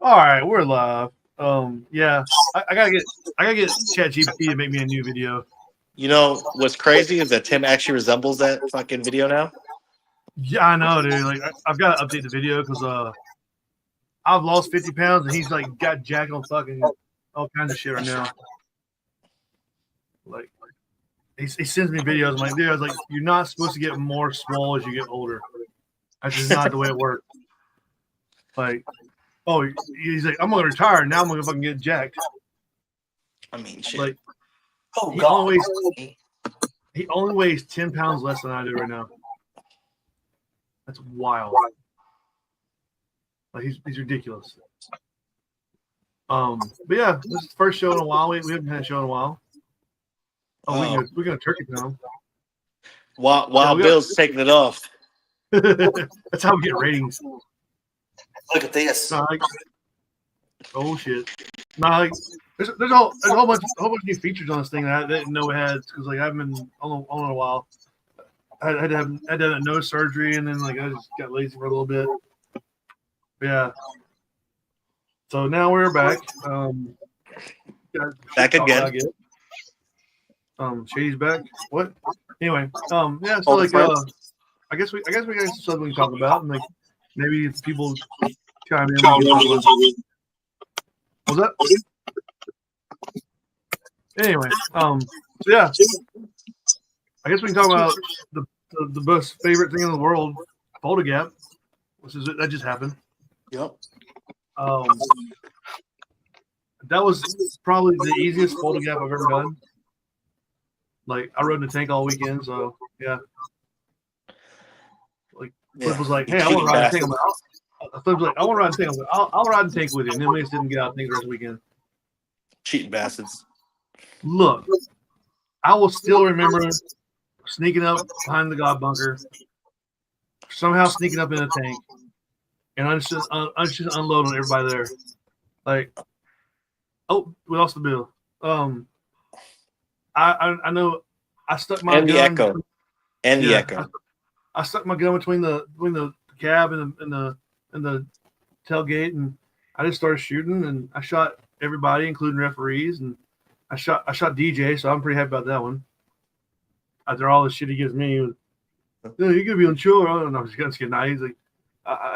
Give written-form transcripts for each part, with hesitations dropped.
All right, we're live. Yeah, I gotta get ChatGPT to make me a new video. You know what's crazy is that Tim actually resembles that fucking video now. Yeah, I know, dude. Like, I've got to update the video because I've lost 50 pounds and he's like got jacked on fucking all kinds of shit right now. Like, he sends me videos. I'm like, dude, I was like, you're not supposed to get more swole as you get older. That's just not the way it works. Like, oh, he's like, I'm gonna retire now. I'm gonna fucking get jacked. I mean, shit. Like, Oh he God! only weighs 10 pounds less than I do right now. That's wild. Like, he's ridiculous. But yeah, this is the first show in a while. We haven't had a show in a while. Oh, we got a turkey pound. While Bill's taking it off. That's how we get ratings. Look at this. Oh shit! Like, there's a whole bunch of new features on this thing that I didn't know it had because like I haven't been on in a while. I had to have a nose surgery and then like I just got lazy for a little bit. But yeah. So now we're back. Back again. Shady's back. What? Anyway, yeah. So like, I guess we got something we can talk about, and like maybe if people chime in. What's that? Anyway, so yeah, I guess we can talk about the most favorite thing in the world, Fulda Gap, which is that just happened. Yep. That was probably the easiest Fulda Gap I've ever done. Like, I rode in the tank all weekend, so yeah. Like, Flip was like, "Hey, I want to ride a tank." Flip was like, "I want to ride a tank." I was like, "I'll ride the tank with you." And then we just didn't get out of the tank the rest of the weekend. Cheating bastards. Look, I will still remember sneaking up behind the God bunker, somehow sneaking up in a tank, and I just unload on everybody there. Like, oh, we lost the bill. I know I stuck my and the gun echo and the echo. I stuck my gun between the cab and the tailgate, and I just started shooting, and I shot everybody, including referees, and I shot DJ, so I'm pretty happy about that one. After all the shit he gives me, you could be unsure. I don't know. I'm just kidding. He's like,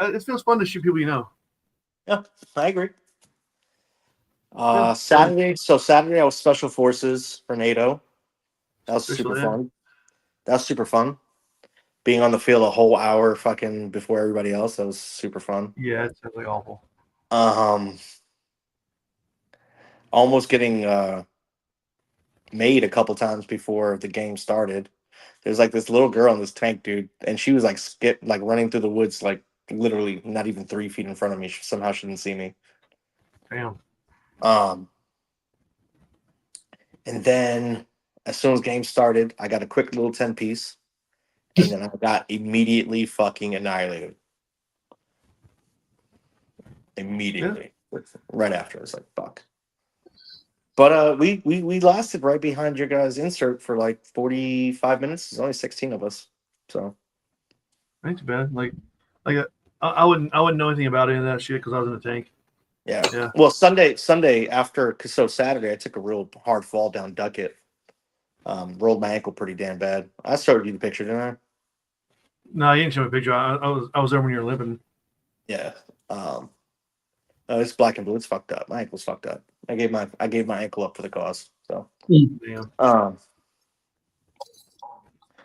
it feels fun to shoot people you know. Yeah, I agree. Saturday I was Special Forces for NATO. That was super fun. That was super fun. Being on the field a whole hour fucking before everybody else, that was super fun. Yeah, it sounds like awful. Almost getting made a couple times before the game started. There's like this little girl in this tank, dude, and she was like running through the woods, like literally not even 3 feet in front of me. Somehow she didn't see me. Damn. And then as soon as game started, I got a quick little 10-piece, and then I got immediately fucking annihilated. Immediately. Yeah. Right after. I was like, fuck. But we lasted right behind your guys' insert for like 45 minutes. There's only 16 of us. So ain't too bad. Like I wouldn't know anything about any of that shit because I was in the tank. Yeah. Well, Sunday after, so Saturday I took a real hard fall down Duckett. Rolled my ankle pretty damn bad. I showed you the picture, didn't I? No, you didn't show me a picture. I was there when you were limping. Yeah. It's black and blue. It's fucked up. My ankle's fucked up. I gave my ankle up for the cause. So damn.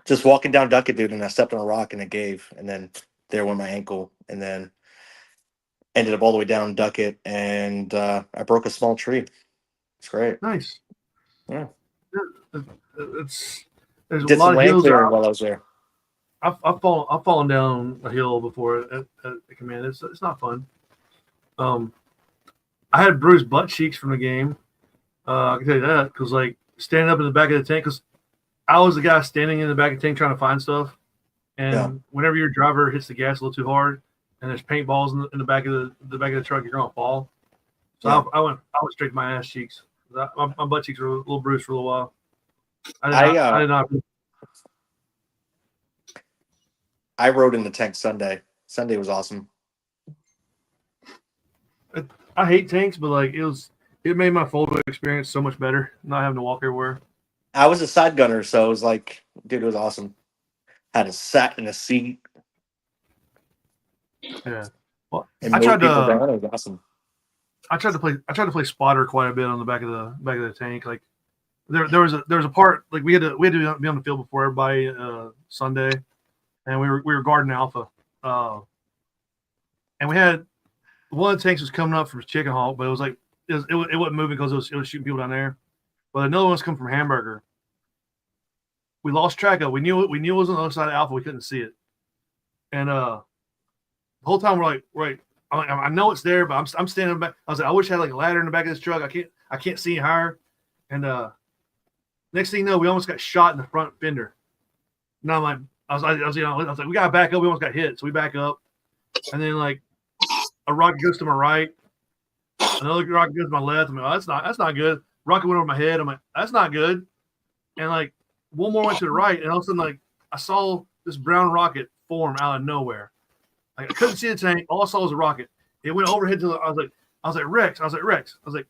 Just walking down Duckett, dude, and I stepped on a rock and it gave, and then there went my ankle, and then ended up all the way down Duckett, and I broke a small tree. It's great. Nice. Yeah. There's Did a lot of hills while I was there. I've fallen down a hill before at command. It's not fun. I had bruised butt cheeks from the game. I can tell you that because like standing up in the back of the tank, because I was the guy standing in the back of the tank trying to find stuff, and whenever your driver hits the gas a little too hard, and there's paintballs in the back of the truck, you're gonna fall. So I went straight to my ass cheeks. My butt cheeks were a little bruised for a little while. I did not. I rode in the tank Sunday. Sunday was awesome. I hate tanks, but like it made my Fulda experience so much better, not having to walk everywhere. I was a side gunner, so it was like, dude, it was awesome. Had a sat in a seat Yeah. Well, and I mowed tried people to down. It was awesome. I tried to play spotter quite a bit on the back of the tank. Like there was a part like we had to be on the field before everybody Sunday, and we were guarding Alpha, and we had one of the tanks was coming up from Chicken Hawk, but it was like it wasn't moving because it was shooting people down there. But another one was coming from Hamburger. We lost track of it. We knew it was on the other side of Alpha. We couldn't see it, and the whole time we're like, right. I know it's there, but I'm standing back. I was like, I wish I had like a ladder in the back of this truck. I can't see higher. And next thing you know, we almost got shot in the front fender. Now I'm like, I was like, we gotta back up. We almost got hit, so we back up. And then like a rocket goes to my right, another rocket goes to my left. I'm like, oh, that's not good. Rocket went over my head. I'm like, that's not good. And like one more went to the right, and all of a sudden like I saw this brown rocket form out of nowhere. Like, I couldn't see the tank. All I saw was a rocket. It went overhead to I was like, Rex. I was like,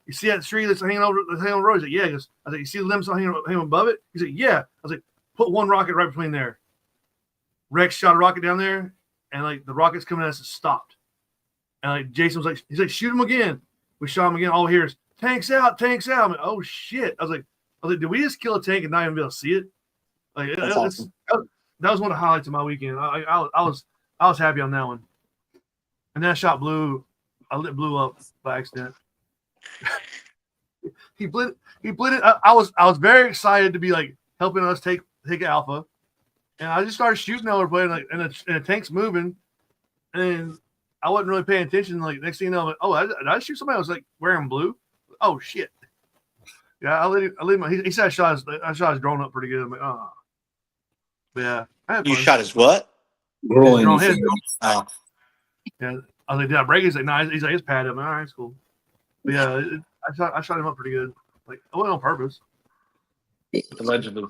you see that tree that's hanging on the road? He's like, yeah. I was like, you see the limbs hanging above it? He's like, yeah. I was like, put one rocket right between there. Rex shot a rocket down there, and like the rocket's coming at us and stopped. And like Jason was like, he's like, shoot him again. We shot him again. All we hear is tanks out, tanks out. I'm like, oh shit. I was like, did we just kill a tank and not even be able to see it? Like Awesome. that was one of the highlights of my weekend. I was happy on that one. And that shot blew up by accident. he blew it. I was very excited to be like helping us take Alpha. And I just started shooting over play, like, and the tank's moving. And I wasn't really paying attention. Like next thing you know, I'm like, oh, did I shoot somebody? I was like wearing blue. Oh shit. Yeah, I let him. He said I shot his drone up pretty good. I'm like, oh. But yeah, I had You fun. shot his what? Rolling. Oh, Yeah, I was like, did I break it? He's like, no, he's like, it's padded. I'm like, all right, it's cool. But yeah, I shot him up pretty good. Like, I wasn't on purpose. allegedly.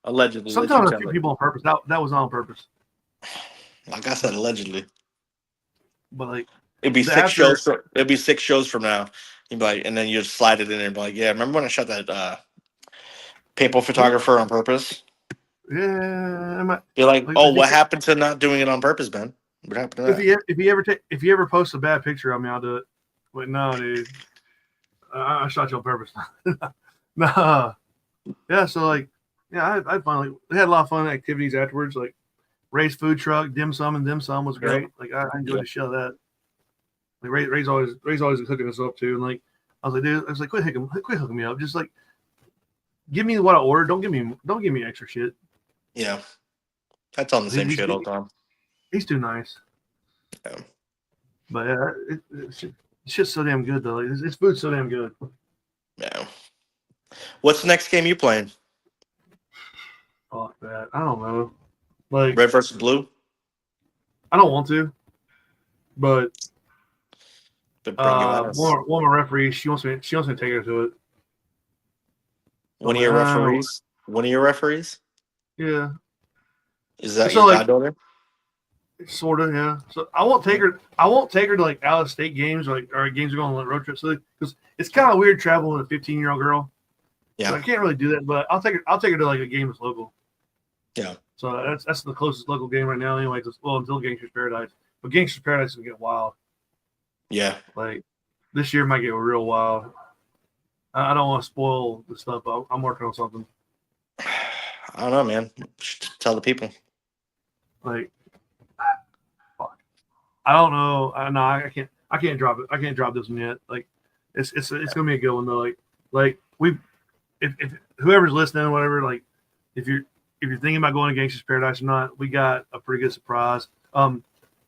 Allegedly. Sometimes I shoot people on purpose. That was not on purpose. Like I said, allegedly. But like, It'd be after- it'd be 6 shows from now. You'd be like, and then you just slide it in there and be like, yeah, remember when I shot that paintball photographer on purpose? yeah, You're like, Like, oh, if what he- happened to not doing it on purpose, Ben? What happened to that? if he ever posts a bad picture of me, I'll do it. But no, dude, I shot you on purpose. No, yeah. So like, yeah, I finally we had a lot of fun activities afterwards. Like Ray's food truck, dim sum was great. Like I enjoyed the shit out of that. Like Ray's always hooking us up too. And like I was like, dude, I was like, quit hooking me up. Just like give me what I ordered. Don't give me extra shit. Yeah. I tell him the same He's- shit all the time. He's too nice. Yeah. But shit's so damn good though. Like, his food's so damn good. Yeah. What's the next game you playing? Fuck that. I don't know. Like Red versus blue? I don't want to, but But bring you ass. one of my referees, she wants me to take her to it. One of your referees? One of your referees? Yeah, Is that So, your like- goddaughter? sort of. Yeah. So I won't take her to like out of state games or games we're going on like road trips because it's kind of weird traveling with a 15-year-old girl. Yeah. So I can't really do that, but I'll take her to like a game that's local. Yeah. So that's the closest local game right now anyway. Until Gangster's Paradise, but Gangster's Paradise will get wild. Yeah. Like this year might get real wild. I don't want to spoil the stuff, but I'm working on something. I don't know, man. Tell the people. Like, fuck. I don't know. No, I can't drop it. I can't drop this one yet. Like, it's gonna be a good one though. Like if whoever's listening or whatever, like, if you're thinking about going to Gangster's Paradise or not, we got a pretty good surprise.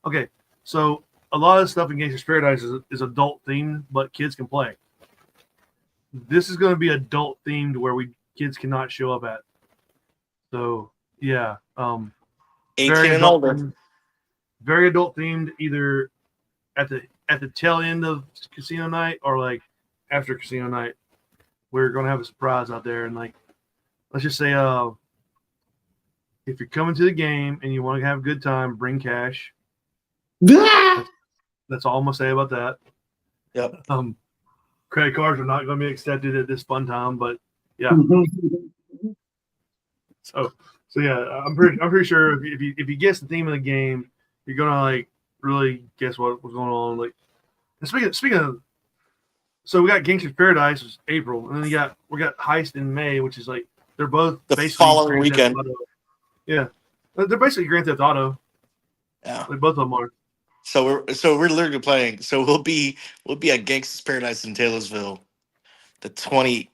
Okay, so a lot of the stuff in Gangster's Paradise is adult themed, but kids can play. This is going to be adult themed where kids cannot show up at. So yeah, 18 and adult older. themed, very adult themed, either at the tail end of casino night or like after casino night. We're going to have a surprise out there, and like, let's just say, if you're coming to the game and you want to have a good time, bring cash. That's all I'm gonna say about that. Yep. Credit cards are not going to be accepted at this fun time, but yeah. So yeah, I'm pretty sure if you guess the theme of the game, you're gonna like really guess what's going on. Like, speaking of, so we got Gangster's Paradise was April, and then we got Heist in May, which is like they're both The basically following Grand Theft weekend. Auto. Yeah, they're basically Grand Theft Auto. Yeah. Like both of them are. So we're literally playing. So we'll be at Gangsta's Paradise in Taylorsville, the 26th.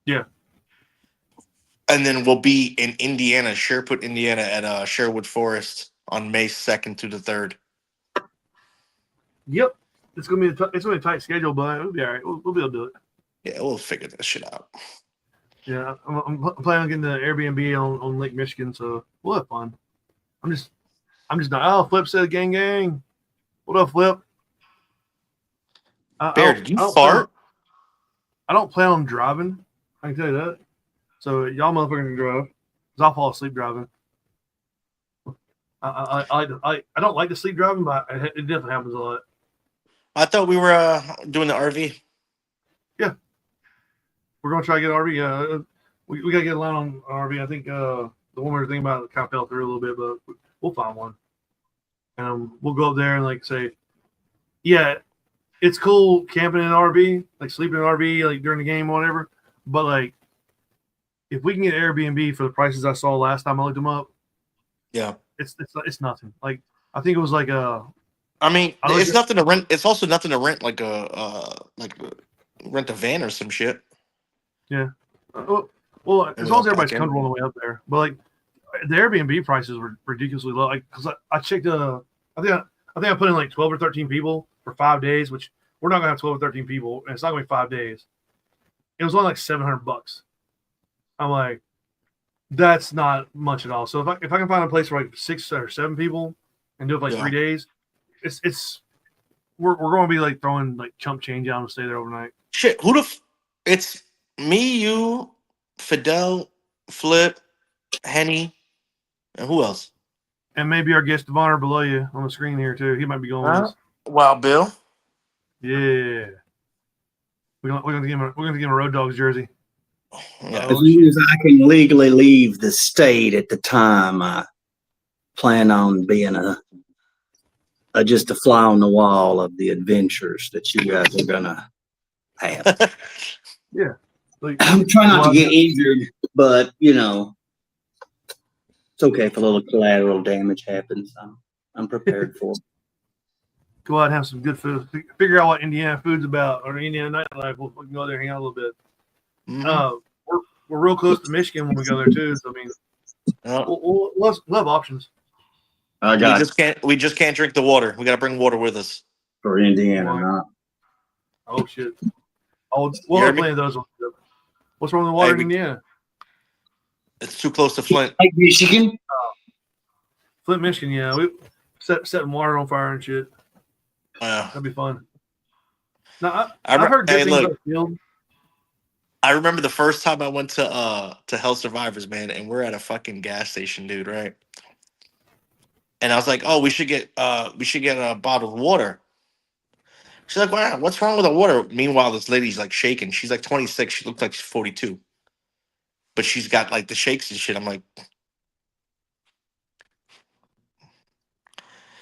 Yeah. And then we'll be in Indiana, Sherwood, Indiana, at Sherwood Forest on May 2nd through the 3rd. Yep. It's gonna be a tight schedule, but it'll be all right. We'll be able to do it. Yeah, we'll figure this shit out. Yeah, I'm planning on getting the Airbnb on Lake Michigan, so we'll have fun. I'm just not. Oh, Flip said gang. What up, Flip? Bear, did you fart? I don't plan on driving. I can tell you that. So y'all motherfuckers can drive. Cause I'll fall asleep driving. I don't like to sleep driving, but it definitely happens a lot. I thought we were doing the RV. Yeah, we're gonna try to get an RV. Yeah, we gotta get a line on RV. I think the one we were thinking about kind of fell through a little bit, but we'll find one. And we'll go up there and like say, yeah, it's cool camping in an RV, like sleeping in an RV, like during the game or whatever. But like, if we can get Airbnb for the prices I saw last time I looked them up, yeah, it's nothing. Like I think it was like I mean, it's nothing to rent. It's also nothing to rent rent a van or some shit. Yeah. Well, as long as everybody's comfortable on the way up there. But like the Airbnb prices were ridiculously low. Like because I checked, I think I put in like 12 or 13 people for 5 days, which we're not gonna have 12 or 13 people, and it's not gonna be 5 days. It was only like $700. I'm like, that's not much at all. So if I can find a place for like 6 or 7 people and do it for like 3 days, we're going to be like throwing like chump change out and stay there overnight. Shit, it's me, you, Fidel, Flip, Henny, and who else? And maybe our guest of honor below you on the screen here too. He might be going with us. Wild Bill. Yeah. We're gonna give him a Road Dogs jersey. Yeah. As long as I can legally leave the state at the time, I plan on being just a fly on the wall of the adventures that you guys are gonna have. Yeah. Like, I'm trying not to get injured, but it's okay if a little collateral damage happens. I'm prepared for it. Go out and have some good food. Figure out what Indiana food's about or Indiana nightlife. We'll go there, hang out a little bit. Mm-hmm. We're real close to Michigan when we go there too. So I mean, we'll have options. We just can't drink the water. We got to bring water with us for Indiana. Not. Oh shit! We'll have plenty of those. What's wrong with the water in Indiana? It's too close to Flint. Like Michigan. Flint, Michigan. Yeah, we setting water on fire and shit. That'd be fun. Now I've heard good things about the field. I remember the first time I went to Hell Survivors, man, and we're at a fucking gas station, dude, right? And I was like, "Oh, we should get a bottle of water." She's like, "Wow, what's wrong with the water?" Meanwhile, this lady's like shaking. She's like 26. She looks like she's 42, but she's got like the shakes and shit. I'm like,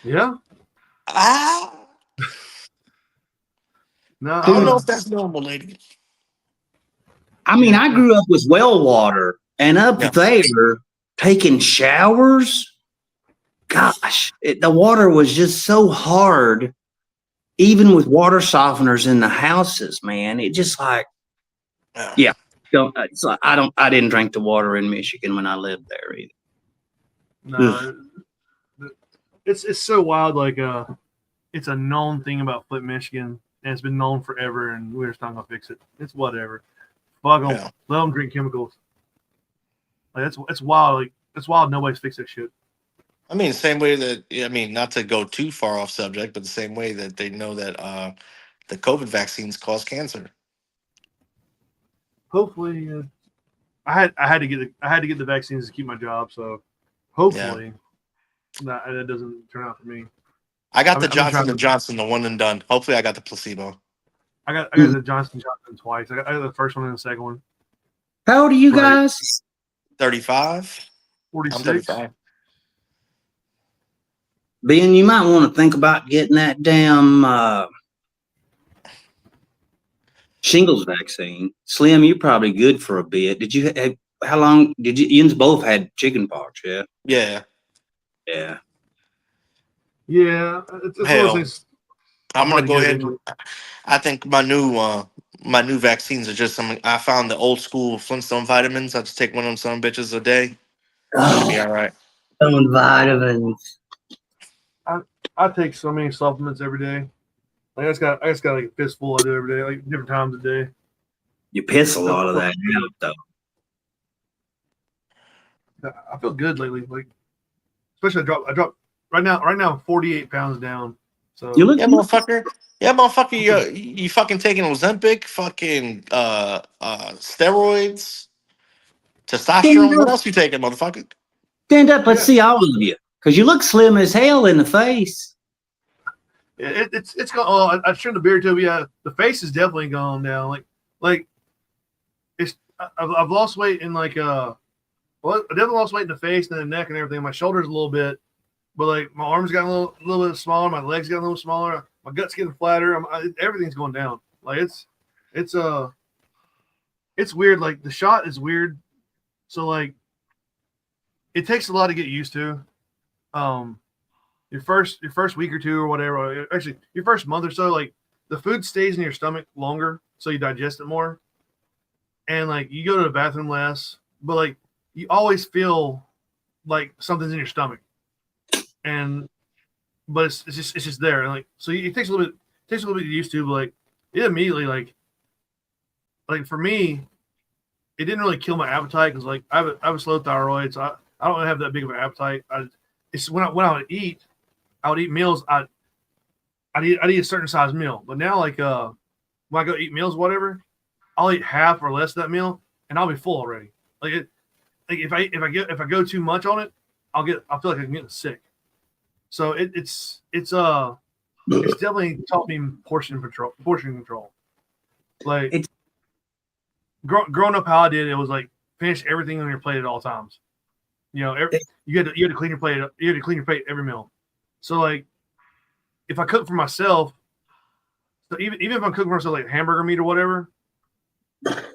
yeah. No, I don't know if that's normal, lady. I mean, I grew up with well water, and up there taking showers. Gosh, the water was just so hard, even with water softeners in the houses, man. It just like, It's like, I didn't drink the water in Michigan when I lived there either. No, it's so wild. Like, it's a known thing about Flint, Michigan, and it's been known forever, and we're just not gonna fix it. It's whatever. Fuck them. Yeah. Let them drink chemicals. Like it's wild. Like it's wild. Nobody's fixed that shit. I mean, same way that not to go too far off subject, but the same way that they know that the COVID vaccines cause cancer. Hopefully, I had to get the vaccines to keep my job. So hopefully that doesn't turn out for me. I got the I've been Johnson trying and Johnson, the one and done. Hopefully, I got the placebo. I got the Johnson twice. I got the first one and the second one. How old are you But guys? 35. I'm 46. 35. Ben, you might want to think about getting that damn shingles vaccine. Slim, you're probably good for a bit. Did you have, how long did you, you both had chicken pox, yeah? Yeah. Yeah. Yeah, it's one of those Hell, things. I'm gonna Probably go get it ahead. anyway. I think my new vaccines are just some. I found the old school Flintstone vitamins. I just take one of them some bitches a day. Should be Oh, all right. some vitamins. I take so many supplements every day. Like I just got like a fistful I do every day, like different times a day. You piss a I lot of feel, that out, though. I feel good lately. Like especially I dropped right now I'm 48 pounds down. So You look Yeah, good. motherfucker. Yeah, motherfucker. You fucking taking Ozempic, fucking steroids, testosterone. What else you taking, motherfucker? Stand up. Let's yeah, see all of you. Because you look slim as hell in the face. it's gone. Oh, I trimmed the beard too. But yeah, the face is definitely gone down. Like it's I've lost weight in like well, I definitely lost weight in the face and the neck and everything. My shoulders a little bit, but like my arms got a little bit smaller. My legs got a little smaller. My gut's getting flatter. Everything's going down. Like it's it's weird. Like the shot is weird. So like it takes a lot to get used to. Um, your first week or two or whatever. Actually, your first month or so, like the food stays in your stomach longer, so you digest it more. And like you go to the bathroom less, but like you always feel like something's in your stomach, and but it's just there. And like so, it takes a little bit to get used to. But like it immediately like for me, it didn't really kill my appetite because like I have a slow thyroid, so I don't have that big of an appetite. It's when I would eat meals. I'd eat a certain size meal, but now like when I go eat meals, whatever, I'll eat half or less of that meal, and I'll be full already. Like it, like if I go too much on it, I feel like I'm getting sick. So it's definitely taught me portion control. Like It's growing up, how I did it was like finish everything on your plate at all times. You know, you had to clean your plate. You had to clean your plate every meal. So like, if I cook for myself, so even if I'm cooking for myself like hamburger meat or whatever,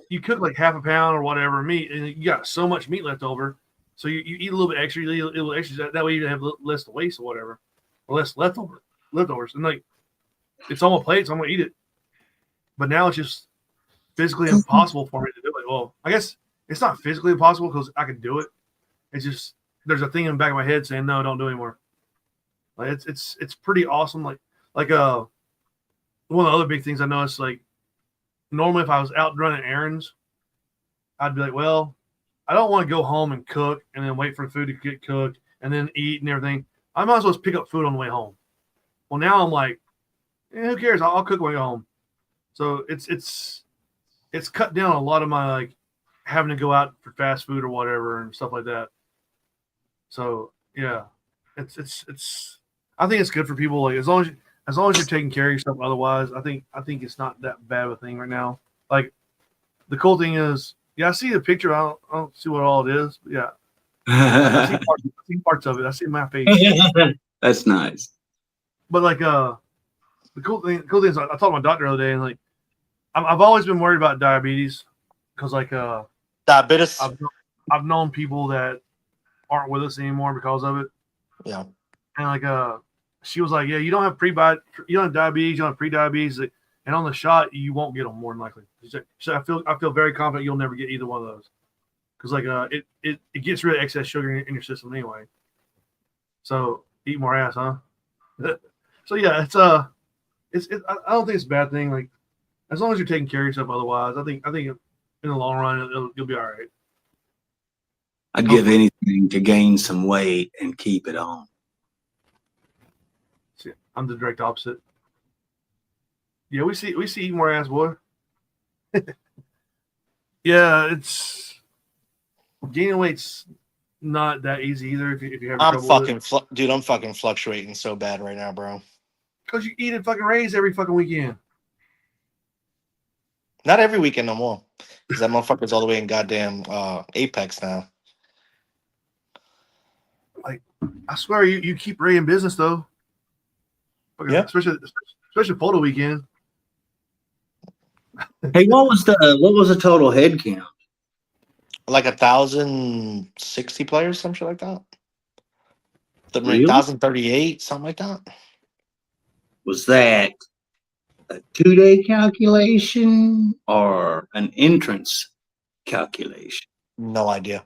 you cook like half a pound or whatever meat, and you got so much meat left over. So you eat a little bit extra. You eat a little extra. That way you have less to waste or whatever, or less leftovers. And like, it's on my plate, so I'm gonna eat it. But now it's just physically impossible for me to do it. Well, I guess it's not physically impossible because I can do it. It's just there's a thing in the back of my head saying no, don't do anymore. Like it's pretty awesome. Like one of the other big things I noticed, like normally if I was out running errands, I'd be like, well, I don't want to go home and cook and then wait for the food to get cooked and then eat and everything. I might as well just pick up food on the way home. Well, now I'm like, who cares? I'll cook when I go home. So it's cut down a lot of my like having to go out for fast food or whatever and stuff like that. So yeah, it's I think it's good for people. Like as long as you're taking care of yourself. Otherwise, I think it's not that bad of a thing right now. Like the cool thing is, yeah, I see the picture. I don't see what all it is. But yeah, I see parts of it. I see my face. That's nice. But like the cool thing is I talked to my doctor the other day, and like I've always been worried about diabetes because like Diabetes. I've known people that aren't with us anymore because of it. Yeah. And like she was like, yeah, you don't have you don't have diabetes, you don't have pre-diabetes, and on the shot you won't get them more than likely. She said, I feel very confident you'll never get either one of those because like it gets rid of excess sugar in your system anyway. So eat more ass, huh? So yeah, I don't think it's a bad thing. Like as long as you're taking care of yourself, otherwise, I think in the long run you'll be all right. I'd give anything to gain some weight and keep it on. See, I'm the direct opposite. Yeah, we see eat more ass, boy. Yeah, it's gaining weight's not that easy either. If you have I'm trouble fucking, with it. dude. I'm fucking fluctuating so bad right now, bro. Because you eat at fucking Ray's every fucking weekend. Not every weekend no more, because that motherfucker's all the way in goddamn Apex now. Like, I swear you keep Ray in business though. Yeah. Especially Fulda weekend. Hey, what was the total head count? Like 1,060 players, some shit like that. Really? 1,038, something like that. Was that a 2-day calculation or an entrance calculation? No idea.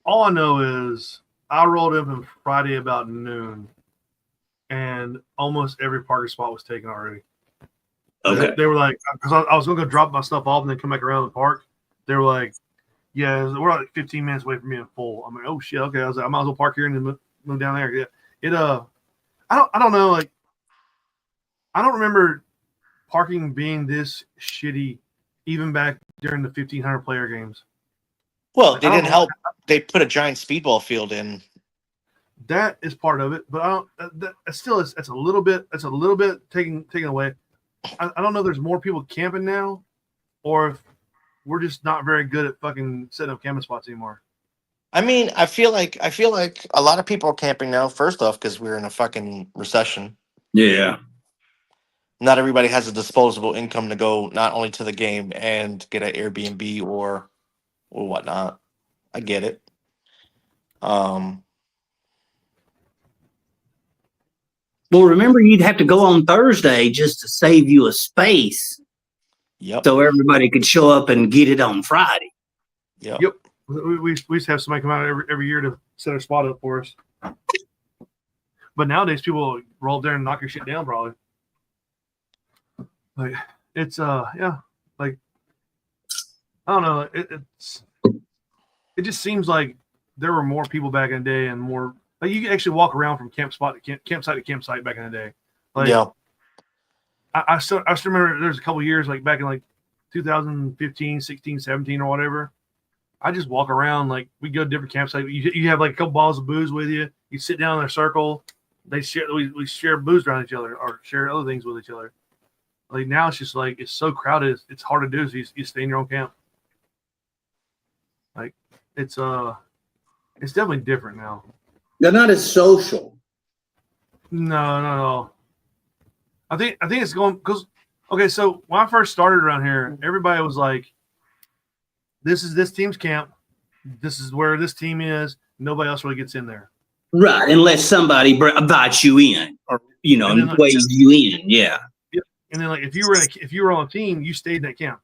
All I know is I rolled in from Friday about noon, and almost every parking spot was taken already. Okay. They were like, because I was going to go drop my stuff off and then come back around the park. They were like, yeah, we're like 15 minutes away from being full. I'm like, oh shit, okay. I was like, I might as well park here and then move down there. Yeah, I don't know. Like, I don't remember parking being this shitty, even back during the 1,500 player games. Well, Like, they didn't help. They put a giant speedball field in. That is part of it, but I don't. That still is. That's a little bit. That's a little bit taken away. I don't know if there's more people camping now, or if we're just not very good at fucking setting up camping spots anymore. I mean, I feel like a lot of people are camping now. First off, because we're in a fucking recession. Yeah. Not everybody has a disposable income to go not only to the game and get an Airbnb or whatnot. I get it. Well, remember, you'd have to go on Thursday just to save you a space. Yep. So everybody could show up and get it on Friday. Yep. We used to have somebody come out every year to set a spot up for us. But nowadays, people roll there and knock your shit down, probably. Like, it's like, I don't know. It just seems like there were more people back in the day and more. Like, you could actually walk around from campsite to campsite back in the day. Like, yeah. I still remember there's a couple years, like back in like 2015, 16, 17 or whatever. I just walk around, like, we go to different campsites. You have like a couple bottles of booze with you. You sit down in a circle. We share booze around each other or share other things with each other. Like, now it's just like, it's so crowded. It's hard to do. So you stay in your own camp. Like, it's definitely different now. They're not as social. No. I think it's going because, okay, so when I first started around here, everybody was like, this is this team's camp. This is where this team is. Nobody else really gets in there. Right, unless somebody invites you in or, waves you in. Yeah. Yep. And then, like, if you were on a team, you stayed in that camp.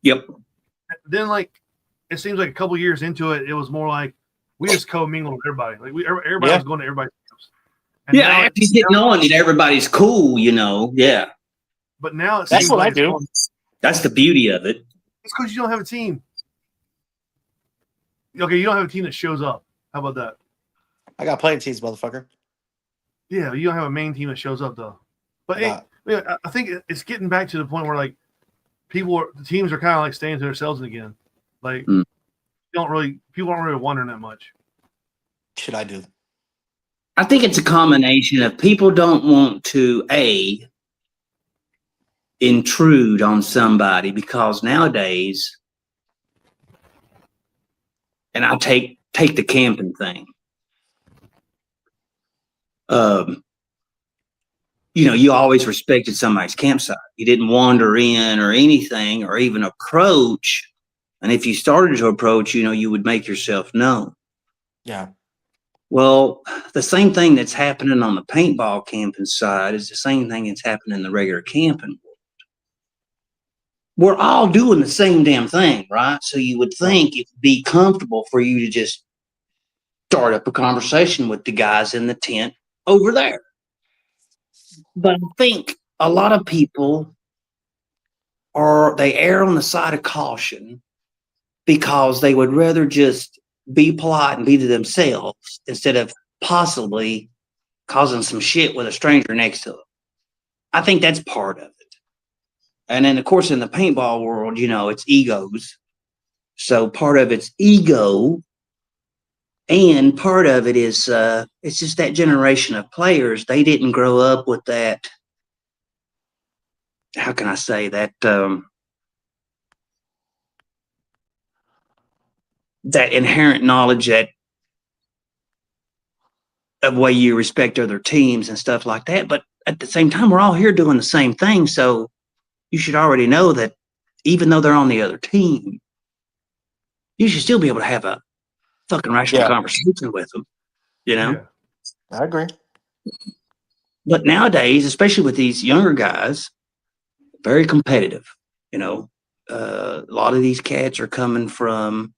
Yep. Then, like, it seems like a couple years into it, it was more like we just commingled with everybody. Like, everybody was going to everybody's camps. And after you get knowing that everybody's cool, Yeah. But now it That's seems what like I do. That's the beauty of it. It's because you don't have a team. Okay, you don't have a team that shows up. How about that? I got playing teams, motherfucker. Yeah, you don't have a main team that shows up though. But I think it's getting back to the point where, like, the teams are kind of like staying to themselves again. Like, people aren't really wondering that much. Should I do? I think it's a combination of people don't want to intrude on somebody, because nowadays, and I'll take the camping thing. You always respected somebody's campsite. You didn't wander in or anything, or even approach. And if you started to approach, you would make yourself known. Yeah. Well, the same thing that's happening on the paintball camping side is the same thing that's happening in the regular camping world. We're all doing the same damn thing, right? So you would think it would be comfortable for you to just start up a conversation with the guys in the tent over there. But I think a lot of people they err on the side of caution because they would rather just be polite and be to themselves instead of possibly causing some shit with a stranger next to them. I think that's part of it. And then, of course, in the paintball world, it's egos. So part of it's ego And part of it is it's just that generation of players. They didn't grow up with that. How can I say that? That inherent knowledge that of way you respect other teams and stuff like that. But at the same time, we're all here doing the same thing. So you should already know that even though they're on the other team, you should still be able to have a fucking rational conversation with them, you know? Yeah. I agree. But nowadays, especially with these younger guys, very competitive, you know. A lot of these cats are coming from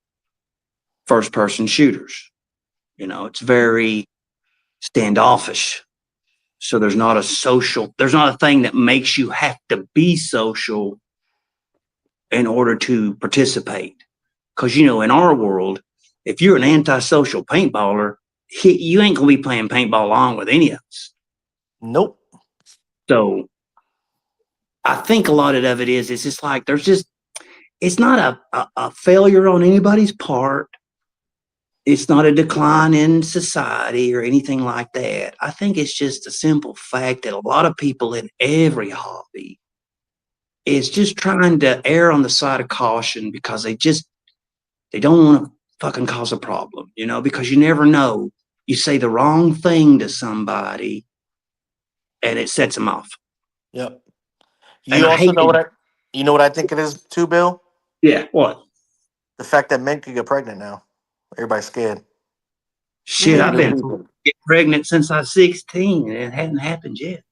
first person shooters. You know, it's very standoffish. So there's not a thing that makes you have to be social in order to participate. Because, you know, in our world, if you're an antisocial paintballer, you ain't going to be playing paintball long with any of us. Nope. So I think a lot of it is, it's just like, it's not a failure on anybody's part. It's not a decline in society or anything like that. I think it's just a simple fact that a lot of people in every hobby is just trying to err on the side of caution because they don't want to fucking cause a problem, you know, because you never know. You say the wrong thing to somebody and it sets them off. Yep. And You also know what I think it is too, Bill? Yeah, what? The fact that men can get pregnant now. Everybody's scared. Shit, Yeah, I've been cancel. getting pregnant since I was 16 and it hadn't happened yet.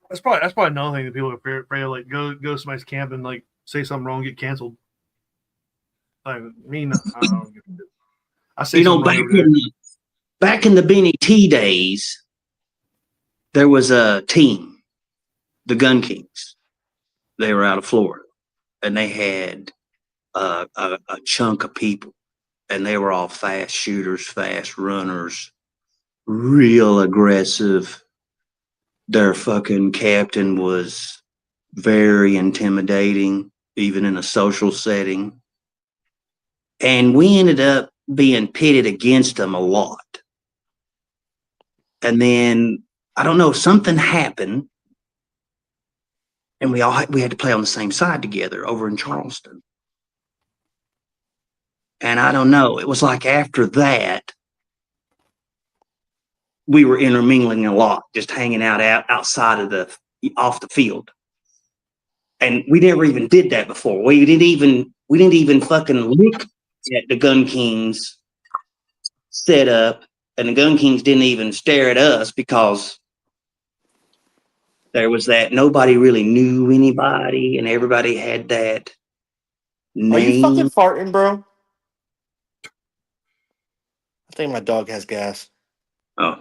That's probably another thing that people are afraid of, like go to somebody's camp and like say something wrong, get canceled. Like me, I don't give a shit. I say You know, something wrong over there. back in the Benny T days, there was a team, the Gun Kings. They were out of Florida, and they had a chunk of people, and they were all fast shooters, fast runners, real aggressive. Their fucking captain was very intimidating, even in a social setting. And we ended up being pitted against them a lot. And then, I don't know, something happened. And we had to play on the same side together over in Charleston. And I don't know, it was like after that, we were intermingling a lot, just hanging out outside of off the field. And we never even did that before. We didn't even fucking look at the Gun Kings set up, and the Gun Kings didn't even stare at us because there was that nobody really knew anybody, and everybody had that name. Are you fucking farting, bro? I think my dog has gas. Oh.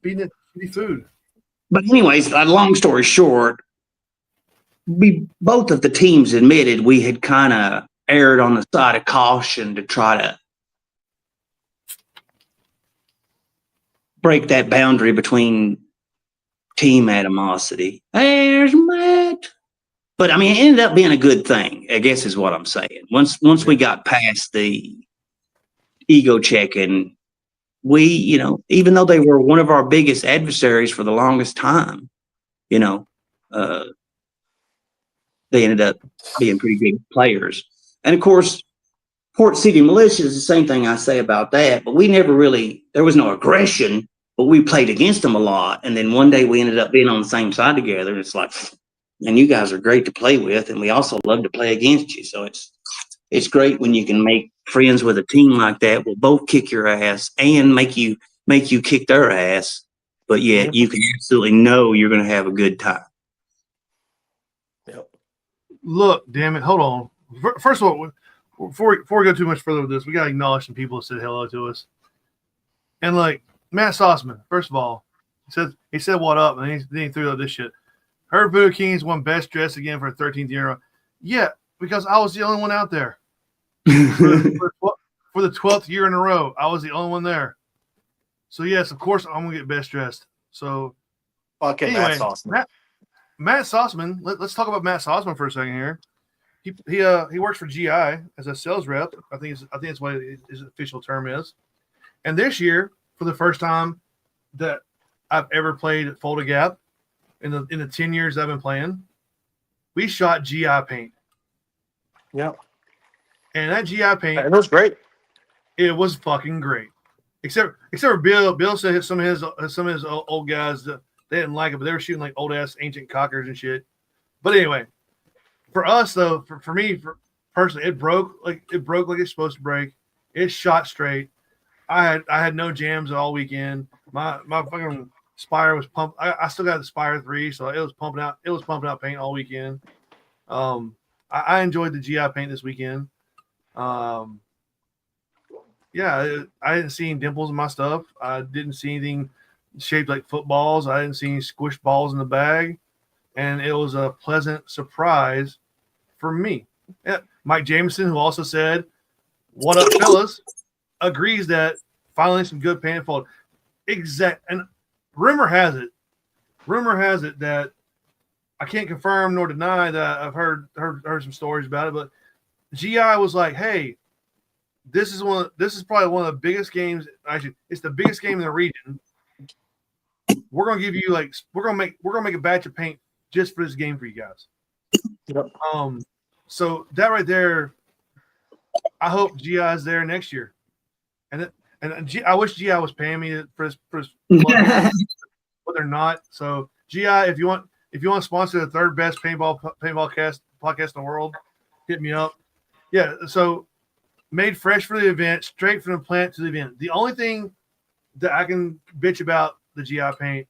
Feeding it shitty food. But anyways, long story short, both of the teams admitted we had kind of erred on the side of caution to try to break that boundary between team animosity. Hey, there's Matt. But I mean, it ended up being a good thing, I guess is what I'm saying. Once we got past the ego checking, we, you know, even though they were one of our biggest adversaries for the longest time, you know, they ended up being pretty good players. And of course, Port City Militia is the same thing I say about that, but we never really, there was no aggression, but we played against them a lot. And then one day we ended up being on the same side together. It's like, man, you guys are great to play with, and we also love to play against you. So it's great when you can make friends with a team like that. Will both kick your ass and make you kick their ass, but yet you can absolutely know you're going to have a good time. Yep. Look, damn it, hold on. First of all, before we go too much further with this, we gotta acknowledge some people that said hello to us. And like Matt Sossman, first of all, he said what up, and then he threw out this shit. Heard Voodoo Kings won best dressed again for a 13th year. Yeah, because I was the only one out there. For the 12th year in a row, I was the only one there. So yes, of course I'm gonna get best dressed. So Okay, anyway, Matt Sossman. Matt Sossman, let's talk about Matt Sossman for a second here. he works for GI as a sales rep. I think it's what his official term is. And this year, for the first time that I've ever played at Fulda Gap in the 10 years I've been playing, we shot GI paint. Yeah. And that GI paint, It was great. It was fucking great. Except for Bill. Bill said some of his old guys they didn't like it, but they were shooting like old ass ancient cockers and shit. But anyway, for us though, for me personally, it broke like it's supposed to break. It shot straight. I had no jams all weekend. My fucking Spire was pumped. I still got the Spire 3, so it was pumping out paint all weekend. I enjoyed the GI paint this weekend. Yeah, I didn't see any dimples in my stuff. I didn't see anything shaped like footballs. I didn't see any squished balls in the bag, and it was a pleasant surprise for me. Yeah, Mike Jameson, who also said, "What up, fellas?" agrees that finally some good paint fold. And rumor has it that I can't confirm nor deny that I've heard some stories about it, but GI was like, "Hey, this is probably one of the biggest games. Actually, it's the biggest game in the region. We're gonna give you we're gonna make a batch of paint just for this game for you guys." Yep. So that right there, I hope GI is there next year, and I wish GI was paying me for this but they're not. So GI, if you want to sponsor the third best paintball podcast in the world, hit me up. Yeah. So made fresh for the event, straight from the plant to the event. The only thing that I can bitch about the GI paint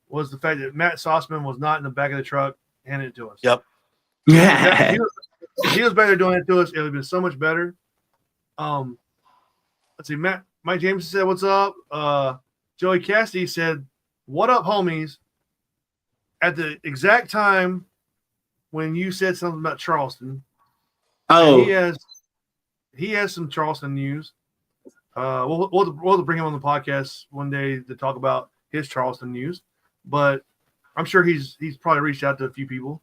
was the fact that Matt Sossman was not in the back of the truck handing it to us. Yep. If he was better doing it to us, it would have been so much better. Let's see. Mike Jameson said, "What's up?" Joey Cassidy said, "What up, homies?" At the exact time when you said something about Charleston. Oh, he has some Charleston news. We'll bring him on the podcast one day to talk about his Charleston news. But I'm sure he's probably reached out to a few people.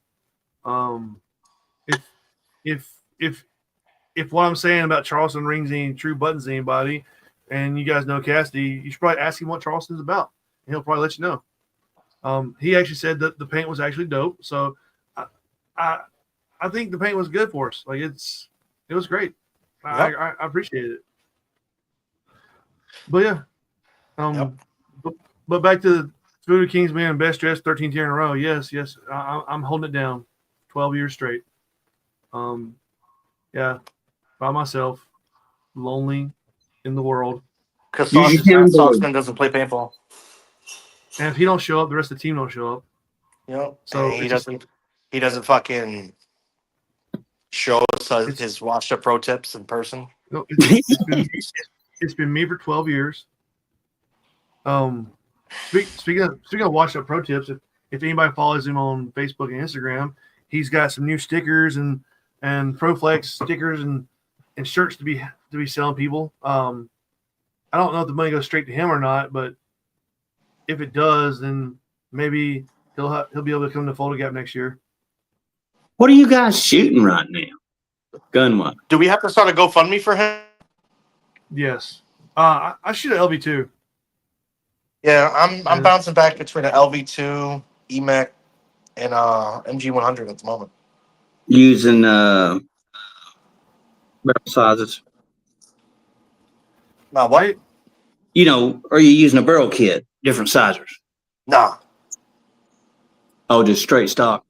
If what I'm saying about Charleston rings any true buttons to anybody, and you guys know Cassidy, you should probably ask him what Charleston's about, and he'll probably let you know. He actually said that the paint was actually dope, so I think the paint was good for us. Like it was great. Yep. I appreciate it. But yeah, but back to Fulda Kings being best dressed 13th year in a row. Yes, I'm holding it down, 12 years straight. Yeah, by myself, lonely in the world. Because Sauceman doesn't play paintball. And if he don't show up, the rest of the team don't show up. Yep. So And he doesn't fucking show us his washed up pro tips in person. No, it's been me for 12 years. Speaking of washed up pro tips, if anybody follows him on Facebook and Instagram, he's got some new stickers and ProFlex stickers and shirts to be selling people. I don't know if the money goes straight to him or not, but if it does, then maybe he'll be able to come to Fulda Gap next year. what are you guys shooting right now? Gun what? Do we have to start a GoFundMe for him? Yes. I shoot an LV2. Yeah, I'm bouncing back between an LV2, EMEC, and MG100 at the moment. Using barrel sizes. Now what? You know, are you using a barrel kit, different sizes? Nah. Oh, just straight stock.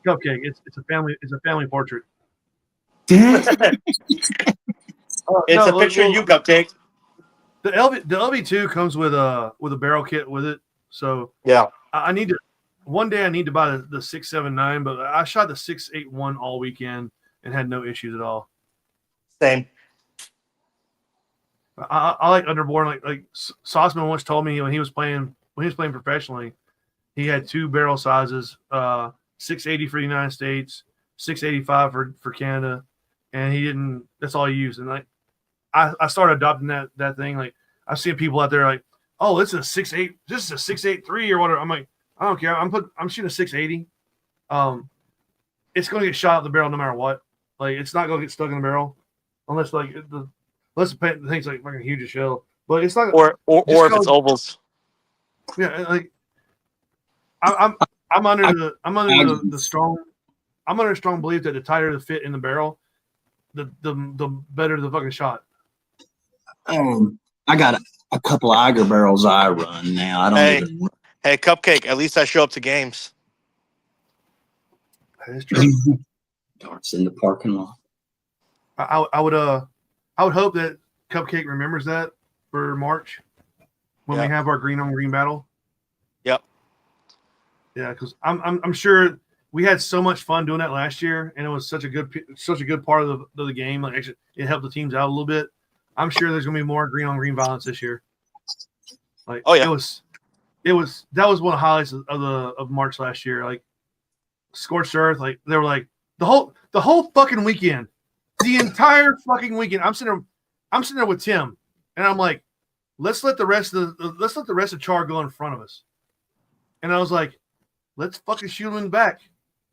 Cupcake. It's a family portrait. It's a picture of you, Cupcake. The LV2 comes with a barrel kit with it. So yeah, I need to one day I need to buy the 679, but I shot the 681 all weekend and had no issues at all. Same. I like underboard. Like Sossman once told me when he was playing professionally, he had two barrel sizes, 680 for the United States, 685 for Canada, and he didn't. That's all he used. And like I started adopting that thing. Like I've seen people out there like, oh, this is a 6.8, this is a 6.83 or whatever. I'm like, I don't care. I'm shooting a 680. it's going to get shot out the barrel no matter what. Like it's not going to get stuck in the barrel unless the thing's like fucking huge as hell. But it's not. Or if it's ovals. Yeah, like I'm under the strong belief that the tighter the fit in the barrel, the better the fucking shot. I got a couple of Eiger barrels I run now. I don't even. Hey, Cupcake. At least I show up to games. That is true. Darts in the parking lot. I would hope that Cupcake remembers that for March when we have our green on green battle. Yep. Yeah, because I'm sure we had so much fun doing that last year, and it was such a good part of the game. Like actually, it helped the teams out a little bit. I'm sure there's gonna be more green on green violence this year. Like, oh yeah, that was one of the highlights of March last year. Like scorched earth, like they were like the whole fucking weekend, the entire fucking weekend. I'm sitting there with Tim, and I'm like, let's let the rest of Char go in front of us. And I was like, let's fucking shoot him in the back.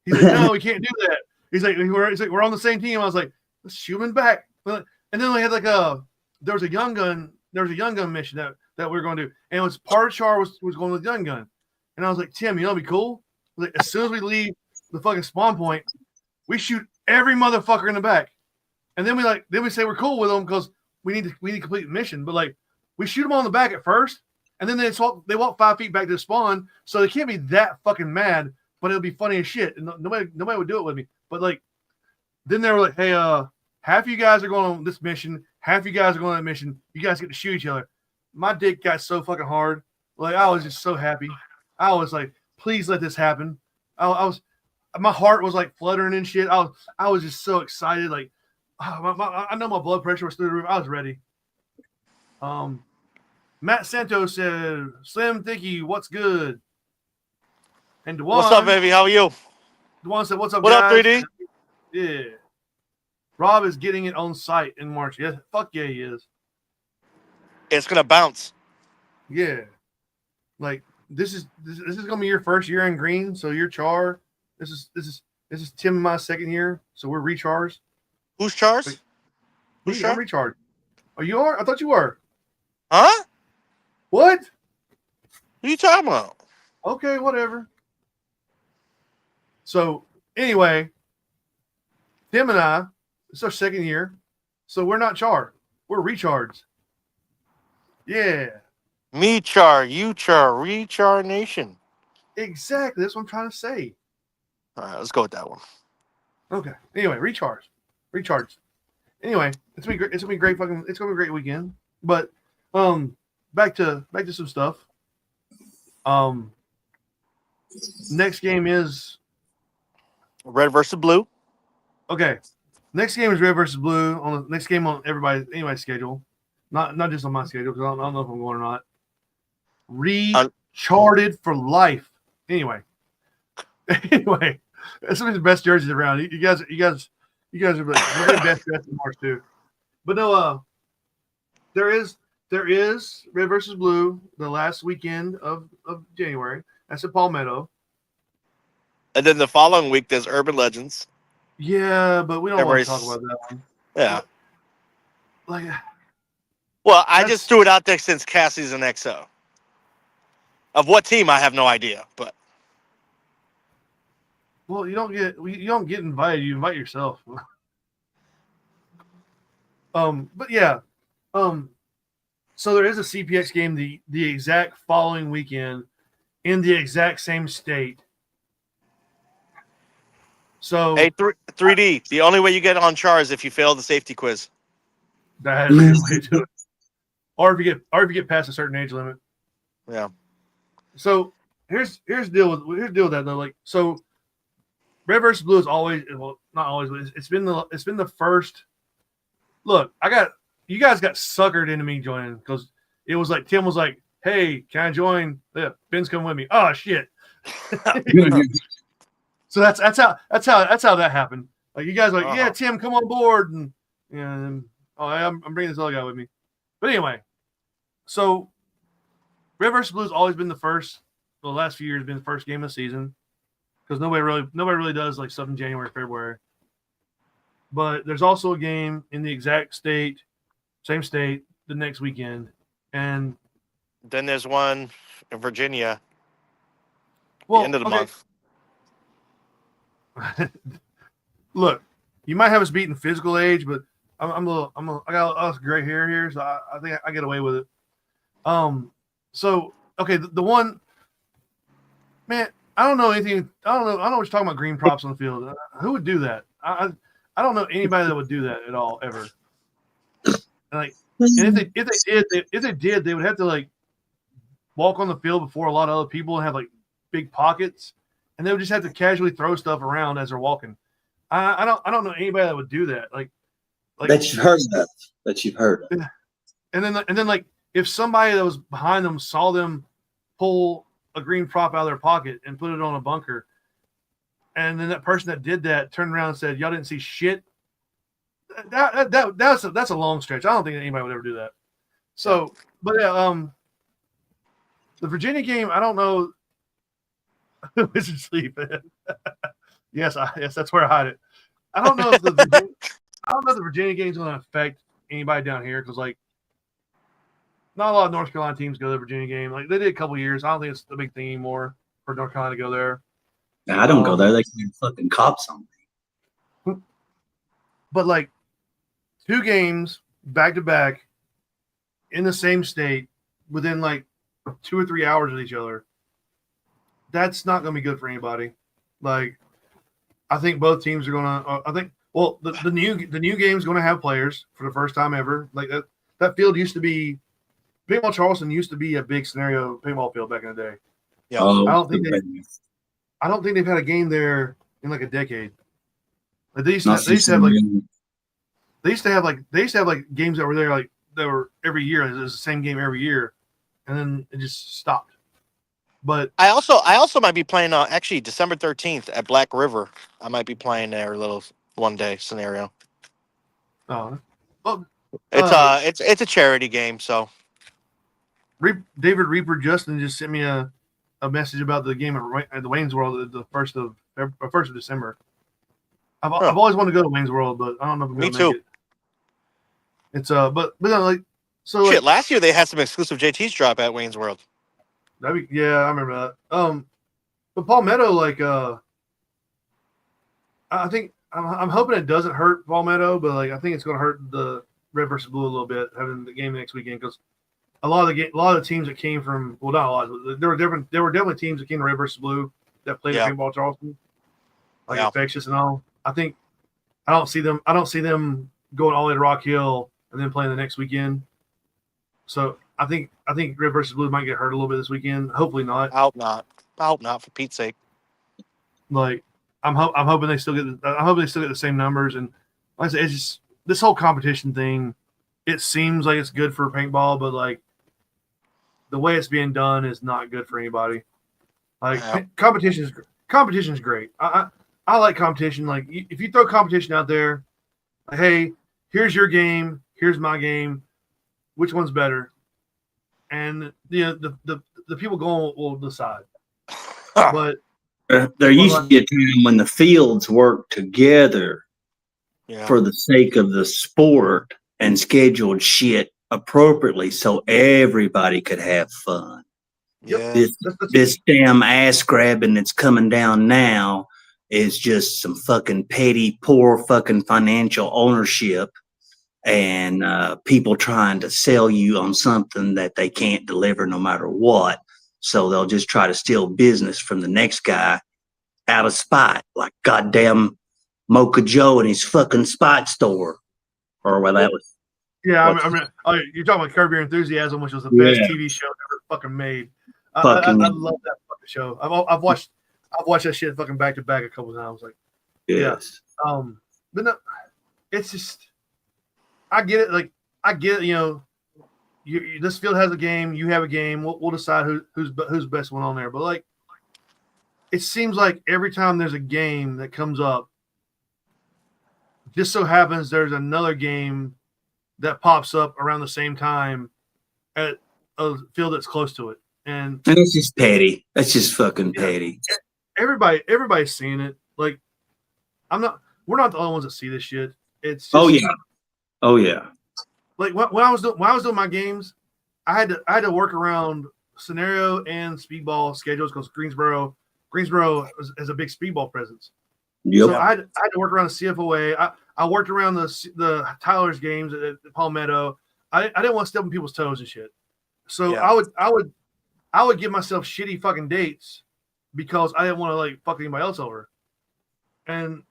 He's like, no, we can't do that. He's like, we're on the same team. I was like, let's shoot him in the back. And then we had there was a young gun mission that we were going to do. And it was part of Char was going with young gun. And I was like, Tim, you know what'd be cool? Like, as soon as we leave the fucking spawn point, we shoot every motherfucker in the back. And then we say we're cool with them because we need to complete the mission. But like we shoot them on the back at first, and then they walk 5 feet back to the spawn, so they can't be that fucking mad, but it'll be funny as shit. And nobody would do it with me. But like then they were like, hey, half you guys are going on this mission, half you guys are going on that mission. You guys get to shoot each other. My dick got so fucking hard. Like I was just so happy. I was like, please let this happen. My heart was like fluttering and shit. I was just so excited. Like I know my blood pressure was through the roof. I was ready. Matt Santos said, Slim Thicky, what's good? And Dewan, what's up, baby? How are you? Dewan said, what's up, what guys? Up, 3D? Yeah. Rob is getting it on site in March. Yeah, fuck yeah, he is. It's gonna bounce. Yeah. Like this is gonna be your first year in green, so you're Char. This is Tim and my second year, so we're recharged. Who's Chars? Like, Who's Char? I'm recharged. Oh, you are? I thought you were. Huh? What? What are you talking about? Okay, whatever. So anyway, Tim and I, it's our second year, so we're not Char. We're recharged. Yeah. Me Char, you Char, Rechar Nation. Exactly. That's what I'm trying to say. All right, let's go with that one. Okay. Anyway, recharge. Anyway, it's gonna be great. It's gonna be a great weekend. But back to some stuff. Next game is Red versus blue. okay. Next game is red versus blue. On the next game on anybody's schedule, not just on my schedule because I don't know if I'm going or not. Recharted for life. Anyway, that's some of the best jerseys around. You guys are like the best dressed in March too. But no, there is red versus blue the last weekend of January. That's at Palmetto. And then the following week there's Urban Legends. Yeah, but we don't want to talk about that one. Yeah. Like, well, I just threw it out there since Cassie's an XO. Of what team, I have no idea, but. Well, you don't get invited. You invite yourself. But yeah, so there is a CPX game the exact following weekend in the exact same state. So hey, 3D. The only way you get on Char is if you fail the safety quiz. That is a good way to do it. Or if you get past a certain age limit. Yeah. So here's the deal with that though. Like so, red versus blue is always not always, but it's been the first. Look, you guys got suckered into me joining because it was like Tim was like, "Hey, can I join?" Yeah, Ben's coming with me. Oh shit. So that's how that happened. Like you guys are like, yeah, Tim, come on board, and I'm bringing this other guy with me. But anyway, so red versus blue has always been the last few years been the first game of the season because nobody really does like stuff in January, February. But there's also a game in the exact same state, the next weekend, and Then there's one in Virginia. well, the end of the okay. month. Look, you might have us beat in physical age, but I got us gray hair here, so I think I get away with it. So okay, the one, man, I don't know anything. I don't know what you're talking about. Green props on the field. Who would do that? I don't know anybody that would do that at all ever. And if they did, they would have to like walk on the field before a lot of other people and have like big pockets, and they would just have to casually throw stuff around as they're walking. I don't know anybody that would do that. Like that you've heard of. That you've heard of. And then like if somebody that was behind them saw them pull a green prop out of their pocket and put it on a bunker, and then that person that did that turned around and said, "Y'all didn't see shit." That's a long stretch. I don't think anybody would ever do that. So, but yeah, the Virginia game, I don't know. Wizard sleep. Yes, that's where I hide it. I don't know if the Virginia game is going to affect anybody down here because like not a lot of North Carolina teams go to the Virginia game. Like they did a couple years. I don't think it's the big thing anymore for North Carolina to go there. I don't go there. They can be fucking cops on me. But like 2 games back to back in the same state within like 2 or 3 hours of each other. That's not going to be good for anybody. Like, I think both teams are going to. I think the new game is going to have players for the first time ever. Like that field used to be. Paintball Charleston used to be a big scenario paintball field back in the day. Yeah, I don't think they've had a game there in like a decade. Like they used to have like games that were there like that were every year. It was the same game every year, and then it just stopped. But I also might be playing actually December 13th at Black River. I might be playing there a little one day scenario. It's a charity game, so David Reaper Justin just sent me a message about the game at the Wayne's World the 1st of December. I've always wanted to go to Wayne's World, but I don't know if I'm going to make it. It's but like so shit. Like, last year they had some exclusive JTs drop at Wayne's World. I remember that. But Palmetto, like, I think I'm hoping it doesn't hurt Palmetto, but like I think it's going to hurt the Red versus Blue a little bit having the game next weekend because a lot of the teams that came from not a lot, but there were definitely teams that came to Red versus Blue that played at Paintball Charleston, like Infectious and all. I don't see them going all the way to Rock Hill and then playing the next weekend. So I think Red versus Blue might get hurt a little bit this weekend. Hopefully not. I hope not, for Pete's sake. Like I'm hoping they still get the same numbers. And like I said, it's just this whole competition thing. It seems like it's good for paintball, but like the way it's being done is not good for anybody. Like competition is great. I like competition. Like if you throw competition out there, like, hey, here's your game, here's my game, which one's better? And the people going will decide. But there used to be a time when the fields worked together for the sake of the sport and scheduled shit appropriately so everybody could have fun. Yeah. This damn ass grabbing that's coming down now is just some fucking petty, poor fucking financial ownership and people trying to sell you on something that they can't deliver no matter what. So they'll just try to steal business from the next guy out of spite, like goddamn Mocha Joe and his fucking spot store. Or what that was. Yeah, I mean, you're talking about Curb Your Enthusiasm, which was the best TV show ever fucking made. I love that fucking show. I've watched that shit fucking back to back a couple of times. Like, yes. But no, it's just I get it. Like I get it. This field has a game. You have a game. We'll decide who's the best one on there. But like, it seems like every time there's a game that comes up, just so happens there's another game that pops up around the same time at a field that's close to it. And it's just petty. That's just fucking petty. everybody's seeing it. Like, we're not the only ones that see this shit. It's just, oh yeah. Like when I was doing my games, I had to work around scenario and speedball schedules because Greensboro has a big speedball presence. Yep. So I had to work around the CFOA. I worked around the Tyler's games at Palmetto. I didn't want to step on people's toes and shit. So I would give myself shitty fucking dates because I didn't want to like fuck anybody else over. And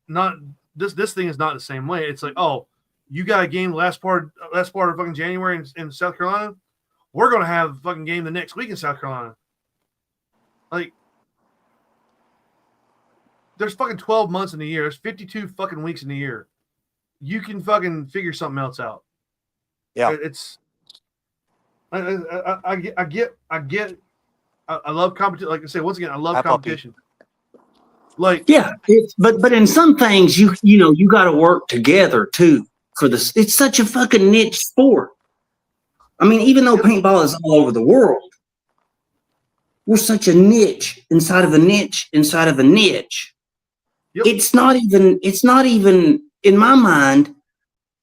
not this thing is not the same way. It's like, oh, you got a game last part of fucking January in South Carolina. We're gonna have a fucking game the next week in South Carolina. Like, there's fucking 12 months in the year. There's 52 fucking weeks in the year. You can fucking figure something else out. Yeah, it's. I get. I love competition. Like I say, once again, I love competition. Like, yeah, but in some things you got to work together too for this. It's such a fucking niche sport. I mean, even though paintball is all over the world, we're such a niche inside of a niche inside of a niche. Yep. It's not even in my mind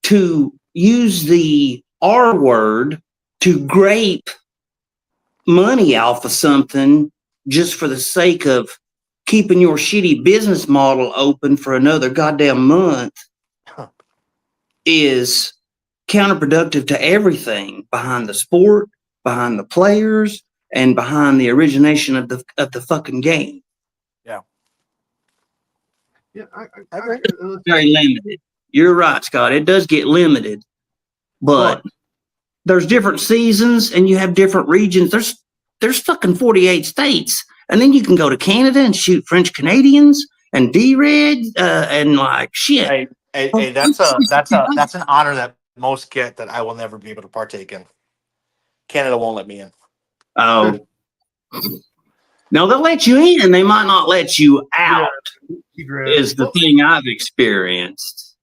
to use the R word to grape money off of something just for the sake of keeping your shitty business model open for another goddamn month is counterproductive to everything behind the sport, behind the players, and behind the origination of the fucking game. Yeah, I agree. Very limited. You're right, Scott. It does get limited, but there's different seasons and you have different regions. There's fucking 48 states. And then you can go to Canada and shoot French Canadians and D-Red and like shit. Hey, that's an honor that most get that I will never be able to partake in. Canada won't let me in. Oh. No, they'll let you in. They might not let you out. Is the thing I've experienced.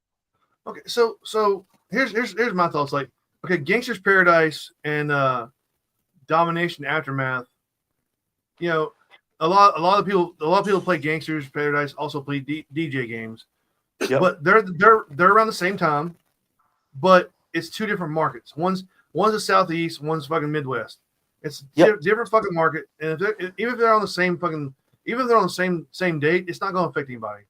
Okay, so here's my thoughts. Like, okay, Gangster's Paradise and Domination Aftermath. You know, a lot of people play Gangster's Paradise, also play DJ games. Yep. But they're around the same time, but it's two different markets. One's the Southeast, one's fucking Midwest. It's different fucking market, and even if they're on the same same date, it's not going to affect anybody.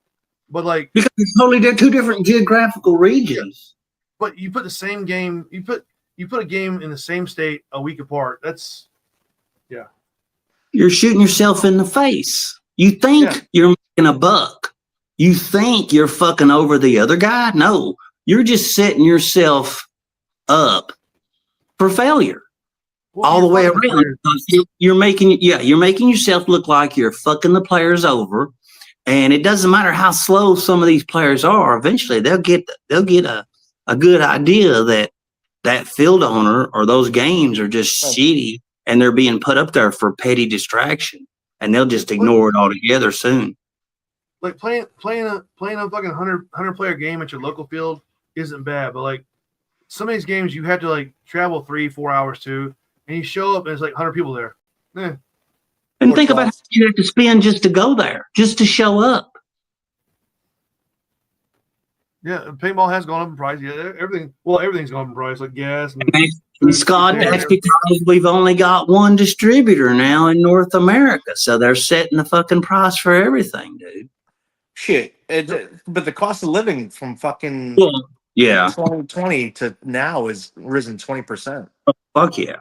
But like, because it's totally two different geographical regions. But you put the same game, you put a game in the same state a week apart. That's you're shooting yourself in the face. You think you're making a buck. You think you're fucking over the other guy. No, you're just setting yourself up for failure. All the way around. You're making yourself look like you're fucking the players over, and it doesn't matter how slow some of these players are. Eventually, they'll get a good idea that field owner or those games are just shitty, and they're being put up there for petty distraction, and they'll just ignore it altogether soon. Like playing a fucking 100 player game at your local field isn't bad, but like some of these games you have to like travel 3-4 hours to. And you show up and it's like 100 people there. And think about how you have to spend just to go there, just to show up. Yeah, paintball has gone up in price. Yeah, everything's gone up in price, like gas. And Scott, that's because we've only got one distributor now in North America. So they're setting the fucking price for everything, dude. Shit. But the cost of living from fucking 2020 to now is risen 20%. Fuck yeah.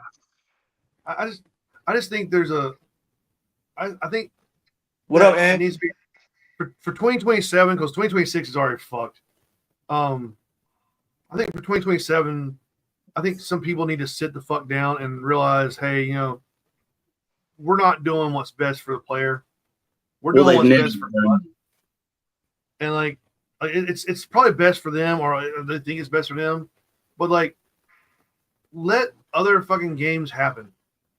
I just think there's I think what up, man? It needs to be for 2027 because 2026 is already fucked. I think for 2027, I think some people need to sit the fuck down and realize, hey, you know, we're not doing what's best for the player. We're doing what's best for us. And like it's probably best for them, or they think it's best for them, but like let other fucking games happen.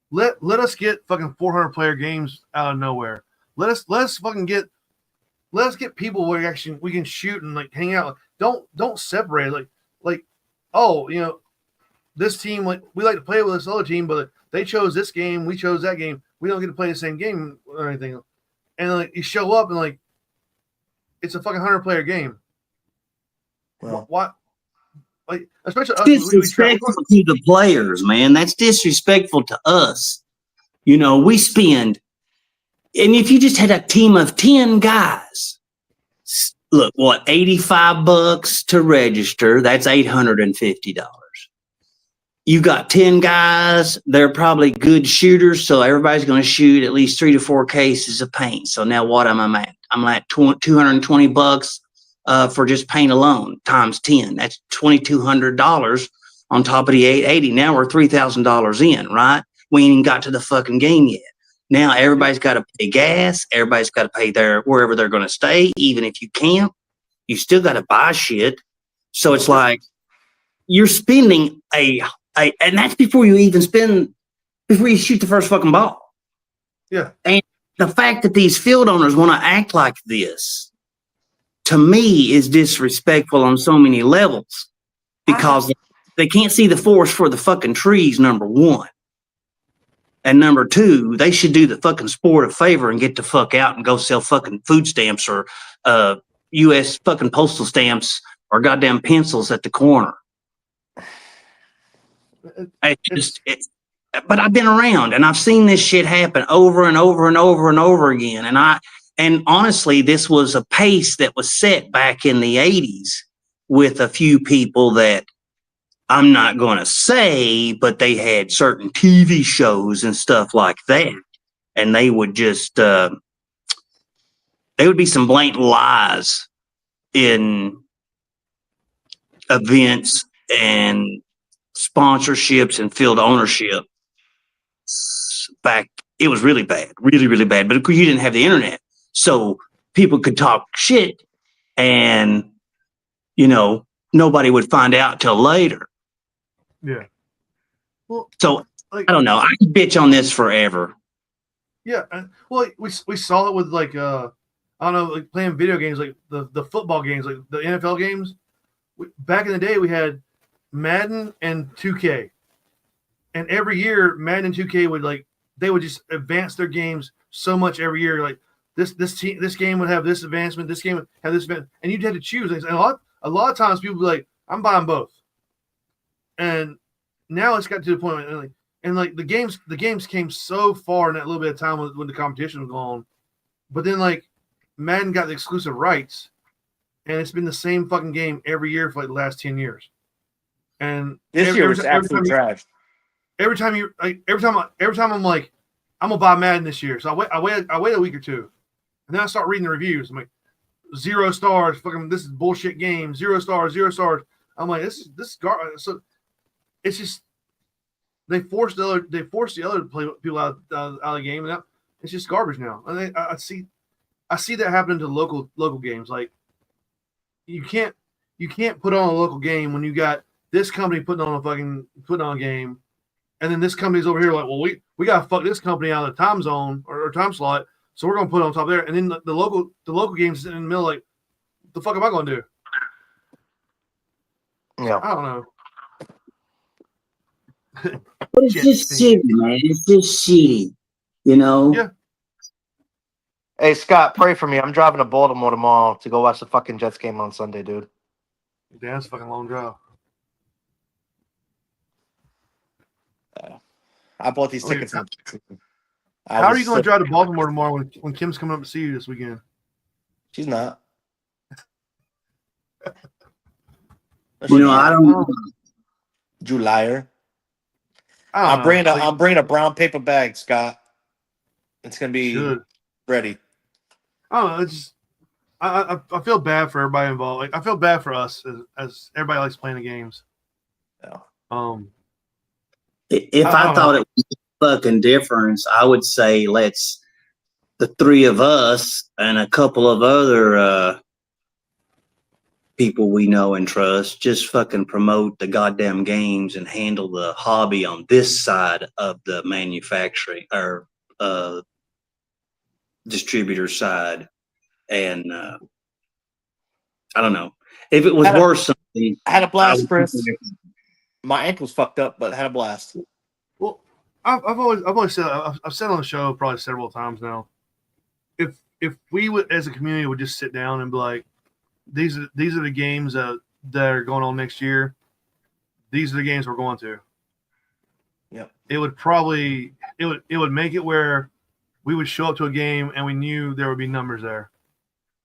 Let us get fucking 400 player games out of nowhere. Let us get people where actually we can shoot and like hang out. Don't separate like oh, you know, this team, like we like to play with this other team, but they chose this game, we chose that game. We don't get to play the same game or anything. and like you show up and like it's a fucking 100-player game. Well, What? Like especially us, disrespectful to the players, man. That's disrespectful to us. You know, we spend, and if you just had a team of 10 guys, look, what, $85 to register? That's $850. You got 10 guys, they're probably good shooters, so everybody's going to shoot at least 3 to 4 cases of paint. So now what am I at? I'm at $220 for just paint alone, times 10. That's $2,200 on top of the $880. Now we're $3,000 in, right? We ain't even got to the fucking game yet. Now everybody's got to pay gas. Everybody's got to pay wherever they're going to stay. Even if you camp, you still got to buy shit. So it's like you're spending and that's before you shoot the first fucking ball. Yeah. And the fact that these field owners want to act like this, to me, is disrespectful on so many levels because they can't see the forest for the fucking trees, number one. And number two, they should do the fucking sport a favor and get the fuck out and go sell fucking food stamps or U.S. fucking postal stamps or goddamn pencils at the corner. But I've been around and I've seen this shit happen over and over and over and over again. And honestly, this was a pace that was set back in the 80s with a few people that I'm not going to say, but they had certain TV shows and stuff like that. And they would just, there would be some blatant lies in events and sponsorships and field ownership back. It was really bad, really, really bad. But of course, you didn't have the internet. So people could talk shit and, you know, nobody would find out till later. Yeah. Well, so like, I don't know. I could bitch on this forever. Yeah. Well, we saw it with like, I don't know, like playing video games, like the football games, like the NFL games. Back in the day, we had Madden and 2K. And every year, Madden and 2K would they would just advance their games so much every year. Like this game would have this advancement, this game would have this event, and you'd have to choose. And a lot of times people would be like, I'm buying both. And now it's got to the point and the games came so far in that little bit of time when the competition was going on. But then like Madden got the exclusive rights, and it's been the same fucking game every year for like the last 10 years. And this year was absolute trash. Every time I'm like, I'm gonna buy Madden this year. So I wait a week or two, and then I start reading the reviews. I'm like, 0 stars, fucking this is bullshit game. 0 stars, 0 stars. I'm like, this is garbage. So it's just they forced the other people out of the game, and it's just garbage now. And I see that happening to local games. Like you can't put on a local game when you got this company putting on a game. And then this company's over here like, well, we gotta fuck this company out of the time zone or time slot, so we're gonna put it on top there. And then the local games in the middle, like, what the fuck am I gonna do? Yeah, I don't know. But it's just shitty, man. It's just shitty, you know. Yeah. Hey Scott, pray for me. I'm driving to Baltimore tomorrow to go watch the fucking Jets game on Sunday, dude. Damn, that's a fucking long drive. I bought these tickets. How are you going to drive to Baltimore tomorrow when Kim's coming up to see you this weekend? She's not. You know, I don't know. You liar. I'm bringing a brown paper bag, Scott. It's gonna be ready. I don't know. It's just I feel bad for everybody involved. Like I feel bad for us as everybody likes playing the games. Yeah. If I thought it was a fucking difference, I would say the three of us and a couple of other people we know and trust just fucking promote the goddamn games and handle the hobby on this side of the manufacturing or distributor side. And I don't know if it was worth something. I had a blast, Chris. My ankle's fucked up, but had a blast. Well, I've always said I've said on the show probably several times now. if we would as a community would just sit down and be like, these are the games that are going on next year. These are the games we're going to. Yep. It would make it where we would show up to a game and we knew there would be numbers there.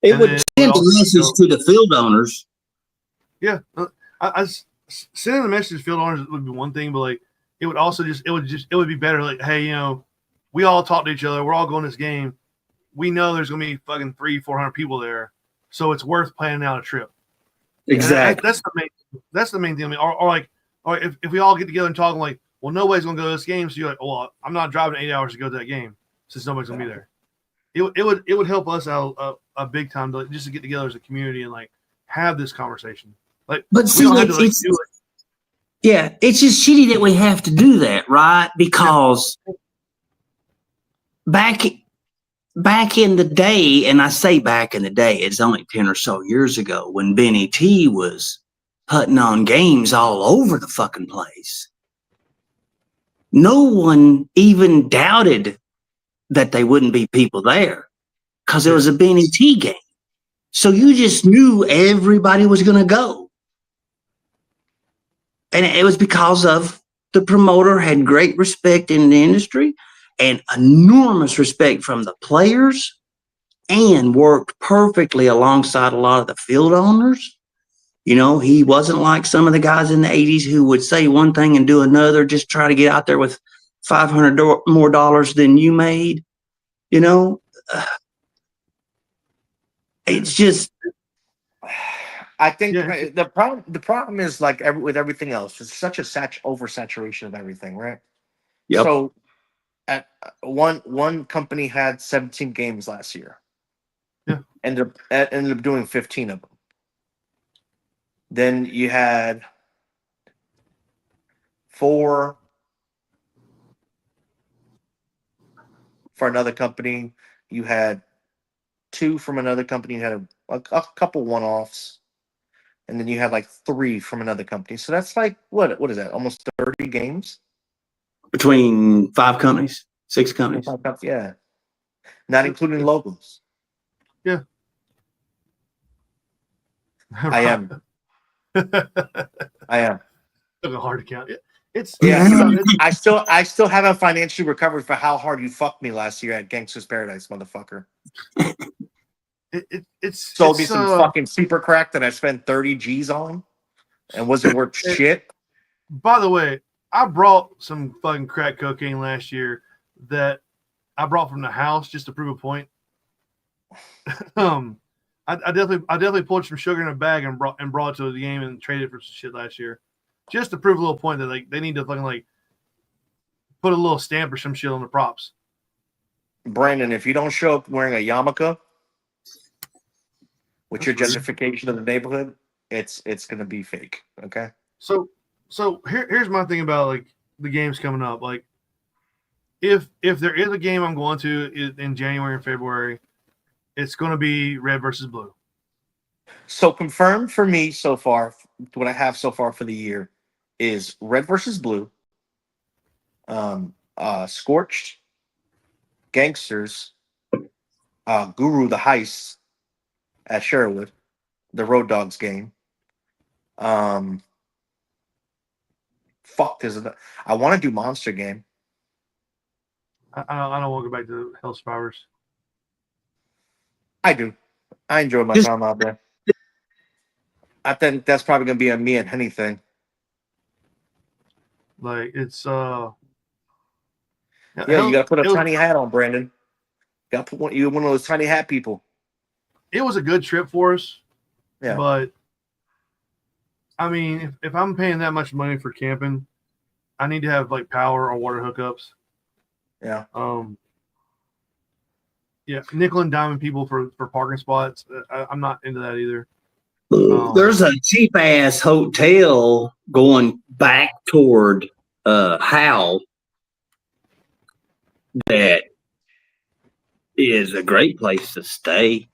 It And would then send also a message to the field owners. Yeah, sending the message to field owners would be one thing, but like it would also it would be better. Like, hey, we all talk to each other. We're all going to this game. We know there's gonna be fucking 300-400 people there, so it's worth planning out a trip. Exactly. That's the main thing. I mean, or if we all get together and talk, like, well, nobody's gonna go to this game, so you're like, well, I'm not driving 8 hours to go to that game since nobody's gonna be there. It would help us out a big time just to get together as a community and like have this conversation. Like, But see, it's just shitty that we have to do that, right? Because back in the day, and I say back in the day, it's only 10 or so years ago when Benny T was putting on games all over the fucking place. No one even doubted that they wouldn't be people there because it was a Benny T game. So you just knew everybody was going to go. And it was because of the promoter had great respect in the industry and enormous respect from the players and worked perfectly alongside a lot of the field owners. He wasn't like some of the guys in the 80s who would say one thing and do another, just try to get out there with $500 more dollars than you made. It's just. I think the problem is like with everything else, it's such a oversaturation of everything, right? Yep. So at one company had 17 games last year. Yeah. Ended up doing 15 of them. Then you had 4 for another company. You had 2 from another company. You had a couple one-offs. And then you had like 3 from another company. So that's like, what is that? Almost 30 games? Between 5 companies, 6 companies. Yeah. Not including logos. Yeah. I am. It's hard to count. I still haven't financially recovered for how hard you fucked me last year at Gangster's Paradise, motherfucker. It's sold me some fucking super crack that I spent 30 G's on and wasn't worth shit. By the way, I brought some fucking crack cocaine last year that I brought from the house just to prove a point. I definitely pulled some sugar in a bag and brought it to the game and traded it for some shit last year, just to prove a little point that like they need to fucking like put a little stamp or some shit on the props. Brandon, if you don't show up wearing a yarmulke with your gentrification of the neighborhood, it's gonna be fake. Okay. So here's my thing about like the games coming up. Like, if there is a game I'm going to in January and February, it's going to be red versus blue. So confirmed for me so far, what I have so far for the year is red versus blue, scorched, gangsters, Guru the Heist at Sherwood, the Road Dogs game. I want to do Monster game. I don't want to go back to Hell Survivors. I do. I enjoy my time out there. I think that's probably gonna be a me and Henny thing. Like it's you gotta put a tiny hat on, Brandon. You gotta put you one of those tiny hat people. It was a good trip for us. Yeah. But I mean, if I'm paying that much money for camping, I need to have like power or water hookups. Yeah. Yeah, nickel and diamond people for parking spots. I'm not into that either. There's a cheap ass hotel going back toward Howell that is a great place to stay.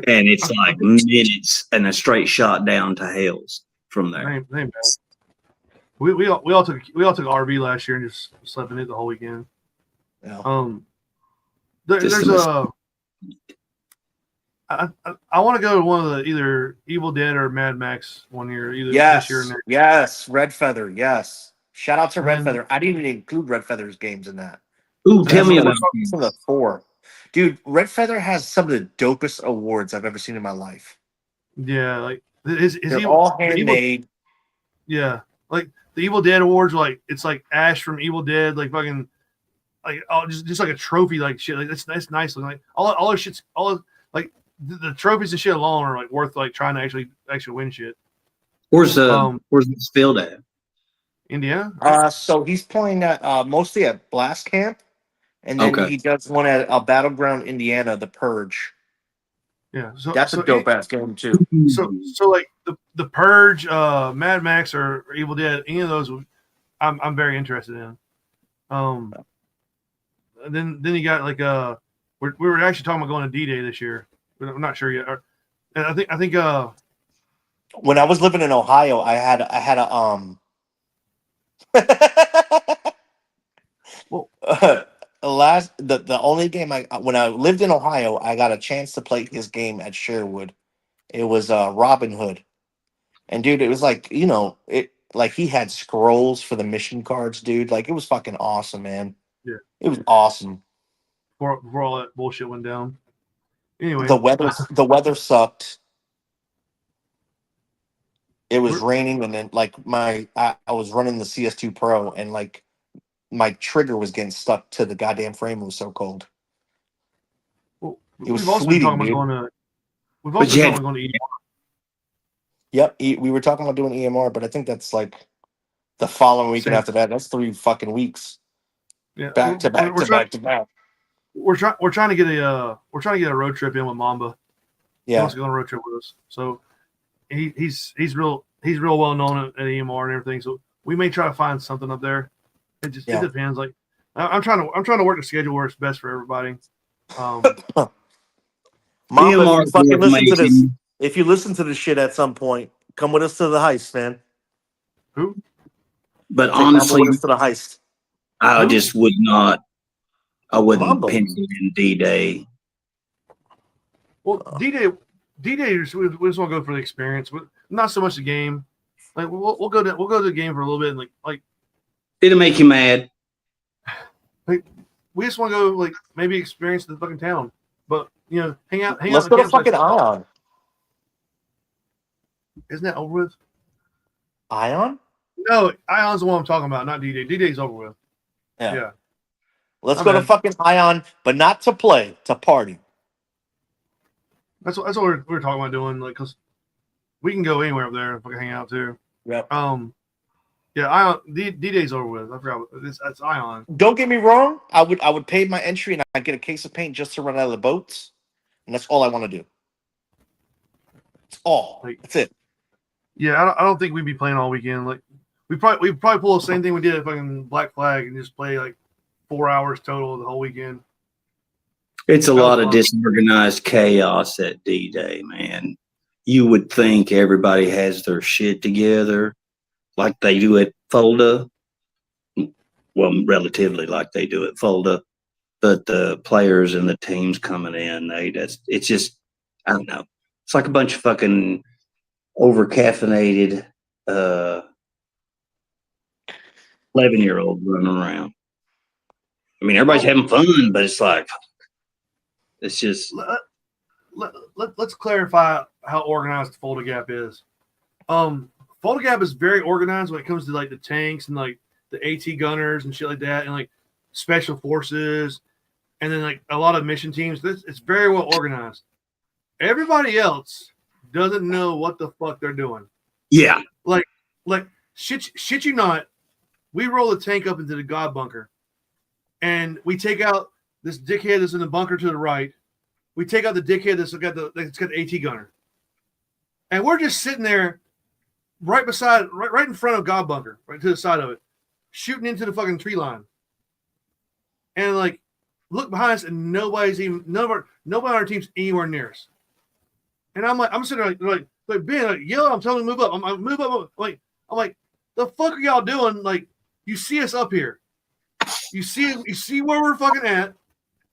And it's like minutes and a straight shot down to Hales from there. We all took RV last year and just slept in it the whole weekend. Yeah. There's a. I want to go to one of the either Evil Dead or Mad Max one year, either this year or next. Yes, Red Feather, yes. Shout out to Red And- Feather. I didn't even include Red Feather's games in that. Ooh, tell me about From the 4. Dude, Red Feather has some of the dopest awards I've ever seen in my life. Yeah, like his They're all handmade. Yeah, like the Evil Dead awards, like it's like Ash from Evil Dead, like fucking, like just like a trophy, like shit. Like that's nice. Like all those shits, like the trophies and shit alone are like worth like trying to actually win shit. where's this field at? Indiana. So he's playing at mostly at Blast Camp, and then Okay. he does one at Battleground, Indiana, The Purge. Yeah, That's a dope ass game too. So like the Purge, Mad Max, or Evil Dead, any of those, I'm very interested in. Then you got like we were actually talking about going to D-Day this year, but I'm not sure yet. And I think When I was living in Ohio, I had a well, the only game when I lived in Ohio, I got a chance to play his game at Sherwood. It was Robin Hood, and dude, it was like it like he had scrolls for the mission cards, dude. Like it was fucking awesome, man. Yeah, it was awesome. Before all that bullshit went down. Anyway, The weather sucked. It was raining, and then like I was running the CS2 Pro, and like my trigger was getting stuck to the goddamn frame. It was so cold. Well, It was we've also been fleeting, talking dude. about going to. We've also been talking about going to EMR. Yep, we were talking about doing EMR, but I think that's like the following weekend after that. That's 3 fucking weeks. Yeah, Back to back to back to back. We're trying to get a road trip in with Mamba. He Yeah, wants to go on a road trip with us. So he's real well known at EMR and everything. So we may try to find something up there. It depends. Like I'm trying to work the schedule where it's best for everybody. Mamba, EMR if you fucking listen to this, amazing. if you listen to this shit at some point, come with us to the heist, man. Who? But Take Mamba honestly, with us to the heist. I just would not. I wouldn't Mamba. pencil in D-Day. Well, D-Day, we just want to go for the experience, but not so much the game. Like we'll go to the game for a little bit, and like It'll make you mad. we just want to go like maybe experience the fucking town, but hang out. Let's in go the to fucking campsite. Ion. Isn't that over with? Ion? No, Ion's the one I'm talking about, not D-Day. D-Day's over with. Yeah. Let's My go to bad. fucking Ion, but not to play, to party. That's what we're talking about doing, like, cause we can go anywhere up there and fucking hang out too. Yep. Yeah, Ion D-Day's over with. I forgot that's Ion. Don't get me wrong. I would pay my entry and I'd get a case of paint just to run out of the boats, and that's all I want to do. That's all. That's it. Yeah, I don't think we'd be playing all weekend. Like we'd probably pull the same thing we did at fucking Black Flag and just play like 4 hours total the whole weekend. It's a lot of disorganized chaos at D-Day, man. You would think everybody has their shit together like they do at Fulda. Well, relatively like they do at Fulda. But the players and the teams coming in, it's just, I don't know. It's like a bunch of fucking over-caffeinated 11-year-olds running around. I mean, everybody's having fun, but it's like, it's just. Let's clarify how organized the Fulda Gap is. Fulda Gap is very organized when it comes to like the tanks and like the AT gunners and shit like that, and like special forces, and then like a lot of mission teams. It's very well organized. Everybody else doesn't know what the fuck they're doing. Yeah. Like shit you not, we roll the tank up into the God bunker, and we take out this dickhead that's in the bunker to the right. We take out the dickhead that's got the AT gunner, and we're just sitting there, right in front of God bunker, right to the side of it, shooting into the fucking tree line. And like, look behind us, and nobody on our team's anywhere near us. And I'm sitting there like Ben, like, yo, I'm telling you to move up. I'm move up. I'm like, the fuck are y'all doing? Like, you see us up here. You see where we're fucking at.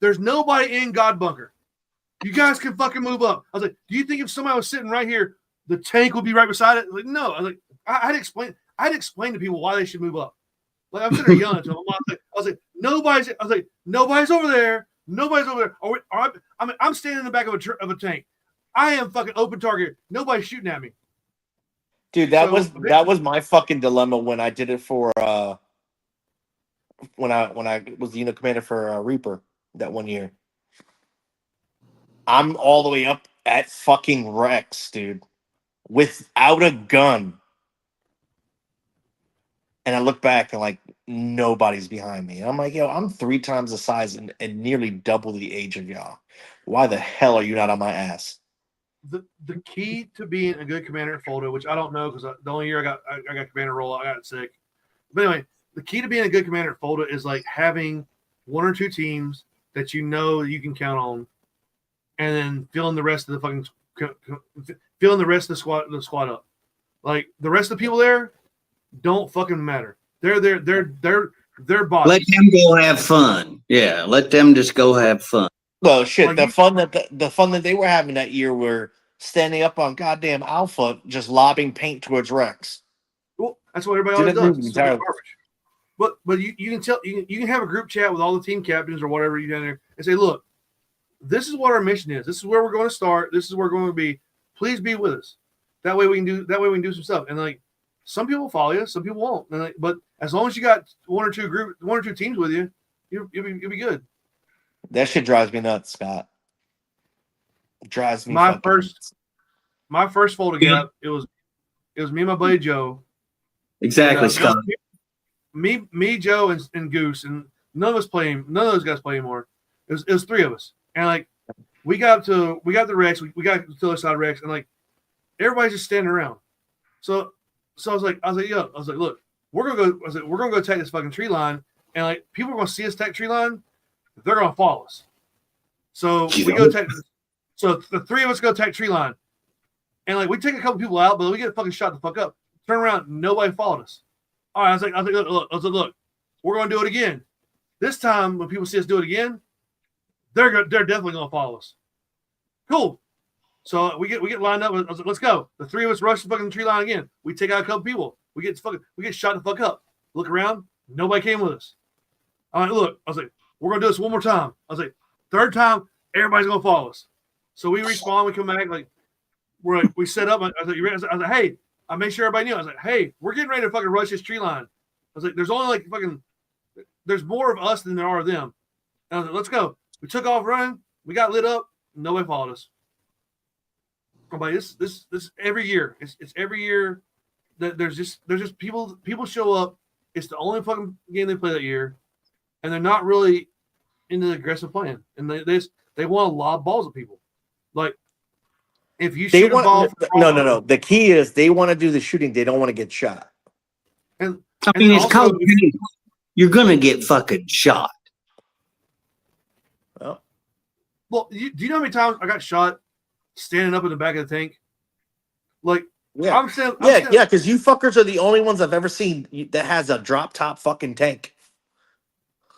there's nobody in God Bunker. You guys can fucking move up. I was like, do you think if somebody was sitting right here, the tank would be right beside it? Like, no. I was like, I had to explain to people why they should move up. Like, I'm sitting there yelling to them. I was like, nobody's over there. Nobody's over there. I'm standing in the back of a tank. I am fucking open target. Nobody's shooting at me. Dude, that was my fucking dilemma when I did it for when I was the unit commander for Reaper that one year. I'm all the way up at fucking Rex, dude, without a gun. And I look back and like nobody's behind me. And I'm like, yo, I'm 3 times the size and nearly double the age of y'all. Why the hell are you not on my ass? The key to being a good commander at Fulda, which I don't know because the only year I got commander role, I got sick. But anyway, the key to being a good commander at Fulda is like having 1 or 2 teams that you know you can count on, and then filling the rest of the squad up. Like the rest of the people there don't fucking matter. They're bodies. Let them go have fun. Yeah, let them just go have fun. Well, shit, Like the fun that they were having that year were standing up on goddamn Alpha, just lobbing paint towards Rex. Well, that's what everybody always does. Garbage. But you can tell you can have a group chat with all the team captains or whatever you down there and say, look, this is what our mission is. This is where we're going to start. This is where we're going to be. Please be with us. That way we can do some stuff. And like some people follow you, some people won't. And like, but as long as you got 1 or 2 teams with you, you'll be good. That shit drives me nuts, Scott. It drives me My nuts. first Fulda gap, it was me and my buddy Joe. Exactly, Scott. Me, Joe, and Goose, and none of those guys play anymore. It was 3 of us, and like we got the Rex, we got to the other side of Rex, and like everybody's just standing around. So I was like, look, we're gonna go attack this fucking tree line, and like people are gonna see us attack tree line, they're gonna follow us. So we go attack. So the 3 of us go attack tree line, and like we take a couple people out, but we get fucking shot the fuck up. Turn around, nobody followed us. All right, I was like, look, we're gonna do it again. This time, when people see us do it again, they're definitely gonna follow us. Cool. So we get lined up. I was like, let's go. The 3 of us rush the fucking tree line again. We take out a couple people. We get shot the fuck up. Look around, nobody came with us. All right, look, I was like, we're gonna do this one more time. I was like, 3rd time, everybody's gonna follow us. So we respawn, we come back, like we set up. I was like, you ready? I was like, hey, I made sure everybody knew. I was like, hey, we're getting ready to fucking rush this tree line. I was like, there's more of us than there are of them. And I was like, let's go. We took off running. We got lit up. Nobody followed us. I'm like, this every year. It's every year that there's just people show up. It's the only fucking game they play that year, and they're not really into the aggressive playing. And they want to lob balls at people. Like if you shoot a ball, no. The key is they want to do the shooting. They don't want to get shot. And I mean, it's called. You're gonna get fucking shot. Well, do you know how many times I got shot standing up in the back of the tank? Like, yeah, because you fuckers are the only ones I've ever seen that has a drop top fucking tank.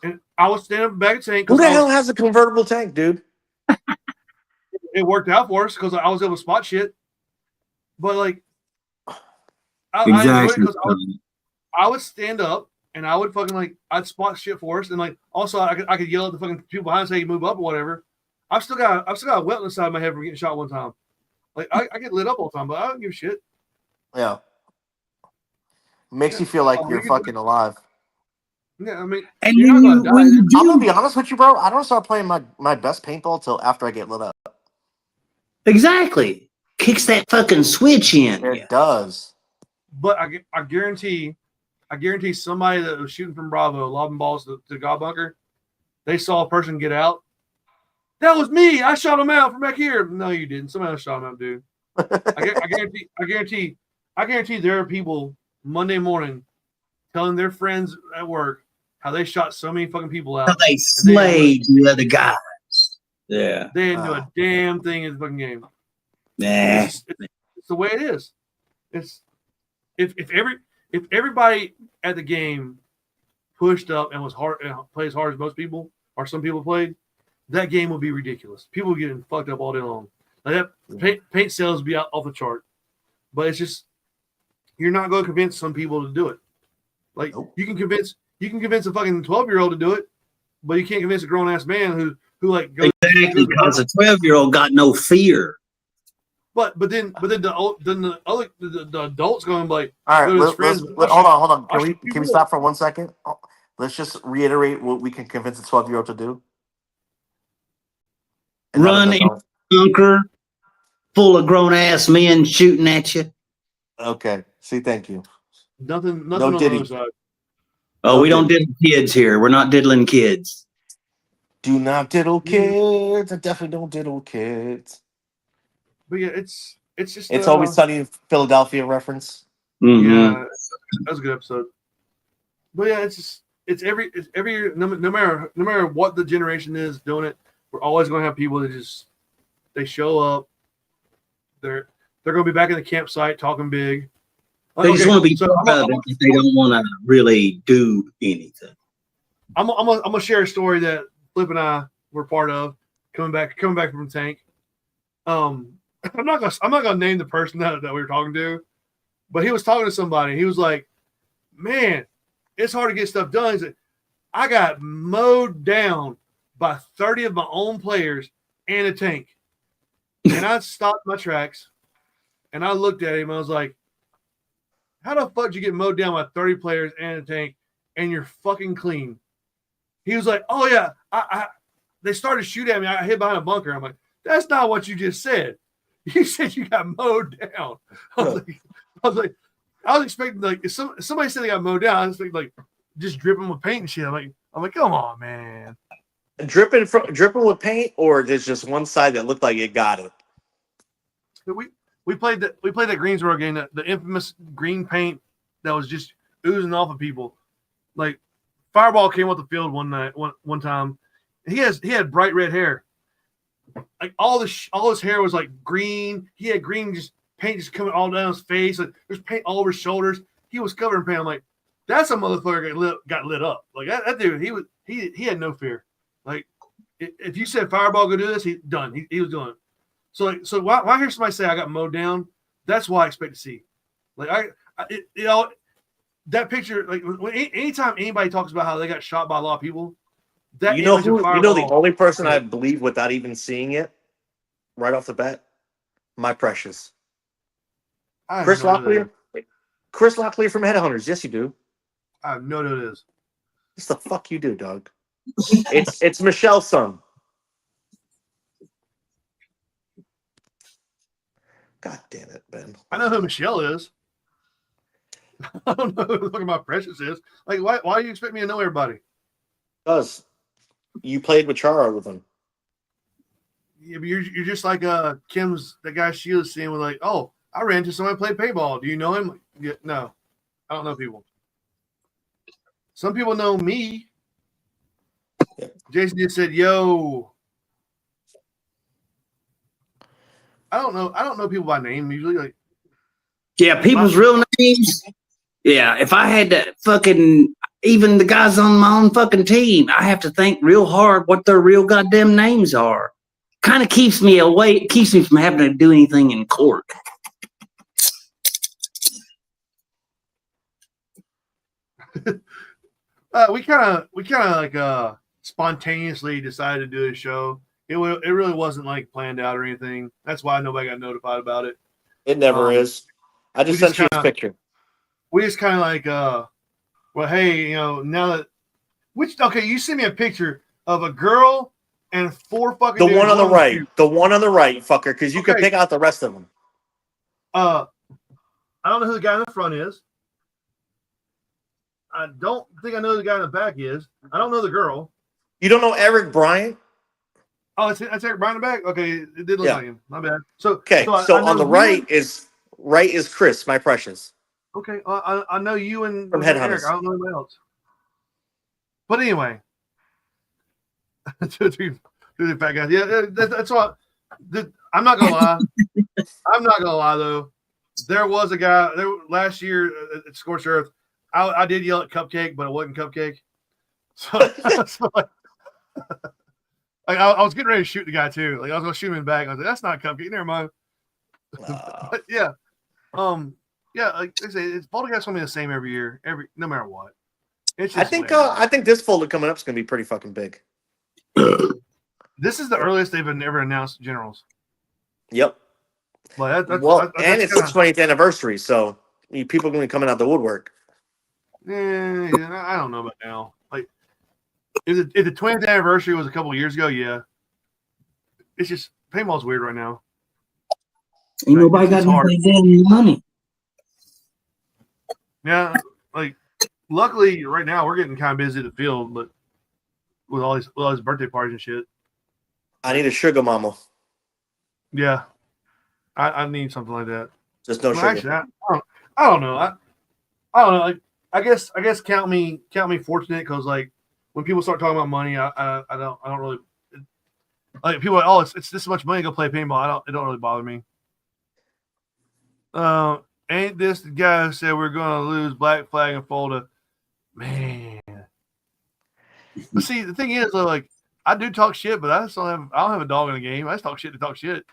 And I was standing up in the back of the tank. Who the hell has a convertible tank, dude? It worked out for us because I was able to spot shit. But like, Exactly. I would stand up and I would fucking I'd spot shit for us, and like also I could yell at the fucking people behind say move up or whatever. I've still got a welt inside my head from getting shot one time. Like I get lit up all the time, but I don't give a shit. Yeah, makes you feel like you're fucking alive. Yeah, I mean, and I'm gonna be honest with you, bro. I don't start playing my best paintball till after I get lit up. Exactly, kicks that fucking switch in. It does. But I guarantee somebody that was shooting from Bravo, lobbing balls to God Bunker, they saw a person get out. That was me. I shot him out from back here. No, you didn't. Somebody else shot him out, dude. I guarantee there are people Monday morning telling their friends at work how they shot so many fucking people out. How they slayed the other guys. Yeah. They didn't do a damn thing in the fucking game. Nah. It's the way it is. It's if everybody at the game pushed up and was hard and played as hard as most people or some people played, that game would be ridiculous. People would getting fucked up all day long. Like that paint sales would be out off the chart. But it's just you're not going to convince some people to do it. Like you can convince a fucking 12-year-old to do it, but you can't convince a grown ass man who like goes exactly because a 12-year-old got no fear. But then the adults going like, all right, go to his friends. hold on. Can we stop for 1 second? Let's just reiterate what we can convince a 12-year-old to do. Run in a bunker full of grown ass men shooting at you. Okay. See, thank you. Nothing No on the Diddy. other side. Oh, we don't diddle kids here. We're not diddling kids. Do not diddle kids. I definitely don't diddle kids. But yeah, it's just It's Always Sunny in Philadelphia reference. Mm-hmm. Yeah, that was a good episode. But yeah, it's every year, no matter what the generation is doing it, we're always going to have people that they show up. They're going to be back in the campsite talking big. They just want to be part of it, but they don't want to really do anything. I'm gonna share a story that Flip and I were part of coming back from the tank. I'm not gonna name the person that we were talking to, but he was talking to somebody. He was like, "Man, it's hard to get stuff done." He said, "I got mowed down by 30 of my own players and a tank," and I stopped my tracks and I looked at him. I was like, how the fuck did you get mowed down by 30 players and a tank and you're fucking clean? He was like, oh, yeah, they started shooting at me. I hid behind a bunker. I'm like, that's not what you just said. You said you got mowed down. I was expecting, like, if somebody said they got mowed down, I was expecting, like, just dripping with paint and shit. I'm like, come on, man. Dripping with paint, or there's just one side that looked like it got it? We played that Greensboro game, the infamous green paint that was just oozing off of people. Like Fireball came off the field one time. He had bright red hair. Like all his hair was like green. He had green paint just coming all down his face. Like there's paint all over his shoulders. He was covered in paint. I'm like, that's a motherfucker got lit up. Like that dude, he had no fear. Like if you said Fireball go do this, he done. He was doing it. So why I hear somebody say I got mowed down, that's what I expect to see. Like that picture, like anytime anybody talks about how they got shot by a lot of people, that the only person I believe without even seeing it right off the bat, my precious. Chris Locklear. Chris Locklear from Headhunters. Yes, you do. I have no idea who it is. What the fuck you do, dog? It's Michelle's son. God damn it, Ben. I know who Michelle is. I don't know who the fuck my precious is. Like, why do you expect me to know everybody? Because you played with Chara with him. Yeah, but you're just like Kim's, the guy she was seeing with like, oh, I ran into somebody play paintball. Do you know him? Yeah, no, I don't know people. Some people know me. Yeah. Jason just said, yo. I don't know people by name usually. Like, yeah, people's real names. Yeah, if I had to fucking even the guys on my own fucking team, I have to think real hard what their real goddamn names are. Kind of keeps me away. It keeps me from having to do anything in court. We kind of like spontaneously decided to do a show. It really wasn't like planned out or anything. That's why nobody got notified about it. It never is. I just sent you a picture. We just kind of like, well, hey, now that you sent me a picture of a girl and 4 fucking. The one on the right, fucker, because you can pick out the rest of them. I don't know who the guy in the front is. I don't think I know who the guy in the back is. I don't know the girl. You don't know Eric Bryant? Oh, that's Eric Bryant in the back? Okay, it did look like him. My bad. So on the right is Chris, my precious. Okay, I know you and from Eric. Headhunters. I don't know anybody else. But anyway, two fat guys. Yeah, that's what. I'm not gonna lie. I'm not gonna lie though. There was a guy there last year at Scorched Earth. I did yell at Cupcake, but it wasn't Cupcake. So Like I was getting ready to shoot the guy too. Like I was gonna shoot him in the back. I was like, that's not a cupcake. Never mind. But yeah, like I say, it's Fulda Gap's gonna be the same every year, no matter what. It's just I think this Fulda coming up is gonna be pretty fucking big. This is the earliest they've ever announced generals. Yep. But and it's the 20th anniversary, so people are gonna be coming out the woodwork. Yeah, I don't know about now. Like, if the 20th anniversary was a couple of years ago, yeah. It's just paintball's weird right now. Ain't nobody got any damn money. Yeah, like luckily right now we're getting kind of busy at the field, but with all these birthday parties and shit. I need a sugar mama. Yeah, I need something like that. Just no sugar. Actually, I don't know. I don't know. Like, I guess count me fortunate because like when people start talking about money, I don't really like people are like, oh, it's this much money to go play paintball. It don't really bother me. Ain't this the guy who said we're gonna lose Black Flag and Fulda? Man. But see, the thing is, like, I do talk shit, but I don't have a dog in the game. I just talk shit to talk shit.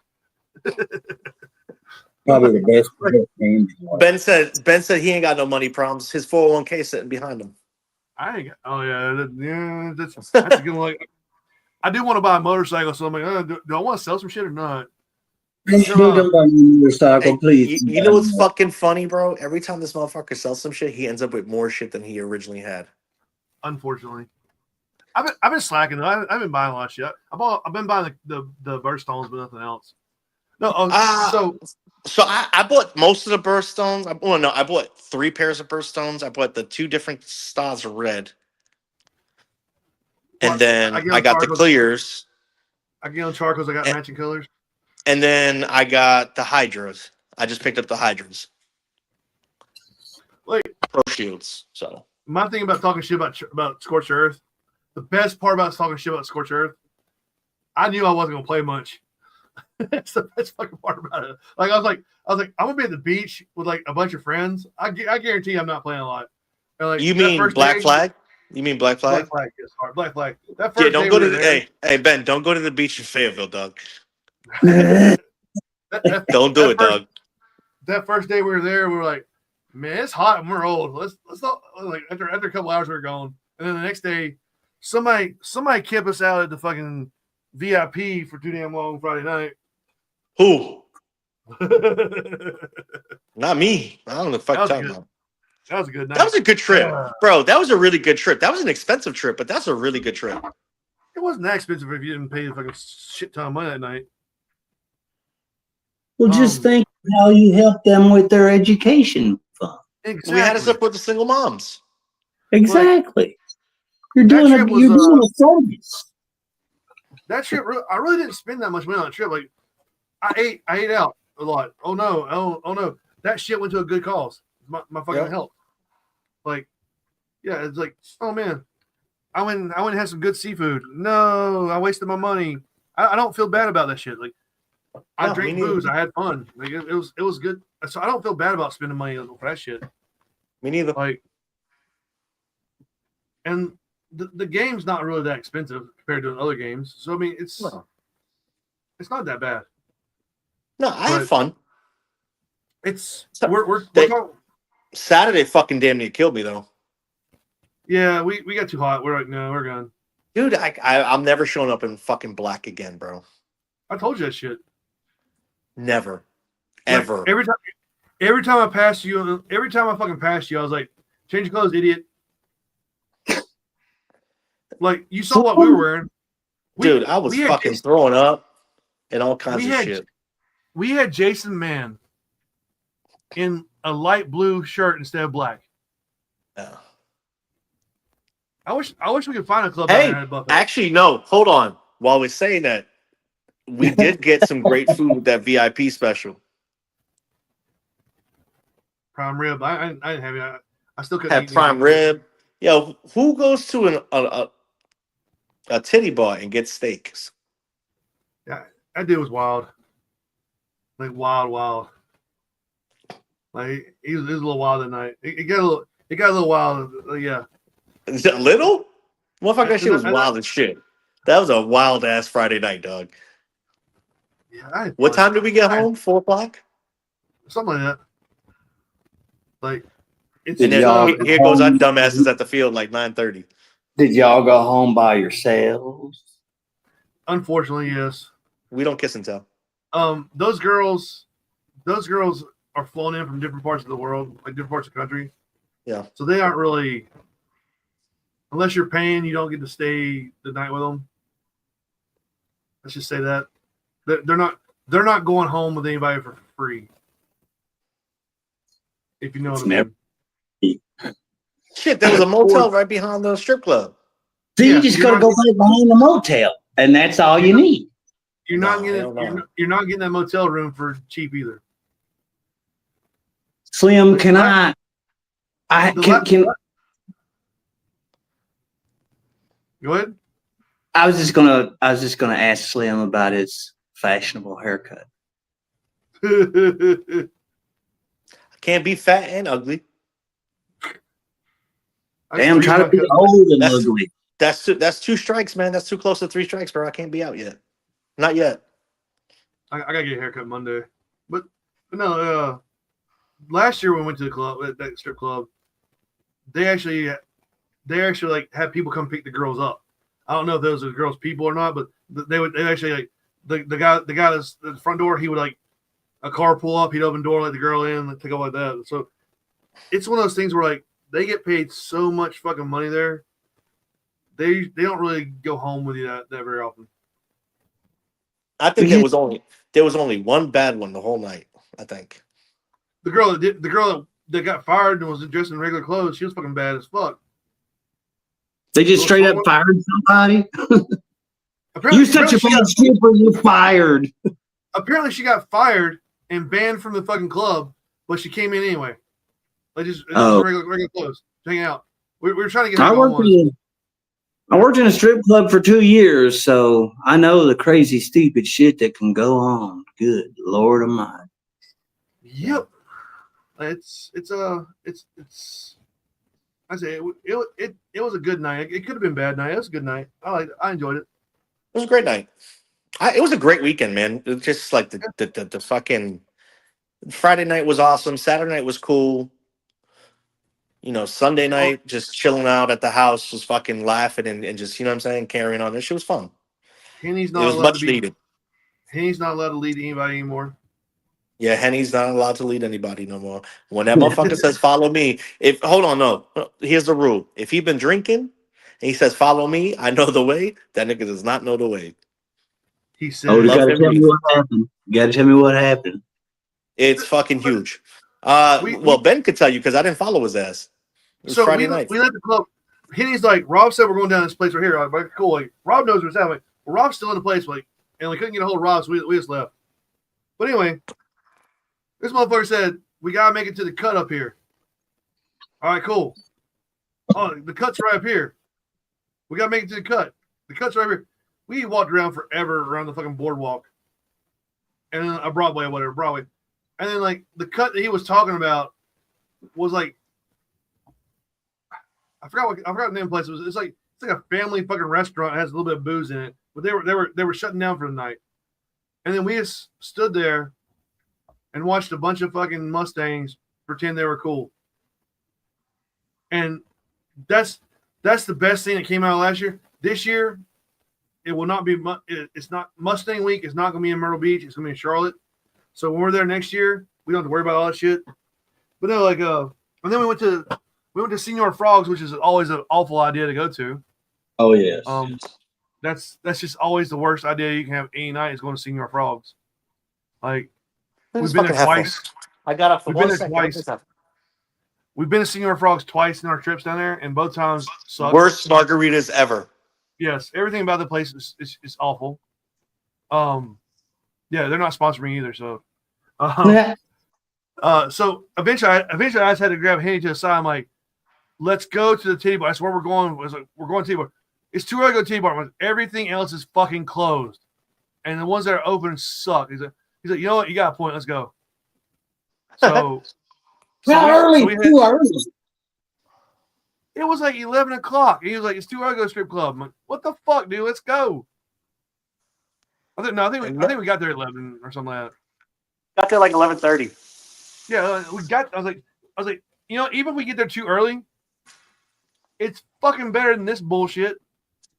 Probably the best game. Ben said he ain't got no money problems. His 401k sitting behind him. I ain't got, oh yeah, that's a good one. Like, I do want to buy a motorcycle, so I'm like, do I want to sell some shit or not? Don't buy me a motorcycle, please. You know what's fucking funny, bro? Every time this motherfucker sells some shit, he ends up with more shit than he originally had. Unfortunately, I've been slacking though. I've been buying a lot of shit. I've been buying the birthstones, but nothing else. No, so I bought most of the birthstones. I bought 3 pairs of birthstones. I bought the 2 different styles of red, and then I got the clears. I get on charcoals. I got matching colors. And then I got the hydras. I just picked up the hydras. Like pro shields. So my thing about talking shit about Scorched Earth, the best part about talking shit about Scorched Earth, I knew I wasn't gonna play much. That's the best fucking part about it. Like I was like, I'm gonna be at the beach with like a bunch of friends. I guarantee I'm not playing a lot. And like, you mean Black Flag? You mean Black Flag? Black Flag, yes, hard. Black Flag. That first don't go to the hey Ben, don't go to the beach in Fayetteville, dog. Don't do it, dog. That first day we were there, we were like, man, it's hot and we're old. Let's not like after a couple hours we were gone. And then the next day, somebody kept us out at the fucking VIP for too damn long Friday night. Who? Not me. I don't know the fuck you're talking about. That was a good night. That was a good trip, bro. That was a really good trip. That was an expensive trip, but that's a really good trip. It wasn't that expensive if you didn't pay a fucking shit ton of money that night. Well, just think how you help them with their education fund. Exactly. We had us up with the single moms. Exactly. You're doing a service. That trip, I really didn't spend that much money on that trip. Like, I ate out a lot. Oh no, that shit went to a good cause. My fucking health. Like, yeah, it's like, oh man, I went and had some good seafood. No, I wasted my money. I don't feel bad about that shit. Like, I drank booze. I had fun. Like it was good. So I don't feel bad about spending money for that shit. Me neither. Like, and the game's not really that expensive compared to other games. So I mean, it's not that bad. No, I had fun. We're talking. Saturday fucking damn near killed me though. Yeah, we got too hot. We're like, no, we're gone. Dude, I'm never showing up in fucking black again, bro. I told you that shit. Never. Ever. Like, every time I passed you, every time I fucking passed you, I was like, change your clothes, idiot. Like, you saw what we were wearing. Dude, I was fucking throwing up and all kinds of shit. We had Jason Mann in a light blue shirt instead of black. Yeah. I wish we could find a club. Hey, actually, no. Hold on. While we're saying that, we did get some great food with that VIP special. Prime rib. I didn't have it. I still couldn't have prime rib. Yo, who goes to a titty bar and gets steaks? Yeah, that dude was wild. Like wild. Like he was a little wild that night. It got a little wild. Yeah. Is that little? Motherfucker, that shit was wild as shit. That was a wild ass Friday night, dog. Yeah, I had What fun. time did we get home? 4 o'clock. Something like that. Like it's And Did then y'all here goes our dumbasses at the field like 9:30. Did y'all go home by yourselves? unfortunately, yes. We don't kiss and tell. Those girls are flown in from different parts of the world, like different parts of the country. Yeah. So they aren't really, unless you're paying, you don't get to stay the night with them. Let's just say that they're not going home with anybody for free. If you know what I mean. Shit, there was a motel right behind the strip club. So Yeah, you just you're gotta not- go back behind the motel, and that's all you need. You're not No, getting hell no. you're not getting that motel room for cheap either. Slim, can I? The Can Go ahead. I was just gonna ask Slim about his fashionable haircut. I can't be fat and ugly. Damn, try to be old and That's- ugly. That's 2 strikes, man. That's too close to 3 strikes, bro. I can't be out yet. Not yet. I gotta get a haircut Monday, but no. Last year when we went to the club, that strip club, they actually like had people come pick the girls up. I don't know if those are the girls' people or not, but they actually like the guy that's at the front door. He would like a car pull up, he'd open the door, let the girl in, and take off like that. So it's one of those things where like they get paid so much fucking money there. They don't really go home with you that very often. I think there was only one bad one the whole night. I think. The girl that got fired and was dressed in regular clothes, she was fucking bad as fuck. They just straight up fired somebody. You such a bad stripper, you fired. Apparently, she got fired and banned from the fucking club, but she came in anyway. Like just regular clothes, hanging out. We were trying to get her I worked in a strip club for 2 years, so I know the crazy, stupid shit that can go on. Good Lord Almighty. Yep. It's I say it was a good night. It could have been a bad night. It was a good night. I enjoyed it. It was a great night. It was a great weekend, man. It was just like the fucking Friday night was awesome. Saturday night was cool. Sunday night, just chilling out at the house, just fucking laughing and just, you know what I'm saying, carrying on. This shit was fun. Henny's It not was allowed much to be. needed. Henny's not allowed to lead anybody anymore. Yeah, Henny's not allowed to lead anybody no more. When that motherfucker says follow me, here's the rule. If he been drinking and he says follow me, I know the way, that nigga does not know the way. He said, Oh, you Love gotta him tell me either. what happened. You gotta tell me what happened. It's fucking huge. We- Ben could tell you because I didn't follow his ass. It was So Friday we night. left the club. Henny's like, Rob said we're going down this place right here. I'm like, cool. Like, Rob knows what's happening. Well, Rob's still in the place. Like, and we couldn't get a hold of Rob, so we just left. But anyway, this motherfucker said we gotta make it to the cut up here. All right, cool. Oh, the cut's right up here. We gotta make it to the cut. The cut's right here. We walked around forever around the fucking boardwalk, and then Broadway, and then like the cut that he was talking about was like. I forgot the name of the place. It's like a family fucking restaurant. It has a little bit of booze in it, but they were shutting down for the night. And then we just stood there and watched a bunch of fucking Mustangs pretend they were cool. And that's the best thing that came out of last year. This year, it will not be. It's not Mustang Week. It's not going to be in Myrtle Beach. It's going to be in Charlotte. So when we're there next year, we don't have to worry about all that shit. But no, like and then we went to Senior Frogs, which is always an awful idea to go to. Oh yes. That's just always the worst idea you can have any night is going to Senior Frogs. Like we've been there twice. I got up for We've been 1 there second. twice. We've been to Senior Frogs twice in our trips down there, and both times sucked. Worst margaritas ever. Yes, everything about the place is awful. Yeah, they're not sponsoring me either. So, so eventually I just had to grab Henny to the side. I'm like, let's go to the titty bar. That's where we're going. I was like, we're going to titty bar. It's too early to go to titty bar. Everything else is fucking closed, and the ones that are open suck. He's like, you know what? You got a point. Let's go. So, How early? Too early. It was like 11 o'clock. He was like, "It's too early to go to strip club." I'm like, "What the fuck, dude? Let's go." I think we got there at 11 or something like that. Got there like 11:30. Yeah, we got. I was like, even if we get there too early, it's fucking better than this bullshit.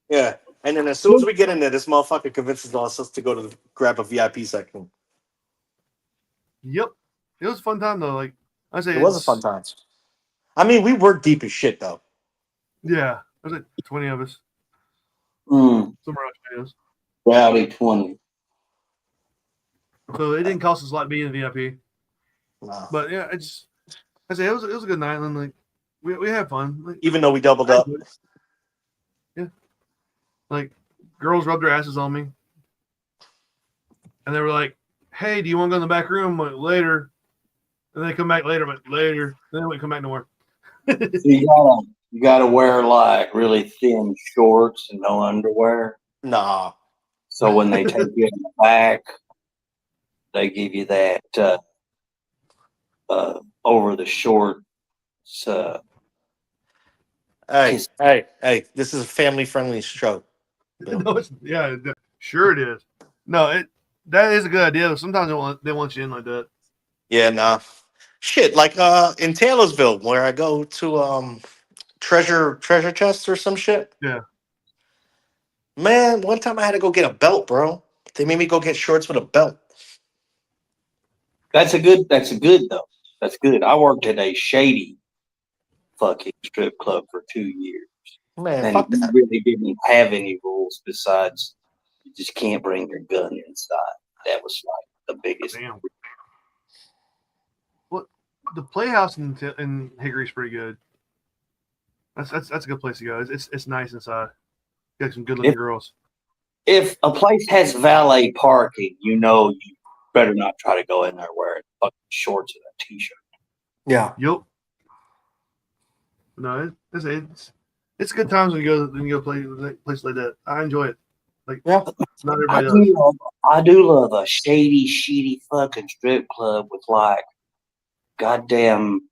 Yeah. And then as soon as we get in there, this motherfucker convinces us to go to grab a VIP section. Yep, it was a fun time though. Like I say, It was a fun time. I mean, we were deep as shit though. Yeah, there's like 20 of us. Mm, Somewhere around 20 of us. rowdy 20. So it didn't cost us a lot being a VIP. Nah. But yeah, I say it was a good night, and like we had fun. Like, Even though we doubled up. Yeah. Like girls rubbed their asses on me. And they were like, "Hey, do you want to go in the back room?" I'm like, later. And they come back later, but later. Then we come back no more. So you gotta wear like really thin shorts and no underwear. Nah. So when they take you in the back, they give you that over the shorts. Hey, this is a family friendly show. No, sure it is. No, that is a good idea. Sometimes they want you in like that. Yeah, nah. Shit, like in Taylorsville, where I go to treasure chest or some shit. Yeah. Man, one time I had to go get a belt, bro. They made me go get shorts with a belt. That's a good though. That's good. I worked at a shady fucking strip club for 2 years. Man, And fuck you that. really didn't have any rules besides you just can't bring your gun inside. That was like the biggest. Damn. Well, the Playhouse in Hickory's pretty good. That's a good place to go. It's nice inside. Got some good looking girls. If a place has valet parking, you better not try to go in there wearing fucking shorts and a t-shirt. Yeah. Yep. No, it's good times when you go play place like that. I enjoy it. Like, yeah, not everybody does. I do love a shady fucking strip club with like, goddamn,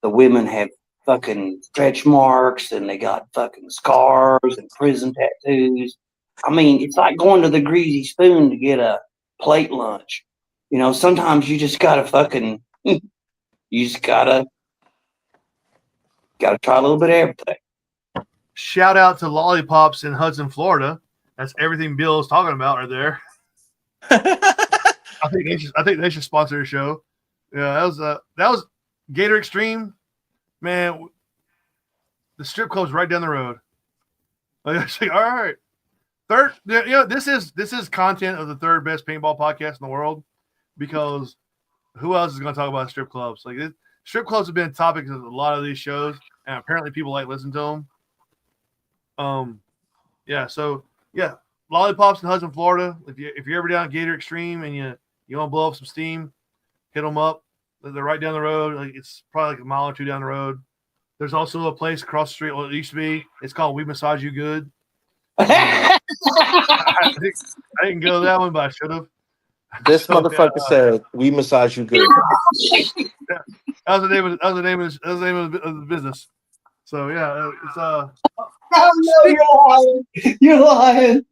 the women have fucking stretch marks and they got fucking scars and prison tattoos. I mean, it's like going to the Greasy Spoon to get a plate lunch. Sometimes you just gotta gotta try a little bit of everything. Shout out to Lollipops in Hudson, Florida. That's everything Bill's talking about right there. I think they should sponsor the show. Yeah, that was Gator Extreme. Man, the strip club's right down the road. Like, all right. Third, this is content of the third best paintball podcast in the world, because who else is going to talk about strip clubs? Like, strip clubs have been topics of a lot of these shows, and apparently people like listening to them. Yeah, Lollipops in Hudson, Florida. If you're ever down at Gator Extreme and you want to blow up some steam, hit them up. They're right down the road. Like, it's probably like a mile or two down the road. There's also a place across the street. Well, it used to be. It's called We Massage You Good. I didn't go to that one, but I should have. This motherfucker said, "We massage you good." That was the name of the business. So yeah, it's You're lying.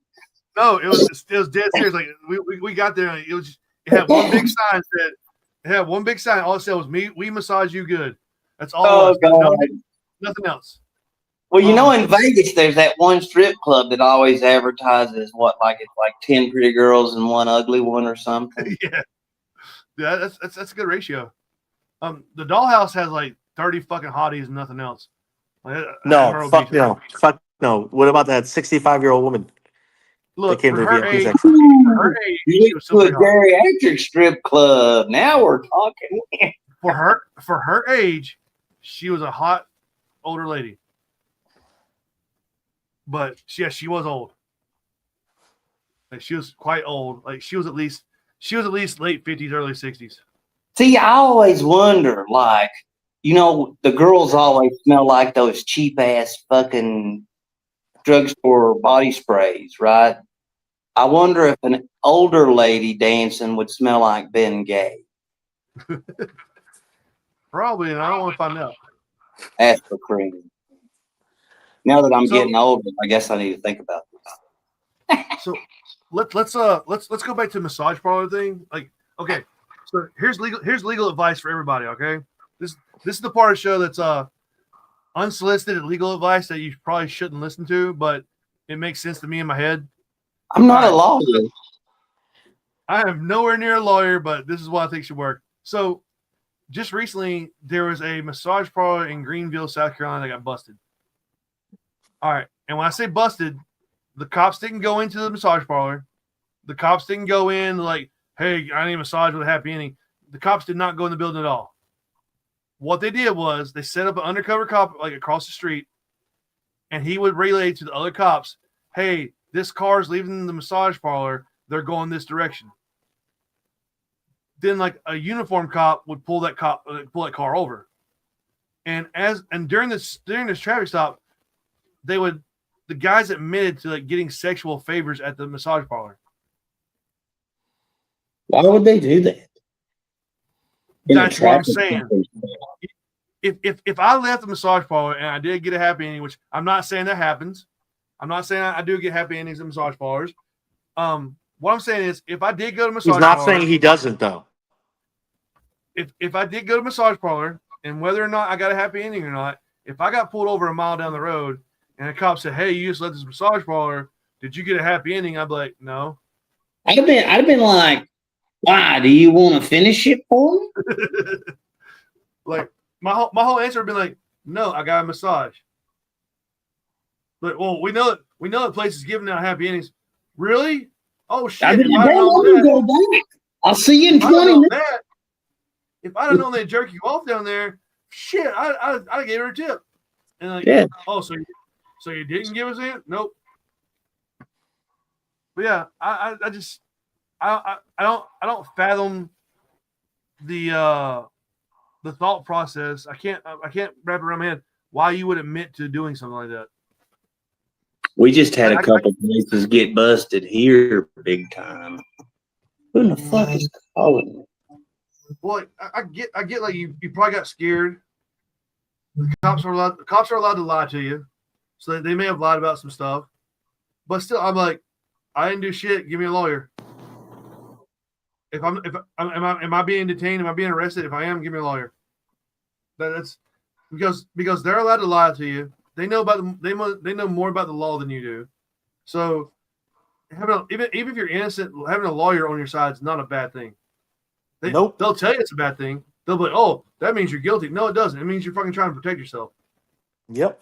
No, it was dead serious. Like we got there, and it had one big sign said. It had one big sign. All it said was "We massage you good." That's all. Nothing else. Well, in Vegas, there's that one strip club that always advertises it's like 10 pretty girls and one ugly one or something. Yeah, that's a good ratio. The Dollhouse has like 30 fucking hotties and nothing else. Like, no. Fuck no. What about that 65-year-old woman? Look, for her age, you went to a geriatric strip club. Now we're talking. For her age, she was a hot older lady. But she was old. Like, she was quite old. Like, she was at least late 50s, early 60s. See, I always wonder, like, the girls always smell like those cheap ass fucking drugstore body sprays, right? I wonder if an older lady dancing would smell like Ben Gay. Probably, and I don't want to find out. Ask for cream. Now that I'm So- getting older, I guess I need to think about this. So let's go back to the massage parlor thing. Like, okay, so here's legal advice for everybody. Okay, this is the part of the show that's unsolicited legal advice that you probably shouldn't listen to, but it makes sense to me in my head. I'm not a lawyer. I am nowhere near a lawyer, but this is what I think should work. So, just recently, there was a massage parlor in Greenville, South Carolina, that got busted. All right, and when I say busted, the cops didn't go into the massage parlor. The cops didn't go in like, "Hey, I need a massage with a happy ending." The cops did not go in the building at all. What they did was they set up an undercover cop like across the street, and he would relay to the other cops, "Hey, this car is leaving the massage parlor. They're going this direction." Then, like a uniform cop would pull that car over, and during this traffic stop, the guys admitted to like getting sexual favors at the massage parlor. Why would they do that? That's what I'm saying. If I left the massage parlor and I did get a happy ending, which I'm not saying that happens, I'm not saying I do get happy endings in massage parlors. What I'm saying is, if I did go to massage, He's not parlor, saying he doesn't though. If I did go to massage parlor and whether or not I got a happy ending or not, if I got pulled over a mile down the road and a cop said, "Hey, you just left this massage parlor, did you get a happy ending?" I'd be like, "No." I'd have been like, "Why? Do you want to finish it for me?" Like my whole answer would be like, "No, I got a massage." But well, we know the place is giving out happy endings. Really? Oh shit! I'd be If like, I'd "Damn, known I'm gonna that, go back. I'll see you in if I'd 20 known minutes." that, if I'd have known they'd jerk you off down there, shit, I'd gave her a tip. And like, Yeah. oh, so you didn't give us in? Nope. But yeah, I don't fathom the thought process. I can't wrap around my head why you would admit to doing something like that. We just had a couple places get busted here big time. Who in the fuck is calling me? Well, I get like you probably got scared. The cops are allowed to lie to you, so they may have lied about some stuff. But still, I'm like, I didn't do shit. Give me a lawyer. Am I being detained? Am I being arrested? If I am, give me a lawyer. That's because they're allowed to lie to you. They know they know more about the law than you do. So even if you're innocent, having a lawyer on your side is not a bad thing. Nope. They'll tell you it's a bad thing. They'll be like, "Oh, that means you're guilty." No, it doesn't. It means you're fucking trying to protect yourself. Yep.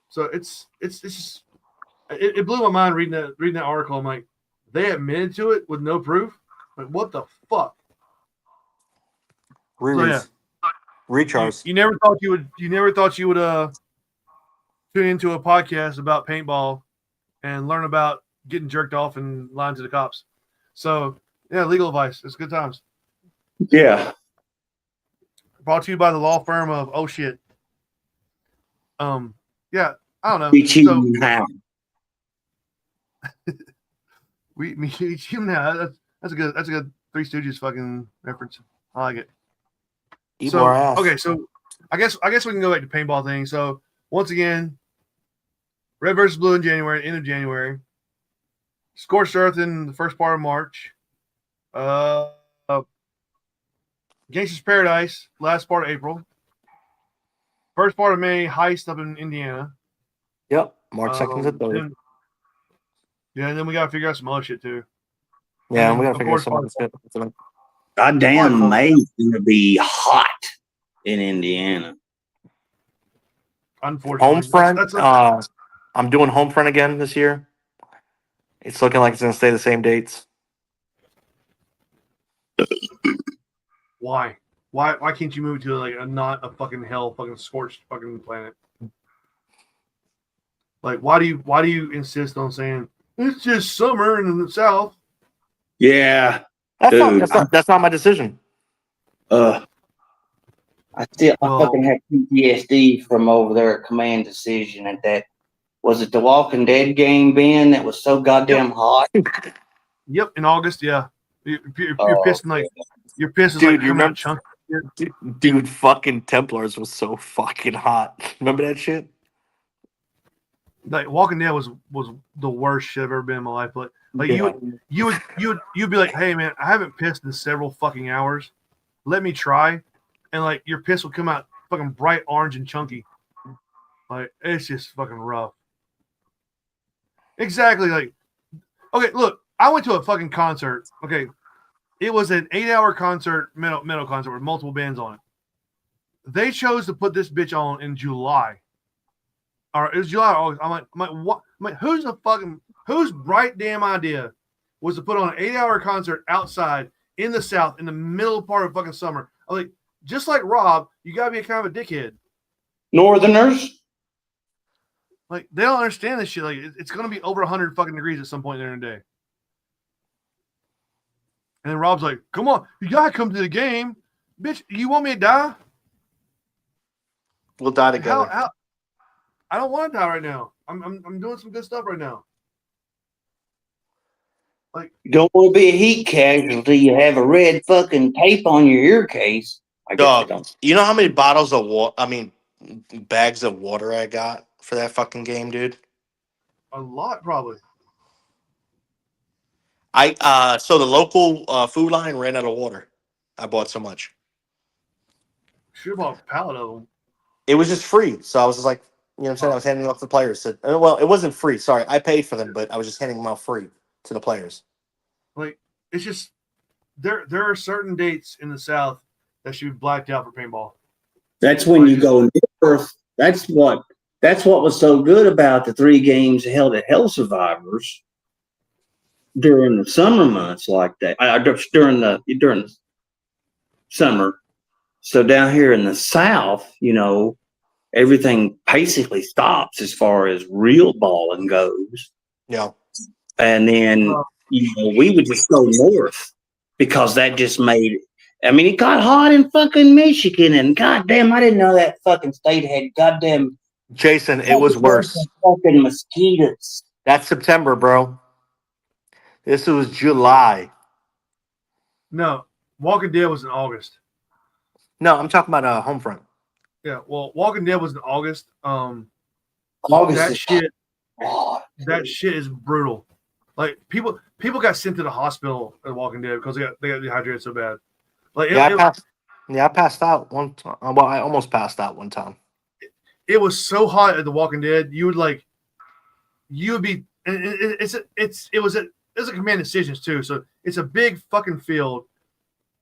So it's just it blew my mind reading that article. I'm like, they admitted to it with no proof. Like, what the fuck? Recharge. You never thought you would tune into a podcast about paintball and learn about getting jerked off and lying to the cops. So yeah, legal advice. It's good times. Yeah. Brought to you by the law firm of Oh Shit. Yeah, I don't know. Teach you how. We now. That's a good Three Stooges fucking reference. I like it. Eat more ass. Okay, so I guess we can go back to paintball thing. So once again, red versus blue in January, end of January. Scorched earth in the first part of March. Gangsta's Paradise, last part of April. First part of May, heist up in Indiana. Yep. March 2nd to 3rd. Yeah, and then we got to figure out some other shit too. Yeah, and we then, got to figure of some other shit. Goddamn, May's gonna be hot in Indiana. Unfortunately. Homefront. I'm doing Homefront again this year. It's looking like it's going to stay the same dates. Why? Why can't you move to like not a fucking hell, fucking scorched fucking planet? Like, why do you insist on saying it's just summer in the south? Yeah. That's not my decision. I fucking have PTSD from over there at Command Decision at that. Was it the Walking Dead game, Ben? That was so goddamn hot. Yep, in August, yeah. You're pissing like your piss is Dude, like you coming out remember? chunky. Dude, fucking Templars was so fucking hot. Remember that shit? like Walking Dead was the worst shit I've ever been in my life. But like you'd be like, hey man, I haven't pissed in several fucking hours. Let me try, and like your piss will come out fucking bright orange and chunky. Like it's just fucking rough. Exactly. Like okay, look, I went to a fucking concert. Okay, it was an 8-hour concert, metal concert with multiple bands on it. They chose to put this bitch on in July. Or it was July or August. I'm like, what? I'm like, whose bright damn idea was to put on an 8-hour concert outside in the South in the middle part of fucking summer? I'm like, just like Rob, you gotta be a kind of a dickhead. Northerners. Like they don't understand this shit. Like it's gonna be over 100 fucking degrees at some point during the day. And then Rob's like, "Come on, you gotta come to the game, bitch. You want me to die? We'll die together. How I don't want to die right now. I'm doing some good stuff right now. Like You don't want to be a heat casualty. You have a red fucking tape on your ear case. I guess I Dog, don't. you know how many bottles of water? I mean, bags of water I got for that fucking game, dude. a lot probably. So the local food line ran out of water. I bought so much. Should have bought a pallet of them. It was just free, so I was just like, you know what I'm saying? I was handing them off to the players. So, well, it wasn't free. Sorry, I paid for them, but I was just handing them out free to the players. Like it's just there are certain dates in the South that should be blacked out for paintball. That's when you go north. That's what was so good about the 3 games held at Hell Survivors during the summer months like that. During the summer. So down here in the South, everything basically stops as far as real balling goes. Yeah. And then, we would just go north because that just made it. I mean, it got hot in fucking Michigan, and goddamn, I didn't know that fucking state had goddamn Jason, it was worse. fucking mosquitoes. That's September, bro. This was July. No, Walking Dead was in August. No, I'm talking about Homefront. Yeah, well, Walking Dead was in August. August That is shit, hot. that shit is brutal. Like people got sent to the hospital at Walking Dead because they got dehydrated so bad. Like I passed out one time. Well, I almost passed out one time. it was so hot at the Walking Dead. You would be. It was a command decisions too. So it's a big fucking field,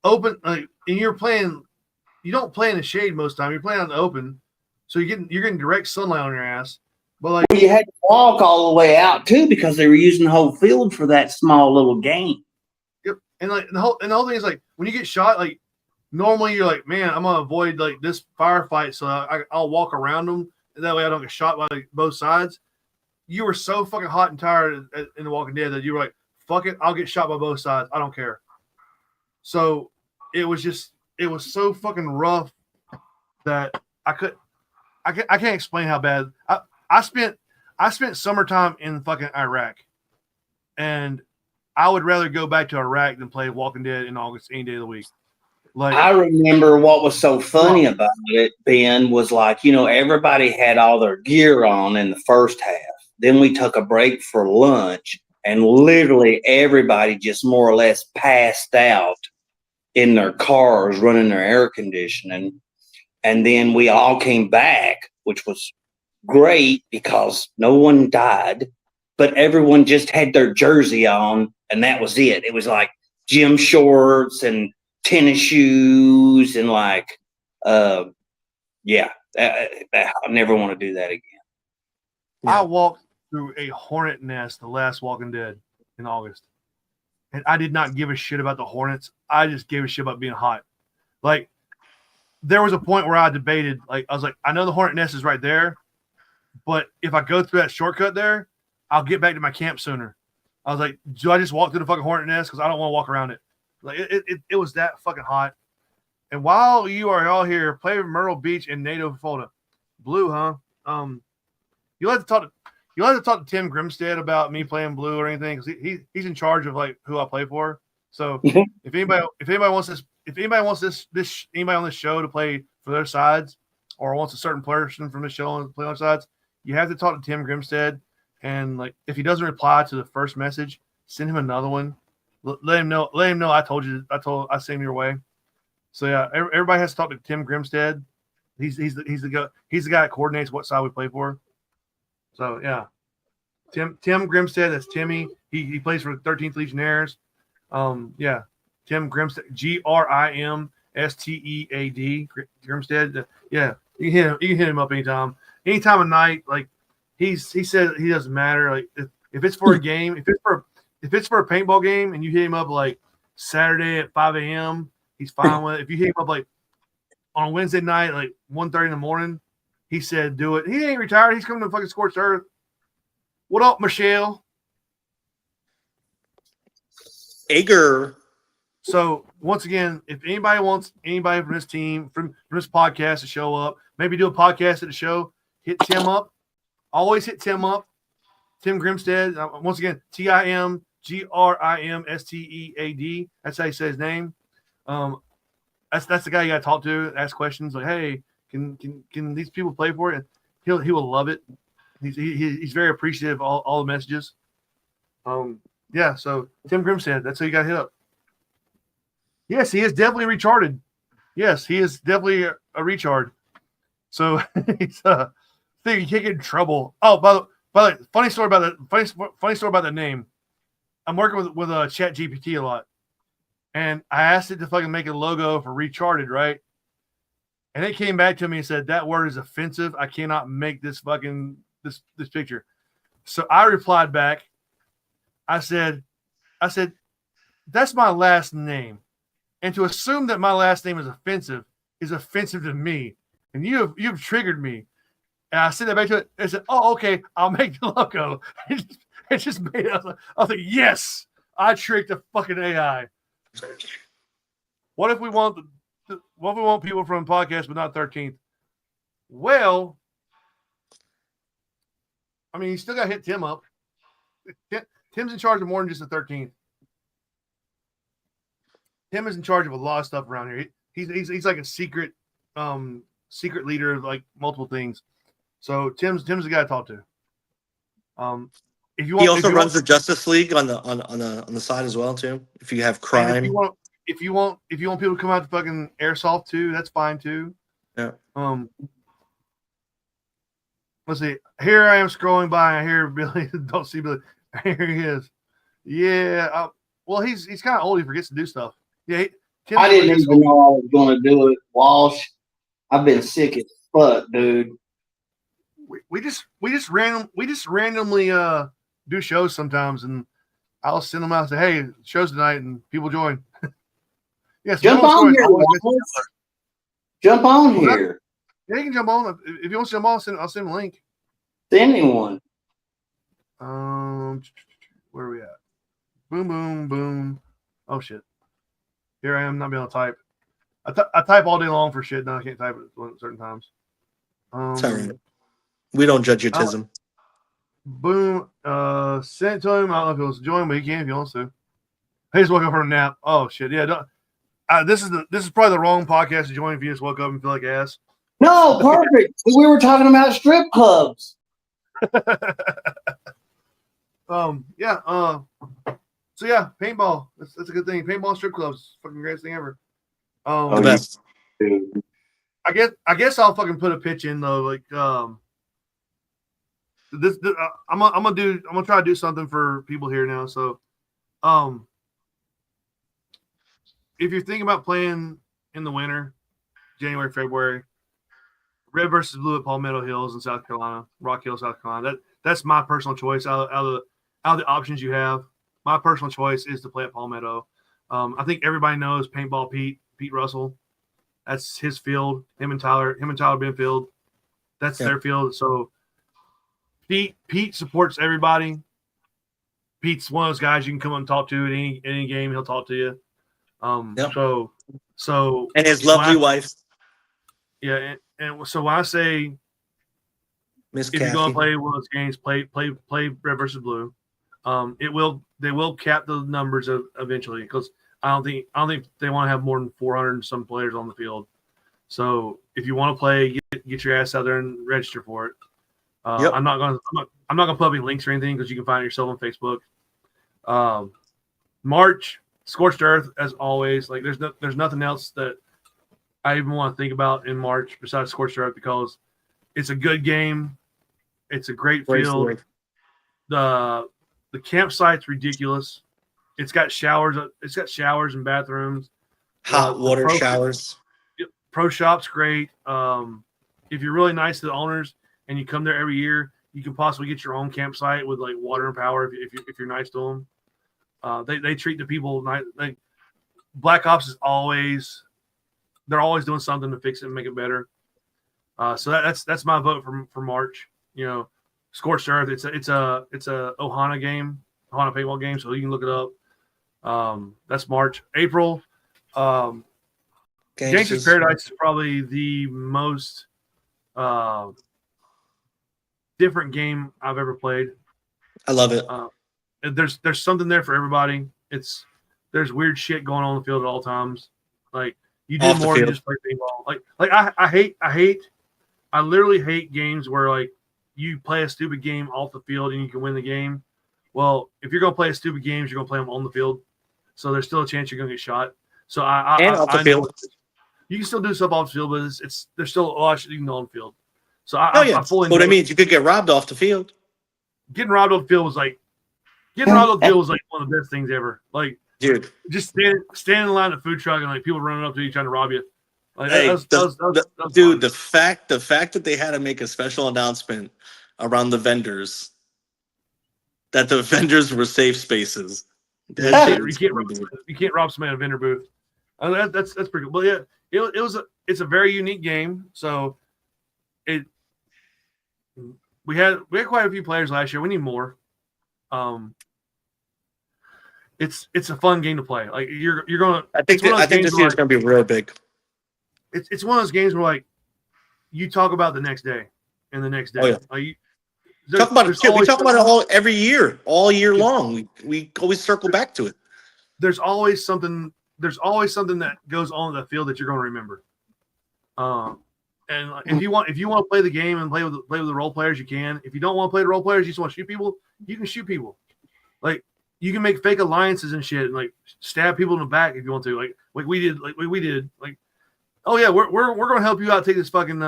open. Like, and you're playing. You don't play in the shade most of the time. You're playing out in the open, so you're getting direct sunlight on your ass. But like you had to walk all the way out too because they were using the whole field for that small little game. Yep. And like the whole thing is like when you get shot, like normally you're like, man, I'm gonna avoid like this firefight, so I'll walk around them. That way I don't get shot by like, both sides. You were so fucking hot and tired in The Walking Dead that you were like, fuck it, I'll get shot by both sides. I don't care. So it was so fucking rough that I can't explain how bad. I spent summertime in fucking Iraq, and I would rather go back to Iraq than play Walking Dead in August any day of the week. Like I remember what was so funny about it, Ben, was like, everybody had all their gear on in the first half. Then we took a break for lunch, and literally everybody just more or less passed out in their cars running their air conditioning. And then we all came back, which was great because no one died, but everyone just had their jersey on, and that was it. It was like gym shorts and tennis shoes and like, I never want to do that again. I walked through a hornet nest the last Walking Dead in August, and I did not give a shit about the hornets. I just gave a shit about being hot. Like there was a point where I debated, like I was like, I know the hornet nest is right there, but if I go through that shortcut there, I'll get back to my camp sooner. I was like, do I just walk through the fucking hornet nest because I don't want to walk around it? Like it was that fucking hot. And while you are all here, play Myrtle Beach and NATO Fulda. Blue, huh? You like to talk to Tim Grimstead about me playing blue or anything because he's in charge of like who I play for. So if anybody wants anybody on this show to play for their sides or wants a certain person from the show to play on their sides, you have to talk to Tim Grimstead, and like if he doesn't reply to the first message, send him another one. Let him know. Let him know I told you. I sent him your way. So yeah, everybody has to talk to Tim Grimstead. He's the guy. He's the guy that coordinates what side we play for. So yeah, Tim Grimstead. That's Timmy. He plays for the 13th Legionnaires. Yeah, Tim Grimstead. Grimstead. Grimstead. Yeah, you can hit him. You can hit him up anytime of night. Like he said, he doesn't matter. Like if it's for a game, if it's for a paintball game, and you hit him up like Saturday at 5 a.m., he's fine with it. If you hit him up like on a Wednesday night, like 1:30 in the morning, he said, do it. He ain't retired. He's coming to fucking scorched earth. What up, Michelle? Ager. So once again, if anybody wants anybody from this team, from this podcast to show up, maybe do a podcast at the show, hit Tim up. Always hit Tim up. Tim Grimstead. Once again, TimGrimstead. That's how you say his name. That's the guy you got to talk to. Ask questions like, "Hey, can these people play for it?" And he will love it. He's very appreciative of all the messages. Yeah. So Tim Grimstead. That's who you got to hit up. Yes, he is definitely retarded. Yes, he is definitely a retard. So he's thing you can't get in trouble. Oh, by the way, funny story about the name. I'm working with Chat GPT a lot, and I asked it to fucking make a logo for retarded, right? And it came back to me and said that word is offensive. I cannot make this fucking this picture. So I replied back. I said, that's my last name. And to assume that my last name is offensive to me. And you've triggered me. And I sent that back to it and said, oh, okay, I'll make the logo. It just made it. I was like, yes, I tricked the fucking AI. What if we want people from podcast but not 13th? Well, I mean, you still got to hit Tim up. Tim's in charge of more than just the 13th. Tim is in charge of a lot of stuff around here. He's like a secret leader of like multiple things. So Tim's the guy to talk to. If you want, he also runs the Justice League on the side as well too. If you have crime, if you want people to come out to fucking airsoft too, that's fine too. Yeah. Let's see. Here I am scrolling by. I hear Billy. Don't see Billy. Here he is. Yeah. Well, he's kind of old. He forgets to do stuff. Yeah. I didn't even know I was going to do it, Walsh. I've been sick as fuck, dude. We just randomly do shows sometimes, and I'll send them out and say, "Hey, shows tonight," and people join. Yes, jump on here. Jump on here. Yeah, you can jump on. If you want to jump on, I'll send a link. Send me one. Where are we at? Boom, boom, boom. Oh shit! Here I am, not being able to type. I type all day long for shit. Now I can't type at certain times. Sorry. We don't judge your tism. Boom. Sent to him. I don't know if he wants to join, but he can if he wants to. He just woke up from a nap. Oh shit! Yeah. This is probably the wrong podcast to join if you just woke up and feel like ass. No, perfect. We were talking about strip clubs. Yeah. So yeah, paintball. That's a good thing. Paintball strip clubs, fucking greatest thing ever. The best. I guess I'll fucking put a pitch in though. Like this I'm gonna try to do something for people here now. So, if you're thinking about playing in the winter, January, February, red versus blue at Palmetto Hills in South Carolina, Rock Hill, South Carolina. That's my personal choice. Out of the options you have, my personal choice is to play at Palmetto. I think everybody knows Paintball Pete Russell. That's his field. Him and Tyler Benfield. That's their field. So Pete supports everybody. Pete's one of those guys you can come and talk to at any game. He'll talk to you. So and his lovely wife. Yeah, and so when I say Miss if you're going to play one of those games, play red versus blue. They will cap the numbers eventually because I don't think they want to have more than 400 and some players on the field. So if you want to play, get your ass out there and register for it. Yep. I'm not gonna put up any links or anything because you can find it yourself on Facebook. March, Scorched Earth as always. Like there's nothing else that I even want to think about in March besides Scorched Earth because it's a good game. It's a great field. The campsite's ridiculous. It's got showers. It's got showers and bathrooms. Hot water showers. Pro shop's great. If you're really nice to the owners and you come there every year, you can possibly get your own campsite with like water and power if you're nice to them. They treat the people nice. Like Black Ops is always they're always doing something to fix it and make it better. So that's my vote for March. You know, Scorched Earth. It's a Ohana game, Ohana paintball game. So you can look it up. That's March. April. Gangster's Paradise is probably the most different game I've ever played. I love it. There's something there for everybody. There's weird shit going on in the field at all times. Like you do more than just play paintball. Like I literally hate games where like you play a stupid game off the field and you can win the game. Well, if you're gonna play a stupid games, you're gonna play them on the field. So there's still a chance you're gonna get shot. So off the field. You can still do stuff off the field, but there's still a lot of shit you can do on the field. So I fully know what I mean. You could get robbed off the field. Getting robbed off the field was like one of the best things ever. Like, dude, just stand in line at a food truck and like people running up to you trying to rob you. Like, the fact that they had to make a special announcement around the vendors that the vendors were safe spaces. You can't rob somebody at a vendor booth. That's pretty cool. But yeah, it's a very unique game. So we had quite a few players last year. We need more. It's a fun game to play. Like you're gonna. I think this year's gonna be real big. It's one of those games where like you talk about the next day and the next day. Oh, yeah. Like we talk about it every year, all year long. We always circle back to it. There's always something that goes on in the field that you're going to remember. And if you want to play the game and play with the role players, you can. If you don't want to play the role players, you just want to shoot people, you can shoot people. Like you can make fake alliances and shit, and like stab people in the back if you want to. Like we did. Like, oh yeah, we're going to help you out. Take this fucking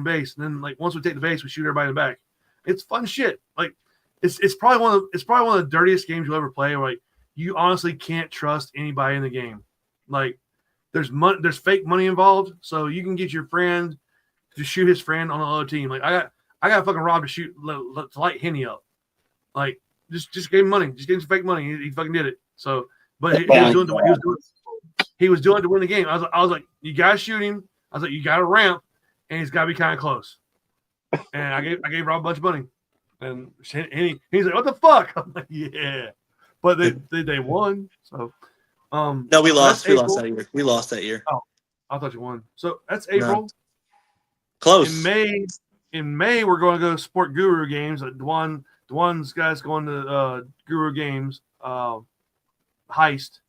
base, and then like once we take the base, we shoot everybody in the back. It's fun shit. Like it's probably one of the dirtiest games you'll ever play. Where, like you honestly can't trust anybody in the game. Like there's fake money involved, so you can get your friend to shoot his friend on the other team. Like I got fucking robbed to light Henny up. Like just gave him money, just gave him some fake money. He fucking did it. So, but he was doing it to win the game. I was like, you gotta shoot him. I was like, you gotta ramp, and he's gotta be kind of close. And I gave Rob a bunch of money, and he's like, what the fuck? I'm like, yeah, but they won. So. No, we lost. We lost that year. We lost that year. Oh, I thought you won. So that's April. No. Close. In May, we're going to go support Guru Games. Dwan's guys going to Guru Games Heist,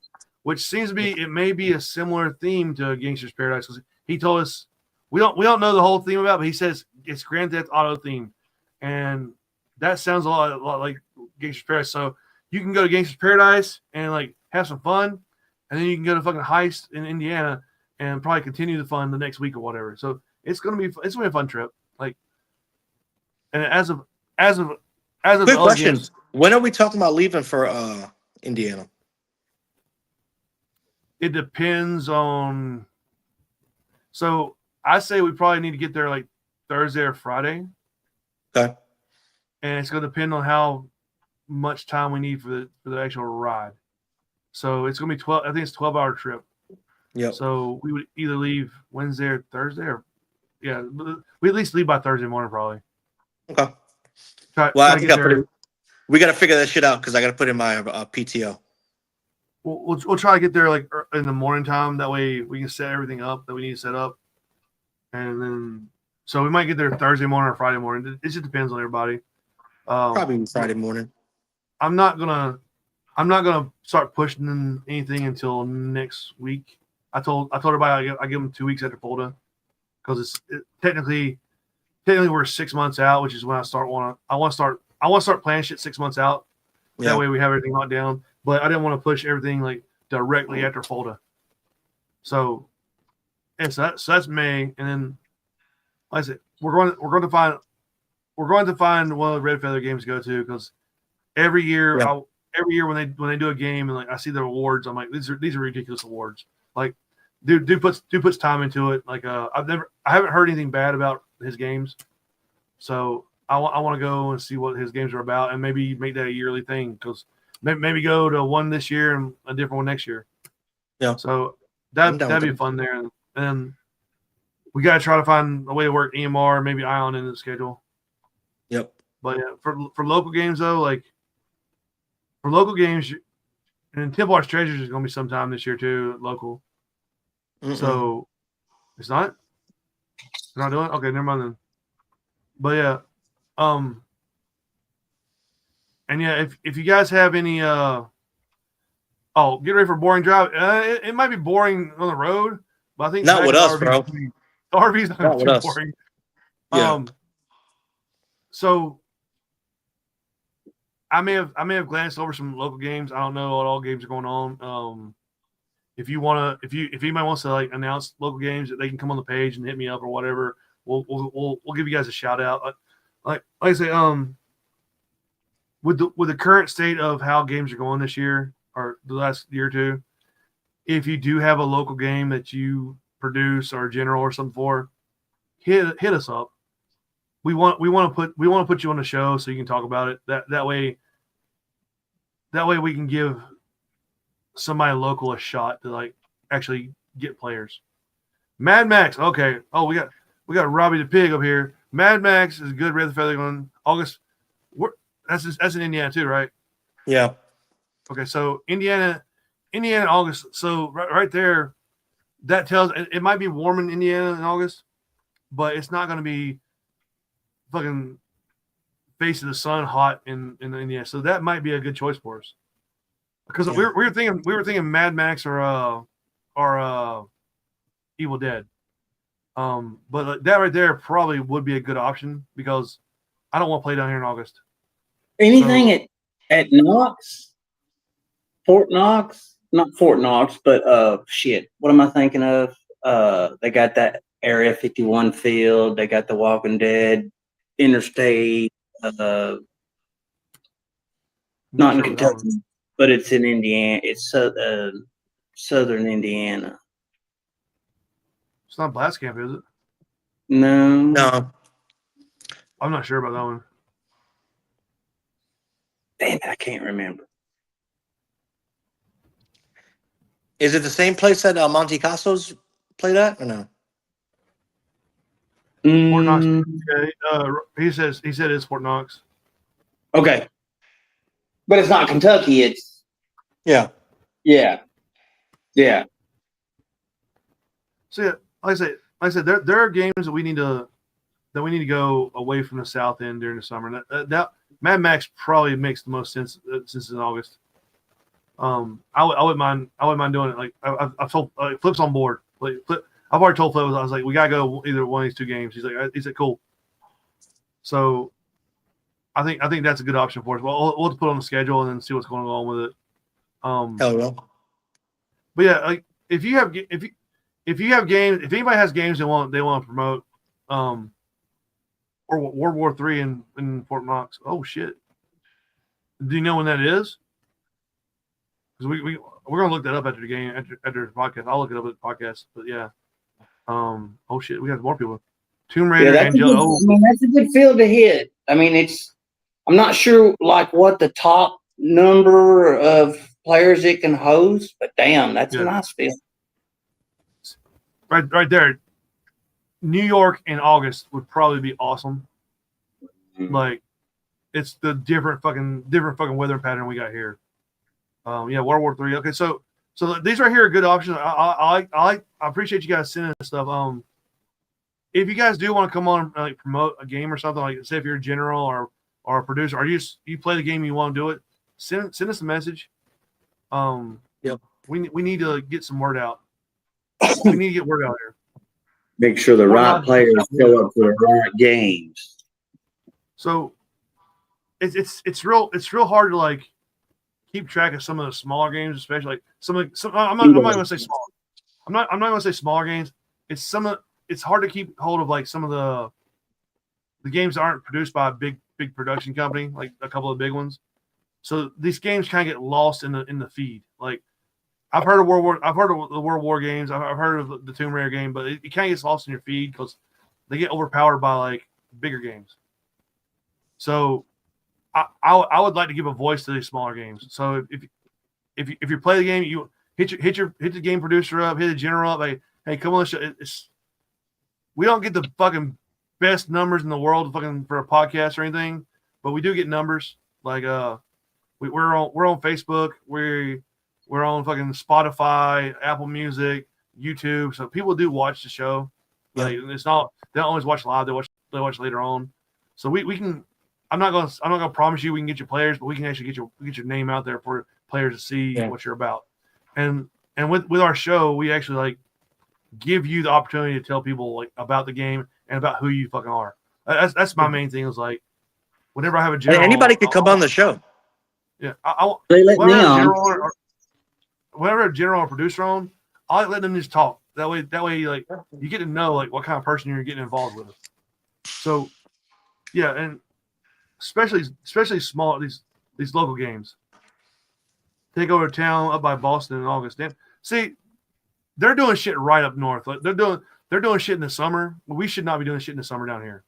which seems to be it may be a similar theme to Gangster's Paradise because he told us we don't know the whole theme about, but he says it's Grand Theft Auto theme, and that sounds a lot like Gangster's Paradise. So you can go to Gangster's Paradise and like have some fun. And then you can go to fucking Heist in Indiana and probably continue the fun the next week or whatever. So it's gonna be a fun trip. Like, and as of quick question: when are we talking about leaving for Indiana? It depends on. So I say we probably need to get there like Thursday or Friday. Okay. And it's gonna depend on how much time we need for the actual ride. So it's gonna be 12. I think it's 12-hour trip. Yeah. So we would either leave Wednesday or Thursday, or we at least leave by Thursday morning probably. Okay. We got to figure that shit out because I got to put in my PTO. We'll try to get there like in the morning time. That way we can set everything up that we need to set up, and then so we might get there Thursday morning or Friday morning. It just depends on everybody. Probably Friday morning. I'm not gonna start pushing anything until next week. I told everybody I give them 2 weeks after Fulda because technically technically we're 6 months out, which is when I want to start planning shit 6 months out. That way we have everything locked down. But I didn't want to push everything like directly after Fulda. So, so that's May, and then like I said, we're going to find one of the Red Feather games to go to, because every year when they do a game and like I see the awards, I'm like, these are ridiculous awards. Like, dude puts time into it. Like I haven't heard anything bad about his games, so I want to go and see what his games are about, and maybe make that a yearly thing, because maybe go to one this year and a different one next year. Yeah. So that'd be fun there, and then we got to try to find a way to work EMR, maybe Ion into the schedule. Yep. But yeah, for local games though, like for local games, and Temple Arts Treasures is going to be sometime this year too, local. Mm-mm. So it's not. They're not doing it? Okay, never mind then. But yeah, and yeah, if you guys have any get ready for boring drive. It might be boring on the road, but I think Not with us, bro. RV's not too boring. Yeah. So I may have glanced over some local games. I don't know what all games are going on. If anybody wants to like announce local games, that they can come on the page and hit me up or whatever. We'll give you guys a shout out. Like I say, with the current state of how games are going this year or the last year or two, if you do have a local game that you produce or general or something for, hit us up. We want to put you on the show so you can talk about it. That way we can give somebody local a shot to like actually get players. Mad Max, okay. Oh, we got Robbie the Pig up here. Mad Max is a good Red Feather on August. That's in Indiana too, right? Yeah. Okay, so Indiana, August. So right there, that tells it might be warm in Indiana in August, but it's not going to be fucking face of the sun hot in Indiana. So that might be a good choice for us, because we were thinking Mad Max or Evil Dead. But that right there probably would be a good option, because I don't want to play down here in August. Anything at Knox, Fort Knox, not Fort Knox, but shit. What am I thinking of? They got that Area 51 field. They got the Walking Dead Interstate. Not in Kentucky, but it's in Indiana. It's southern Indiana. It's not Blast Camp, is it? No. I'm not sure about that one. Damn it, I can't remember. Is it the same place that Monte Castos played at, or no? Fort Knox. He said it's Fort Knox. Okay, but it's not Kentucky. It's yeah. So yeah, like I said, there are games that we need to go away from the South End during the summer. That Mad Max probably makes the most sense since in August. I wouldn't mind doing it. Like I've told Flip's on board. Like Flip, I've already told Flip, I was like, we gotta go either one of these two games. He's like cool. So I think that's a good option for us. Well, we'll have to put it on the schedule and then see what's going on with it. Hell yeah. But yeah, like if you have games, if anybody has games they want to promote, or World War III in Fort Knox. Oh shit! Do you know when that is? Because we're gonna look that up after the game, after the podcast. I'll look it up at the podcast. But yeah, oh shit, we got more people. Tomb Raider and that's a good field to hit. I mean, I'm not sure like what the top number of players it can host, but damn, that's a nice field. Right there. New York in August would probably be awesome. Mm-hmm. Like, it's the different fucking weather pattern we got here. World War III. Okay, so these right here are good options. I appreciate you guys sending this stuff. If you guys do want to come on and like promote a game or something, like say if you're a general or a producer, or you play the game, you want to do it, send us a message. We need to get some word out. We need to get word out here. Make sure the right players show up for the right games. So it's real hard to like keep track of some of the smaller games, especially like I'm not gonna say small. I'm not gonna say smaller games. It's hard to keep hold of like some of the games that aren't produced by a big production company, like a couple of big ones. So these games kind of get lost in the feed. Like I've heard of the World War games. I've heard of the Tomb Raider game, but it kind of gets lost in your feed because they get overpowered by like bigger games. So I would like to give a voice to these smaller games. So if you play the game, you hit the game producer up, hit the general up. Like, hey, come on, we don't get the fucking best numbers in the world fucking for a podcast or anything, but we do get numbers. Like we're on Facebook. We're on fucking Spotify, Apple Music, YouTube. So people do watch the show. Like it's not they don't always watch live. They watch later on. So we can. I'm not gonna promise you we can get you players, but we can actually get your name out there for players to see what you're about. And with our show, we actually like give you the opportunity to tell people like about the game and about who you fucking are. That's my main thing. Is like whenever I have a general, anybody could come on the show. Yeah, They let me on. Whenever a general or producer on, I like letting them just talk. That way, like you get to know like what kind of person you're getting involved with. So, yeah, and especially small these local games. Take over town up by Boston in August. Damn, see, they're doing shit right up north. Like they're doing shit in the summer. We should not be doing shit in the summer down here.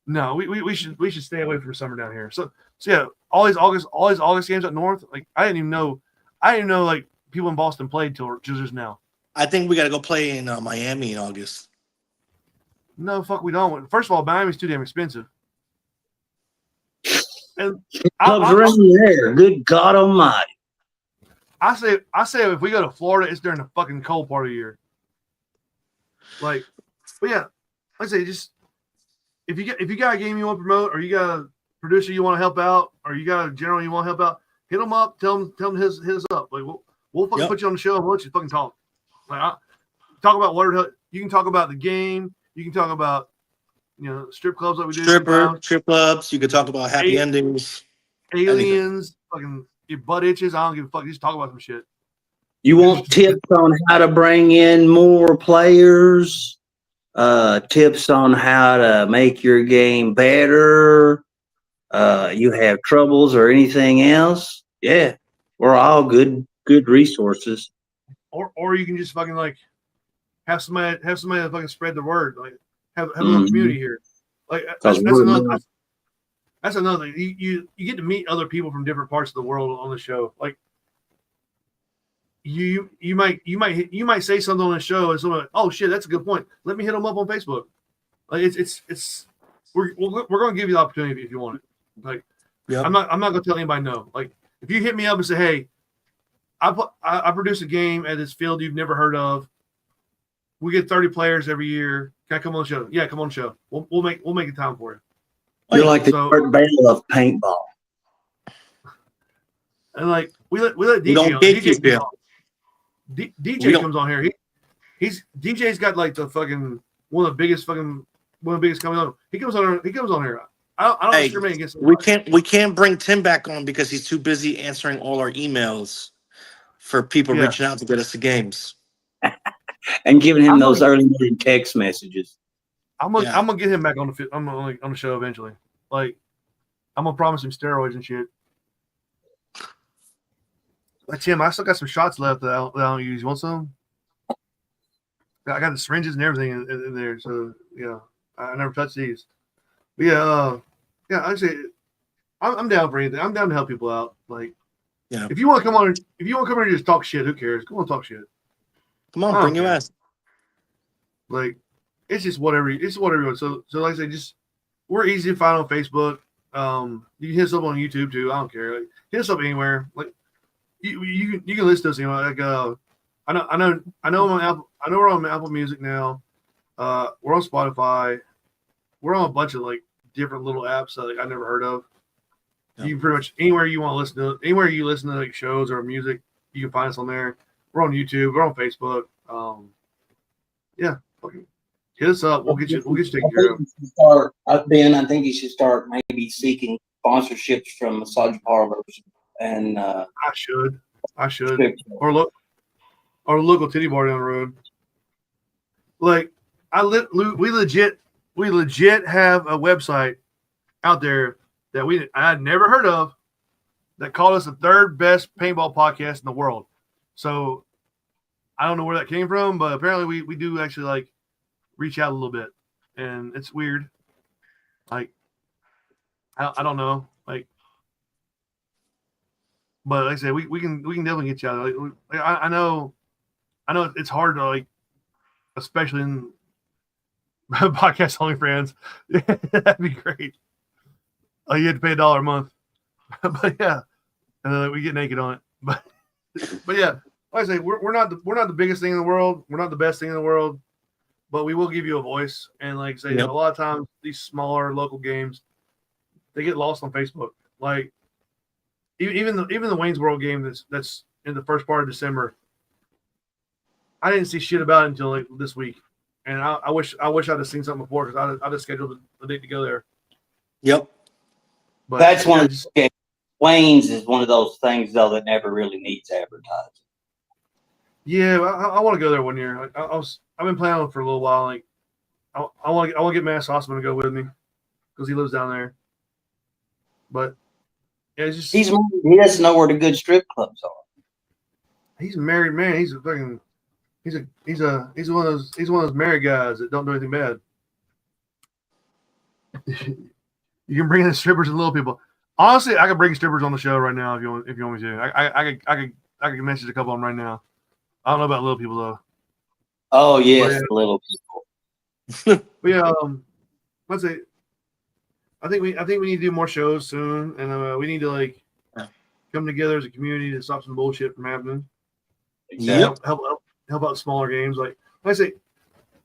No, we should stay away from summer down here. So yeah, all these August games up north. Like I didn't even know like people in Boston played till just now. I think we got to go play in Miami in August. No, fuck, we don't. First of all, Miami's too damn expensive. And Clubs around there. Good God Almighty. I say if we go to Florida, it's during the fucking cold part of the year. Like, but yeah, like I say, just if you got a game you want to promote, or you got a producer you want to help out, or you got a general you want to help out, hit them up. Tell them his up. Like we'll fucking put you on the show and we'll let you fucking talk. Like talk about whatever you can talk about the game. You can talk about strip clubs that we do. Strip clubs. You could talk about happy endings. Aliens. Fucking your butt itches. I don't give a fuck. Just talk about some shit. You want tips on how to bring in more players? Tips on how to make your game better? You have troubles or anything else? Yeah, we're all good resources. Or you can just fucking like have somebody that fucking spread the word. Like have a little community here. Like that's another thing. You get to meet other people from different parts of the world on the show. Like you might say something on the show and someone like, oh shit, that's a good point. Let me hit them up on Facebook. Like it's we're gonna give you the opportunity if you want it. Like I'm not gonna tell anybody no. Like if you hit me up and say, hey, I produce a game at this field you've never heard of. We get 30 players every year. Can I come on the show? Yeah, come on the show. We'll make a time for you. You're like the Kurt Bale of paintball. And like we let DJ on. DJ comes on here. DJ's got like the fucking one of the biggest coming on. He comes on here. I don't discriminate against him. We can't bring Tim back on because he's too busy answering all our emails for people reaching out to get us to games. And giving him those early morning text messages. I'm gonna get him back on the show eventually. Like I'm gonna promise him steroids and shit. Like Tim, I still got some shots left that I don't use. You want some? I got the syringes and everything in there. So yeah, I never touched these. But I say I'm down for anything. I'm down to help people out. Like, if you want to come on here and just talk shit, who cares? Come on, talk shit. Come on, bring your ass. Like, it's just whatever. It's whatever. So like I say, just we're easy to find on Facebook. You can hit us up on YouTube too. I don't care. Like, hit us up anywhere. Like, you can listen to us anyway. Like, I know we're on Apple Music now. We're on Spotify. We're on a bunch of like different little apps that like I never heard of. Yep. You can pretty much anywhere you want to listen to, anywhere you listen to like shows or music, you can find us on there. We're on YouTube. We're on Facebook. hit us up. We'll get you taken care of. Ben, I think you should start maybe seeking sponsorships from massage parlors and I should. Or local titty bar down the road. Like we legit have a website out there that I had never heard of that called us the third best paintball podcast in the world. So I don't know where that came from, but apparently we do actually like reach out a little bit, and it's weird. Like I don't know, like, but like I said, we can definitely get you out. Like I know it's hard to, like, especially in podcast only friends. That'd be great. You had to pay $1 a month, but yeah, and then we get naked on it. But yeah, like I say, we're not the biggest thing in the world. We're not the best thing in the world, but we will give you a voice. And like I say, a lot of times these smaller local games, they get lost on Facebook. Like even the Wayne's World game that's in the first part of December, I didn't see shit about it until like this week, and I wish I'd have seen something before, because I'd have scheduled a date to go there. Yep. But that's one of the games. Wayne's is one of those things though that never really needs advertising. Yeah, I want to go there one year. Like, I've been planning on it for a little while. Like I want to get Mass Osman to go with me because he lives down there. But yeah, it's just he doesn't know where the good strip clubs are. He's a married man. He's one of those married guys that don't do anything bad. You can bring in strippers and little people. Honestly, I could bring strippers on the show right now if you want me to. I could message a couple of them right now. I don't know about little people though. Oh yes, little people. But yeah, let's say I think we need to do more shows soon, and we need to like come together as a community to stop some bullshit from happening. Exactly. Help out smaller games. Like I say,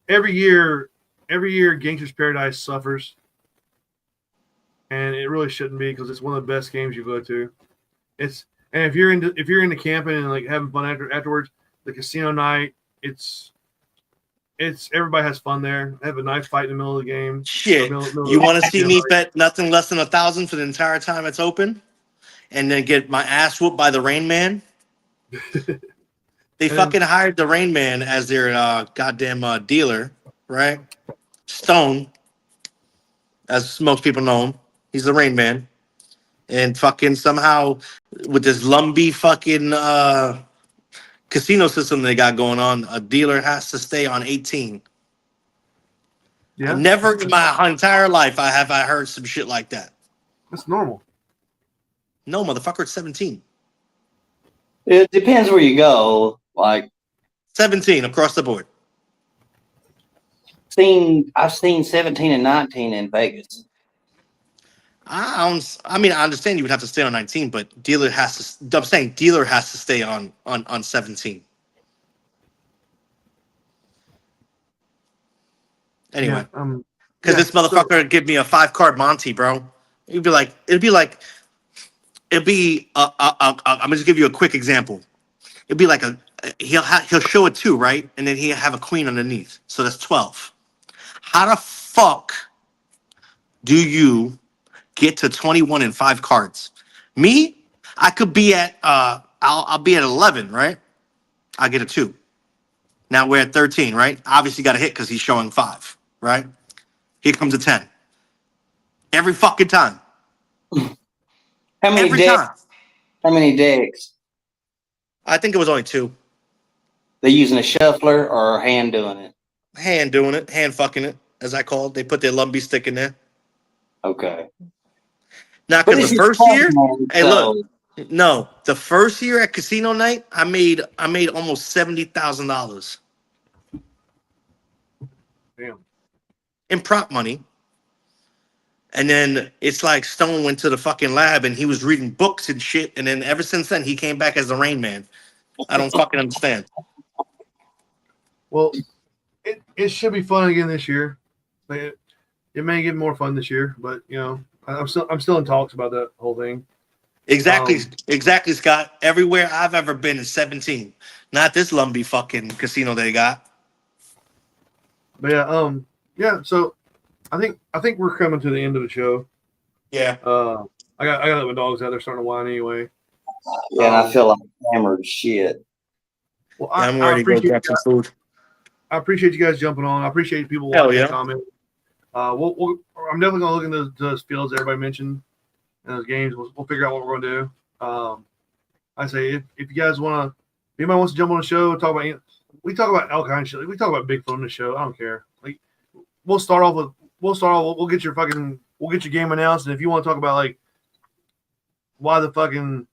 every year Gangster's Paradise suffers, and it really shouldn't be, because it's one of the best games you go to. And if you're into camping and like having fun afterwards, the casino night, it's everybody has fun there. They have a knife fight in the middle of the game. Shit, you want to see me bet nothing less than 1,000 for the entire time it's open, and then get my ass whooped by the Rain Man? They fucking hired the Rain Man as their goddamn dealer, right? Stone, as most people know him. He's the Rain Man. And fucking somehow, with this Lumbee fucking casino system they got going on, a dealer has to stay on 18. Yeah. Never in my entire life I heard some shit like that. That's normal. No, motherfucker, it's 17. It depends where you go. Like 17 across the board. I've seen 17 and 19 in Vegas. I mean, I understand you would have to stay on 19, but dealer has to. I'm saying dealer has to stay on 17. Anyway, because this motherfucker would give me a 5-card Monty, bro. I'm gonna just give you a quick example. It'd be like he'll show a 2, right, and then he'll have a queen underneath, so that's 12. How the fuck do you get to 21 in 5 cards? Me, I could be at I'll be at 11, right? I'll get a 2. Now we're at 13, right? Obviously got to hit because he's showing 5, right? Here comes a 10. Every fucking time. How many decks? I think it was only 2. They using a shuffler or hand doing it? Hand doing it, hand fucking it, as I call it. They put their Lumbee stick in there. Okay. Now, because the first year, the first year at casino night, I made almost $70,000. Damn. In prop money. And then it's like Stone went to the fucking lab and he was reading books and shit. And then ever since then, he came back as the Rain Man. I don't fucking understand. Well, it should be fun again this year. It may get more fun this year, but you know, I'm still in talks about that whole thing. Exactly, Scott. Everywhere I've ever been is 17. Not this Lumbee fucking casino they got. But yeah. So I think we're coming to the end of the show. Yeah. I got to let my dogs out. They're starting to whine anyway. Yeah, and I feel like hammered as shit. Well, I'm ready to go grab some food. I appreciate you guys jumping on. I appreciate people watching and commenting. I'm definitely gonna look into those fields everybody mentioned in those games. We'll figure out what we're gonna do. I say if you guys wanna, if anybody wants to jump on the show, we talk about all kinds of shit. We talk about Bigfoot on the show. I don't care. Like we'll get your game announced, and if you want to talk about like why the fucking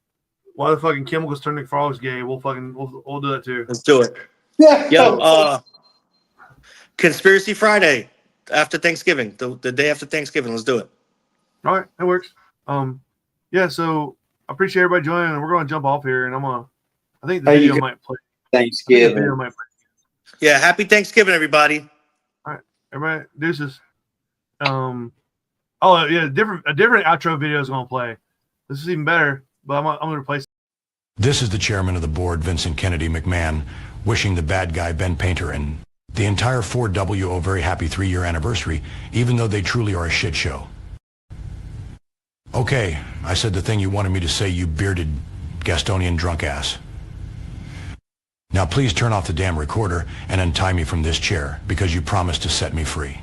chemicals turn the frogs gay, we'll do that too. Let's do it. Yeah. Yo, Conspiracy Friday after Thanksgiving, the day after Thanksgiving. Let's do it. All right, that works. Yeah. So I appreciate everybody joining, and we're going to jump off here, and I think the video might play. Thanksgiving. Yeah, happy Thanksgiving, everybody. All right, everybody, deuces. Oh yeah, a different outro video is going to play. This is even better, but I'm going to replace. This is the chairman of the board, Vincent Kennedy McMahon, wishing the bad guy Ben Painter and the entire 4W a very happy 3-year anniversary, even though they truly are a shit show. Okay, I said the thing you wanted me to say, you bearded Gastonian drunk ass. Now please turn off the damn recorder and untie me from this chair, because you promised to set me free.